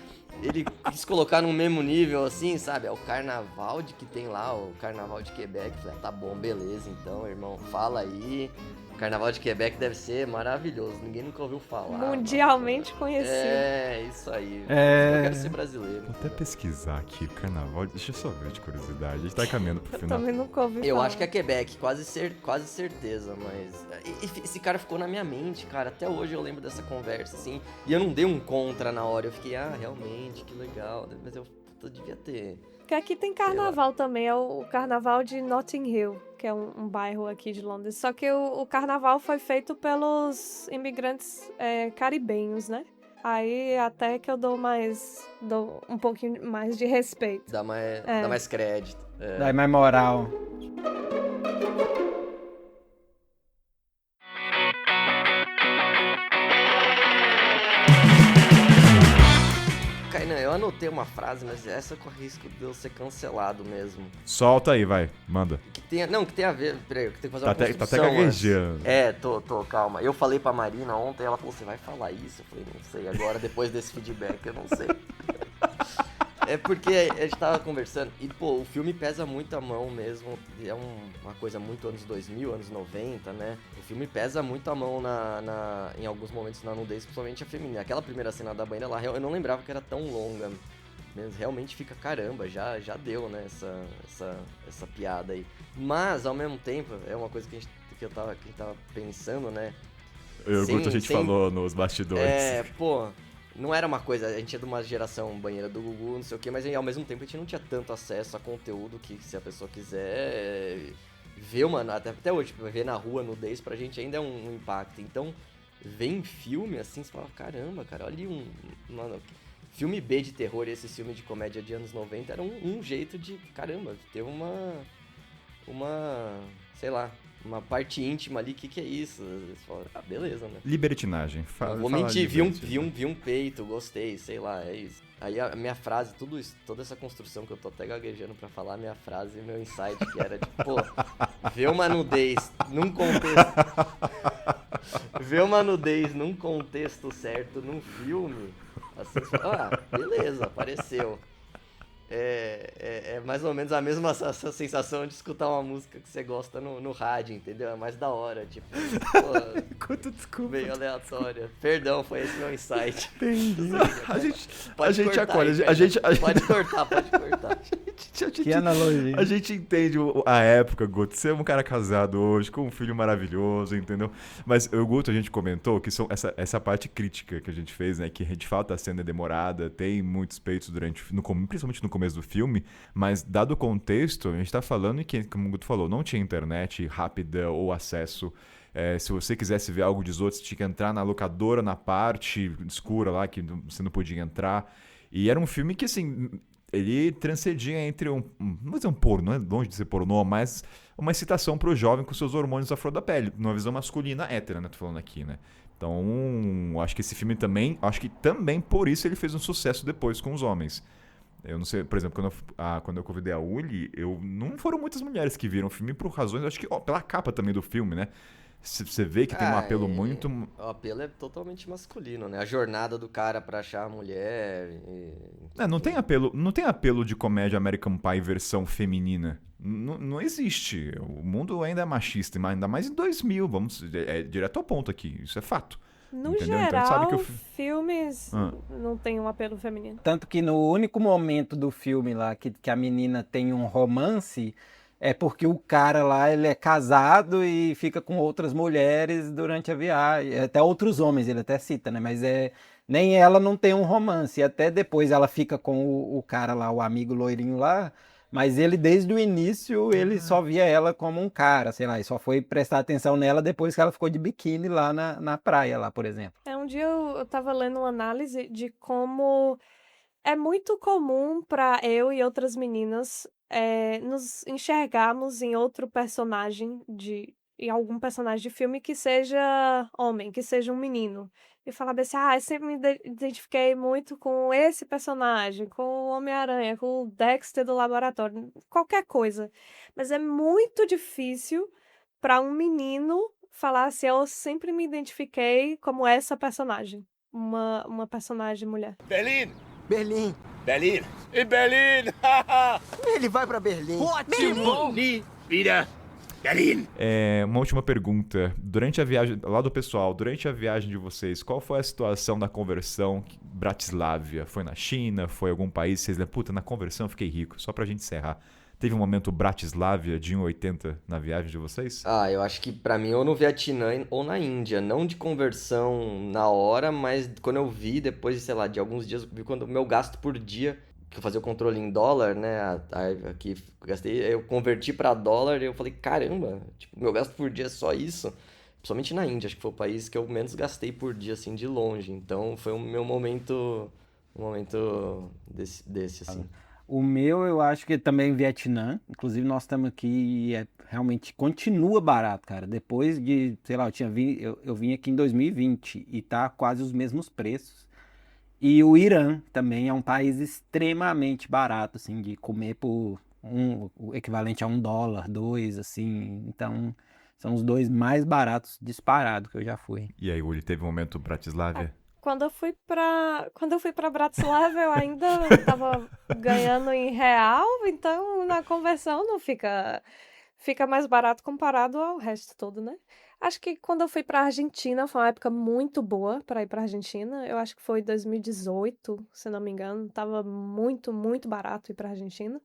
ele quis colocar no mesmo nível, assim, sabe? É o carnaval que tem lá, o carnaval de Quebec. Eu falei, tá bom, beleza, então, irmão, fala aí. O carnaval de Quebec deve ser maravilhoso, ninguém nunca ouviu falar. Mundialmente conhecido. É, isso aí. É. Eu quero ser brasileiro. Vou até pesquisar aqui, carnaval. Deixa eu só ver de curiosidade. A gente tá caminhando pro final. Também nunca ouvi Eu falar. acho que é Quebec, quase certeza, mas... Esse cara ficou na minha mente, cara, até hoje eu lembro dessa conversa, assim, e eu não dei um contra na hora, eu fiquei, realmente, que legal, mas eu devia ter... Porque aqui tem carnaval também, é o carnaval de Notting Hill, que é um bairro aqui de Londres. Só que o carnaval foi feito pelos imigrantes caribenhos, né? Aí até que eu dou um pouquinho mais de respeito. Dá mais crédito. É. Dá mais moral. Kainan, eu anotei uma frase, mas essa com risco de eu ser cancelado mesmo. Solta aí, vai. Manda. Que tem a ver... Peraí, eu tenho que fazer uma Tá até construção antes. gaguejando. Tô, calma. Eu falei pra Marina ontem, ela falou, você vai falar isso? Eu falei, não sei, agora depois desse feedback eu não sei. É porque a gente tava conversando e, pô, o filme pesa muito a mão mesmo, é uma coisa muito anos 2000, anos 90, né? O filme pesa muito a mão em alguns momentos na nudez, principalmente a feminina. Aquela primeira cena da banheira lá, eu não lembrava que era tão longa, mas realmente fica, caramba, já deu, né, essa piada aí. Mas, ao mesmo tempo, é uma coisa que a gente tava pensando, né? A gente falou nos bastidores. Pô... Não era uma coisa, a gente é de uma geração banheira do Gugu, não sei o que, mas ao mesmo tempo a gente não tinha tanto acesso a conteúdo que se a pessoa quiser ver, mano, até hoje, tipo, ver na rua nudez pra gente ainda é um impacto. Então, ver em filme, assim, você fala, caramba, cara, olha mano, filme B de terror e esse filme de comédia de anos 90 era um jeito de, caramba, ter uma sei lá, uma parte íntima ali, o que é isso? Eles falam, beleza, né? Libertinagem. Não vou mentir, vi um peito, gostei, sei lá, é isso. Aí a minha frase, tudo isso, toda essa construção que eu tô até gaguejando pra falar, minha frase, meu insight, que era tipo, pô, ver uma nudez num contexto... ver uma nudez num contexto certo, num filme, assim, você fala, beleza, apareceu. É mais ou menos a mesma essa sensação de escutar uma música que você gosta no rádio, entendeu? É mais da hora, tipo, pô, Desculpa. meio aleatória. Perdão, foi esse meu insight. Entendi. Pode A gente cortar acolhe, aí, a gente... Pode cortar. Que analogia. A gente entende a época, Guto. Você é um cara casado hoje, com um filho maravilhoso, entendeu? Mas o Guto, a gente comentou que são essa parte crítica que a gente fez, né? Que de fato a cena é demorada, tem muitos peitos principalmente no começo do filme, mas dado o contexto, a gente tá falando que, como o Guto falou, não tinha internet rápida ou acesso. Se você quisesse ver algo de outros, você tinha que entrar na locadora, na parte escura lá, que você não podia entrar. E era um filme que, assim, ele transcendia entre não vou dizer um pornô, não é longe de ser pornô, mas uma excitação pro jovem com seus hormônios à flor da pele, numa visão masculina hétera, né? Tô falando aqui, né? Então, acho que esse filme também, por isso ele fez um sucesso depois com os homens. Eu não sei, por exemplo, quando eu convidei a Uli, não foram muitas mulheres que viram o filme por razões, acho que pela capa também do filme, né? Você vê que tem um apelo muito... O apelo é totalmente masculino, né? A jornada do cara pra achar a mulher... não tem apelo de comédia American Pie versão feminina. Não existe. O mundo ainda é machista, ainda mais em 2000, direto ao ponto aqui, isso é fato. No Entendeu? geral, Então, a gente sabe que filmes não tem um apelo feminino. Tanto que no único momento do filme lá que a menina tem um romance é porque o cara lá ele é casado e fica com outras mulheres durante a viagem. Até outros homens, ele até cita, né? Mas nem ela não tem um romance. E até depois ela fica com o cara lá, o amigo loirinho lá. Mas ele, desde o início, ele só via ela como um cara, sei lá, e só foi prestar atenção nela depois que ela ficou de biquíni lá na praia, lá, por exemplo. Um dia eu tava lendo uma análise de como é muito comum para eu e outras meninas nos enxergarmos em outro personagem, em algum personagem de filme que seja homem, que seja um menino. E falar assim, eu sempre me identifiquei muito com esse personagem, com o Homem-Aranha, com o Dexter do laboratório, qualquer coisa. Mas é muito difícil para um menino falar assim, eu sempre me identifiquei como essa personagem, uma personagem mulher. Berlim! Berlim. Berlim! In Berlin! Ele vai pra Berlim. Ótimo! Nie wieder Berlin! Uma última pergunta. Durante a viagem, lá do pessoal, durante a viagem de vocês, qual foi a situação da conversão Bratislávia? Foi na China? Foi em algum país? Vocês lembram? Puta, na conversão eu fiquei rico. Só pra gente encerrar. Teve um momento Bratislávia de 1,80 na viagem de vocês? Eu acho que pra mim ou no Vietnã ou na Índia, não de conversão na hora, mas quando eu vi, depois, sei lá, de alguns dias, eu vi quando o meu gasto por dia, que eu fazia o controle em dólar, né, aqui eu converti pra dólar e eu falei, caramba, tipo, meu gasto por dia é só isso? Principalmente na Índia, acho que foi o país que eu menos gastei por dia, assim, de longe, então foi o meu momento, desse assim. O meu, eu acho que também Vietnã. Inclusive, nós estamos aqui e realmente continua barato, cara. Depois de, sei lá, eu vim aqui em 2020 e tá quase os mesmos preços. E o Irã também é um país extremamente barato, assim, de comer por o equivalente a $1, $2, assim. Então, são os dois mais baratos disparados que eu já fui. E aí, Uli, teve um momento Bratislávia? Quando eu fui pra Bratislava, eu ainda tava ganhando em real, então na conversão não fica mais barato comparado ao resto todo, né? Acho que quando eu fui pra Argentina, foi uma época muito boa pra ir pra Argentina. Eu acho que foi 2018, se não me engano. Tava muito, muito barato ir pra Argentina.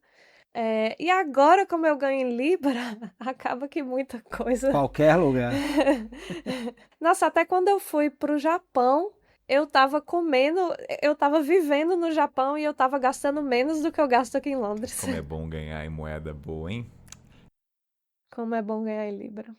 E agora, como eu ganho em Libra, acaba que muita coisa... Qualquer lugar. Nossa, até quando eu fui pro Japão, eu tava vivendo no Japão e eu tava gastando menos do que eu gasto aqui em Londres. Como é bom ganhar em moeda boa, hein? Como é bom ganhar em Libra.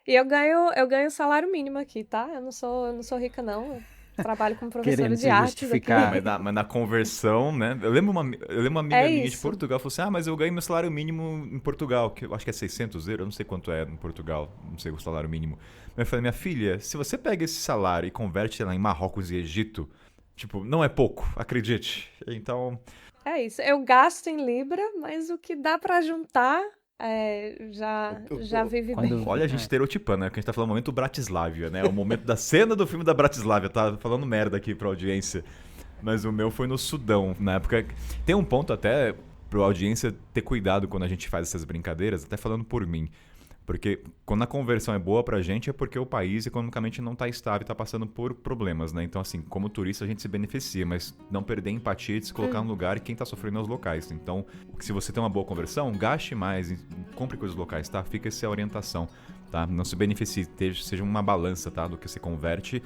E eu ganho salário mínimo aqui, tá? Eu não sou rica, não. Trabalho como professora Querendo de se artes aqui. justificar. Mas na conversão, né? Eu lembro uma amiga É minha de isso. Portugal falou assim: mas eu ganho meu salário mínimo em Portugal, que eu acho que é 600 euros, eu não sei quanto é em Portugal, não sei o salário mínimo. Mas eu falei: minha filha, se você pega esse salário e converte lá em Marrocos e Egito, tipo, não é pouco, acredite. Então, É isso. Eu gasto em Libra, mas o que dá pra juntar já vive bem. olha a gente estereotipando, né? Que a gente tá falando do momento Bratislávia, né? O momento da cena do filme da Bratislávia, tá falando merda aqui pra audiência. Mas o meu foi no Sudão, na época. Tem um ponto até pra audiência ter cuidado quando a gente faz essas brincadeiras, até falando por mim. Porque quando a conversão é boa pra gente é porque o país economicamente não tá estável e tá passando por problemas, né? Então, assim, como turista a gente se beneficia, mas não perder a empatia e se colocar no lugar e quem tá sofrendo é os locais. Então, se você tem uma boa conversão, gaste mais, compre coisas locais, tá? Fica essa orientação, tá? Não se beneficie, seja uma balança, tá? Do que você converte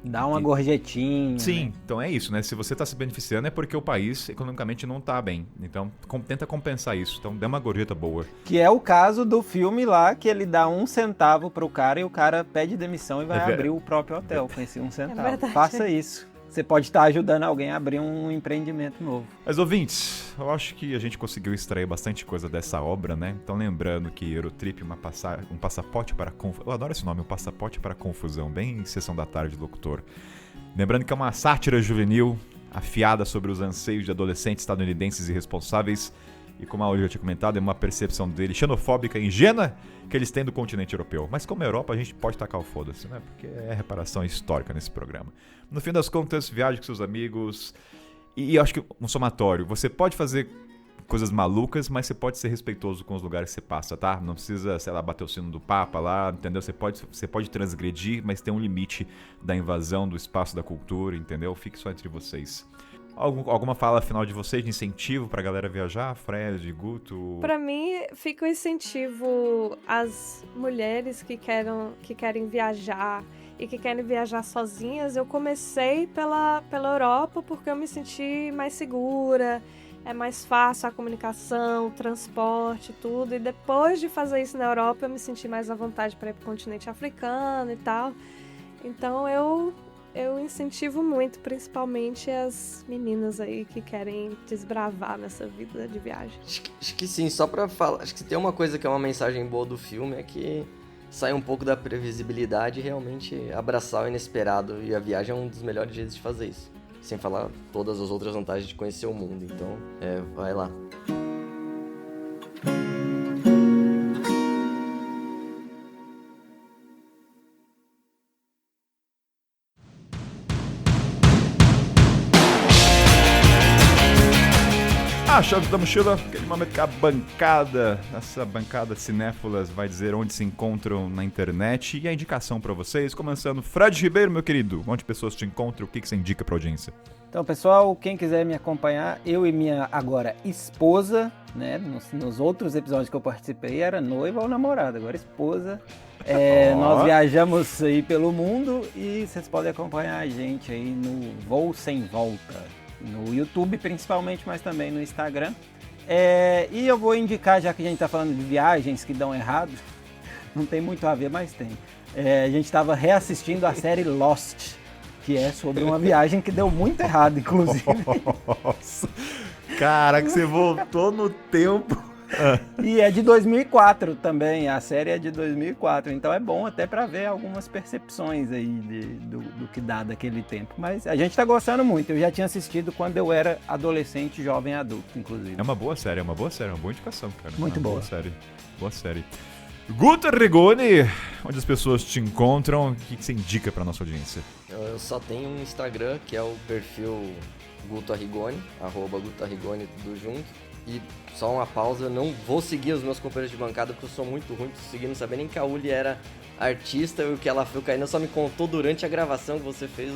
Dá uma gorjetinha. Sim, né? então é isso, né? Se você tá se beneficiando é porque o país economicamente não tá bem. Então, tenta compensar isso. Então, dê uma gorjeta boa. Que é o caso do filme lá, que ele dá 1 centavo pro cara e o cara pede demissão e vai abrir o próprio hotel com esse 1 centavo. verdade. Faça isso. Você pode estar ajudando alguém a abrir um empreendimento novo. Mas, ouvintes, eu acho que a gente conseguiu extrair bastante coisa dessa obra, né? Então, lembrando que Eurotrip, um passaporte para confusão. Eu adoro esse nome, um passaporte para confusão, bem sessão da tarde, locutor. Lembrando que é uma sátira juvenil, afiada sobre os anseios de adolescentes estadunidenses irresponsáveis. E como a Olga já tinha comentado, é uma percepção dele xenofóbica e ingênua que eles têm do continente europeu. Mas como a Europa, a gente pode tacar o foda-se, né? Porque é reparação histórica nesse programa. No fim das contas, viaje com seus amigos. E eu acho que um somatório. Você pode fazer coisas malucas, mas você pode ser respeitoso com os lugares que você passa, tá? Não precisa, sei lá, bater o sino do Papa lá, entendeu? Você pode transgredir, mas tem um limite da invasão do espaço da cultura, entendeu? Fique só entre vocês. Alguma fala final de vocês de incentivo pra galera viajar? Fred, Guto? Pra mim, fica o incentivo às mulheres que querem viajar e que querem viajar sozinhas. Eu comecei pela Europa porque eu me senti mais segura, é mais fácil a comunicação, o transporte, tudo. E depois de fazer isso na Europa, eu me senti mais à vontade para ir pro continente africano e tal. Então eu incentivo muito, principalmente as meninas aí que querem desbravar nessa vida de viagem. Acho que sim, só pra falar. Acho que se tem uma coisa que é uma mensagem boa do filme é que sai um pouco da previsibilidade e realmente abraçar o inesperado. E a viagem é um dos melhores jeitos de fazer isso. Sem falar todas as outras vantagens de conhecer o mundo. Então, vai lá. A chave da mochila, aquele momento que essa bancada cinéfilas vai dizer onde se encontram na internet e a indicação pra vocês, começando Fred Ribeiro, meu querido, onde pessoas te encontram, o que você indica pra audiência? Então, pessoal, quem quiser me acompanhar, eu e minha agora esposa, né, nos outros episódios que eu participei, era noiva ou namorada, agora esposa. Nós viajamos aí pelo mundo e vocês podem acompanhar a gente aí no Voo Sem Volta. No YouTube principalmente, mas também no Instagram. E eu vou indicar, já que a gente está falando de viagens que dão errado, não tem muito a ver, mas tem. A gente estava reassistindo a série Lost, que é sobre uma viagem que deu muito errado, inclusive. Nossa, caraca, você voltou no tempo. E é de 2004 também, a série é de 2004, então é bom até para ver algumas percepções aí do que dá daquele tempo. Mas a gente tá gostando muito, eu já tinha assistido quando eu era adolescente, jovem adulto, inclusive. É uma boa série, uma boa indicação, cara. Muito boa. Boa série. Guto Rigoni, onde as pessoas te encontram, o que você indica pra nossa audiência? Eu só tenho um Instagram, que é o perfil Guto Arrigoni, @GutoArrigoni, tudo junto. E só uma pausa, eu não vou seguir os meus companheiros de bancada porque eu sou muito ruim de seguir, não sabia nem que a Uli era artista e o que ela foi, o Kainan só me contou durante a gravação que você fez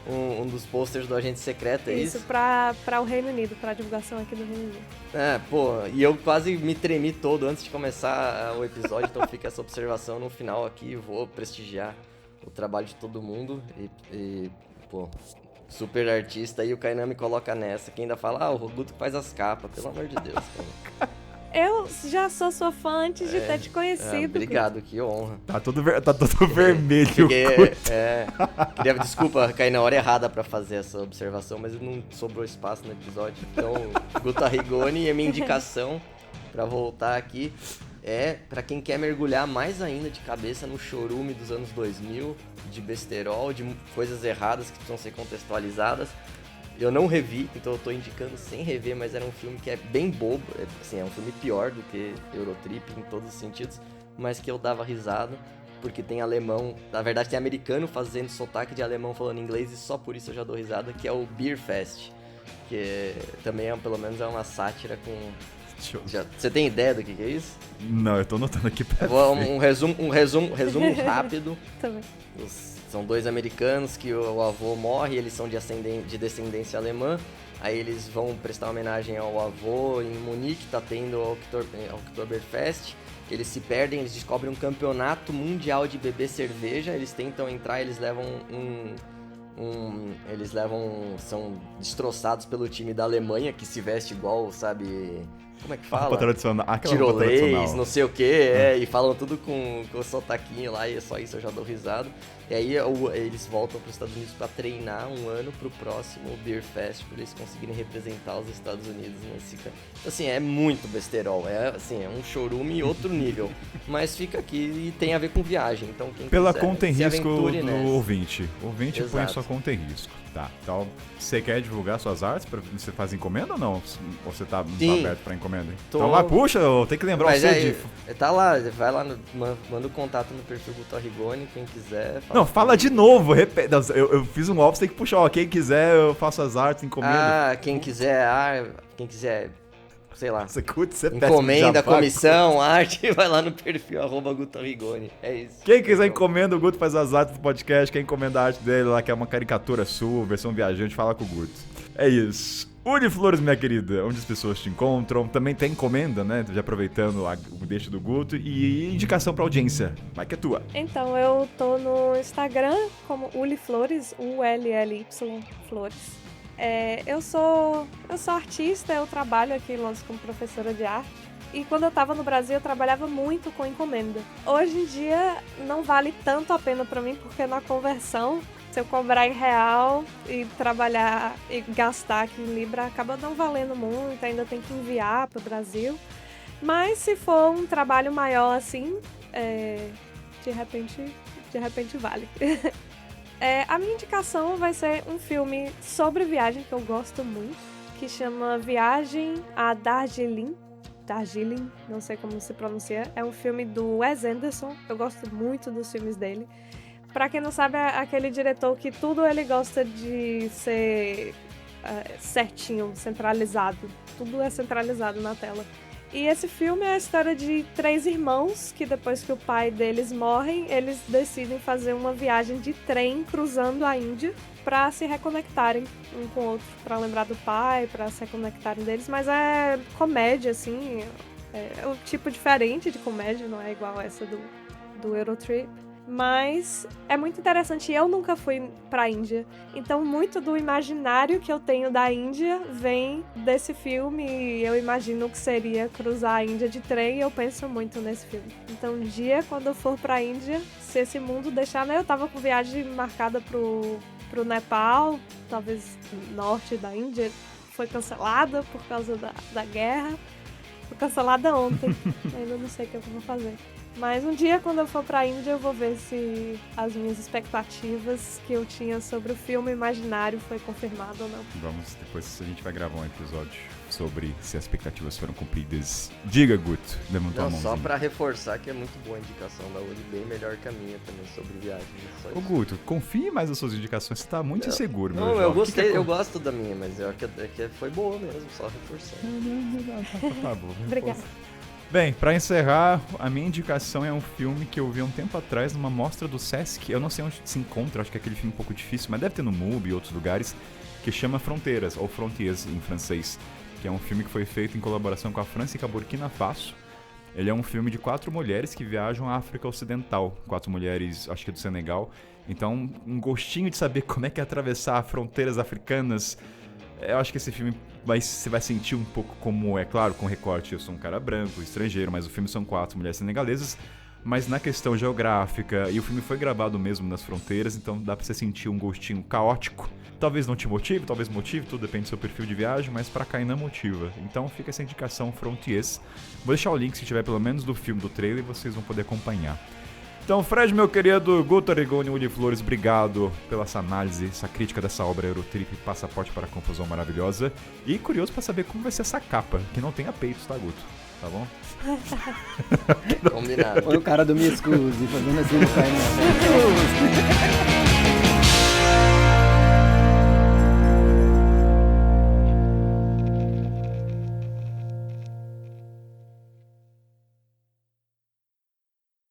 um dos posters do Agente Secreto, é isso? Isso, pra o Reino Unido, pra divulgação aqui do Reino Unido. E eu quase me tremi todo antes de começar o episódio, então fica essa observação no final aqui, vou prestigiar o trabalho de todo mundo e super artista, e o Kainan me coloca nessa, que ainda fala, o Guto faz as capas, pelo amor de Deus, cara. Eu já sou sua fã antes de ter te conhecido. Obrigado, que honra. Tá todo vermelho. Queria, desculpa, cair na hora errada pra fazer essa observação, mas não sobrou espaço no episódio. Então, Guto Arrigoni, e a minha indicação pra voltar aqui é pra quem quer mergulhar mais ainda de cabeça no chorume dos anos 2000, de besterol, de coisas erradas que precisam ser contextualizadas. Eu não revi, então eu tô indicando sem rever, mas era um filme que é bem bobo, assim, é um filme pior do que Eurotrip em todos os sentidos, mas que eu dava risada, porque tem alemão, na verdade tem americano fazendo sotaque de alemão falando inglês e só por isso eu já dou risada, que é o Beer Fest, que também pelo menos é uma sátira com... Você tem ideia do que é isso? Não, eu tô notando aqui pra um resumo rápido. Também. São 2 americanos que o avô morre, eles são de descendência alemã. Aí eles vão prestar homenagem ao avô em Munique, tá tendo o Oktoberfest. Eles se perdem, eles descobrem um campeonato mundial de beber cerveja. Eles tentam entrar, eles levam são destroçados pelo time da Alemanha, que se veste igual, sabe... Como é que fala? Tirolês, não sei o que, e falam tudo com o sotaquinho lá, e é só isso, eu já dou risada. E aí eles voltam para os Estados Unidos para treinar um ano pro próximo Beer Fest, para eles conseguirem representar os Estados Unidos nesse... Então, assim, é muito besterol, é um chorume outro nível. Mas fica aqui e tem a ver com viagem, então quem Pela quiser, conta em risco do nessa. ouvinte. O ouvinte põe a Exato. sua conta em risco. Tá, então você quer divulgar suas artes? Você faz encomenda ou não? Ou você tá aberto pra encomenda? Então vai, puxa, tem que lembrar você de... Tá lá, vai lá, manda o contato no perfil Guto Arrigoni, quem quiser. Não, fala de novo, repete. Eu fiz um golpe, você tem que puxar, quem quiser eu faço as artes, encomenda. Quem quiser, sei lá, Você encomenda, comissão, arte, vai lá no perfil @Guto Arrigoni, é isso. Quem quiser encomenda, o Guto faz as artes do podcast, quem encomenda a arte dele lá, que é uma caricatura sua, versão viajante, fala com o Guto. É isso. Uniflores, minha querida, onde as pessoas te encontram, também tem encomenda, né, já aproveitando o deixo do Guto, e indicação pra audiência, vai que é tua. Então, eu tô no Instagram como Uliflores, ULLY Flores. Eu sou artista, eu trabalho aqui em Londres como professora de arte. E quando eu tava no Brasil, eu trabalhava muito com encomenda. Hoje em dia, não vale tanto a pena pra mim, porque na conversão, se eu cobrar em real e trabalhar e gastar aqui em Libra, acaba não valendo muito, ainda tem que enviar pro Brasil. Mas se for um trabalho maior assim, de repente vale. A minha indicação vai ser um filme sobre viagem que eu gosto muito, que chama Viagem a Darjeeling, não sei como se pronuncia. É um filme do Wes Anderson, eu gosto muito dos filmes dele. Pra quem não sabe, é aquele diretor que tudo ele gosta de ser certinho, centralizado. Tudo é centralizado na tela. E esse filme é a história de 3 irmãos que depois que o pai deles morre, eles decidem fazer uma viagem de trem cruzando a Índia para se reconectarem um com o outro, para lembrar do pai, para se reconectarem deles. Mas é comédia, assim, é um tipo diferente de comédia, não é igual essa do Eurotrip. Mas é muito interessante. Eu nunca fui pra Índia, então muito do imaginário que eu tenho da Índia vem desse filme. E eu imagino que seria cruzar a Índia de trem, e eu penso muito nesse filme. Então um dia, quando eu for pra Índia, se esse mundo deixar, né? Eu tava com viagem marcada pro Nepal, talvez norte da Índia, foi cancelada por causa da guerra. Foi cancelada ontem, ainda não sei o que eu vou fazer. Mas um dia, quando eu for pra Índia, eu vou ver se as minhas expectativas que eu tinha sobre o filme imaginário foi confirmado ou não. Depois a gente vai gravar um episódio sobre se as expectativas foram cumpridas. Diga, Guto, levantou a mãozinha. Só pra reforçar que é muito boa a indicação da Uli, bem melhor que a minha também sobre viagem. Ô, Guto, confie mais nas suas indicações, você tá muito inseguro, meu Não, jovem. eu gostei, eu gosto da minha, mas que foi boa mesmo, só reforçando. Tá bom. Obrigada. Bem, pra encerrar, a minha indicação é um filme que eu vi um tempo atrás numa mostra do Sesc. Eu não sei onde se encontra, acho que é aquele filme um pouco difícil, mas deve ter no MUBI e outros lugares, que chama Fronteiras, ou Frontiers em francês, que é um filme que foi feito em colaboração com a França e com a Burkina Faso. Ele é um filme de 4 mulheres que viajam à África Ocidental, 4 mulheres, acho que do Senegal. Então, um gostinho de saber como é que é atravessar fronteiras africanas Eu acho que esse filme você vai sentir um pouco como é, claro, com recorte, eu sou um cara branco, estrangeiro, mas o filme são 4 mulheres senegalesas, mas na questão geográfica, e o filme foi gravado mesmo nas fronteiras, então dá pra você sentir um gostinho caótico. Talvez não te motive, talvez motive, tudo depende do seu perfil de viagem, mas pra cá não motiva. Então fica essa indicação Frontiers. Vou deixar o link, se tiver pelo menos do filme, do trailer, e vocês vão poder acompanhar. Então, Fred, meu querido, Guto Rigoni, Uli Flores, obrigado pela essa análise, essa crítica dessa obra Eurotrip, Passaporte para a Confusão maravilhosa. E curioso pra saber como vai ser essa capa, que não tenha peitos, tá, Guto? Tá bom? Combinado. Foi o cara do Me Excuse fazendo assim no pai.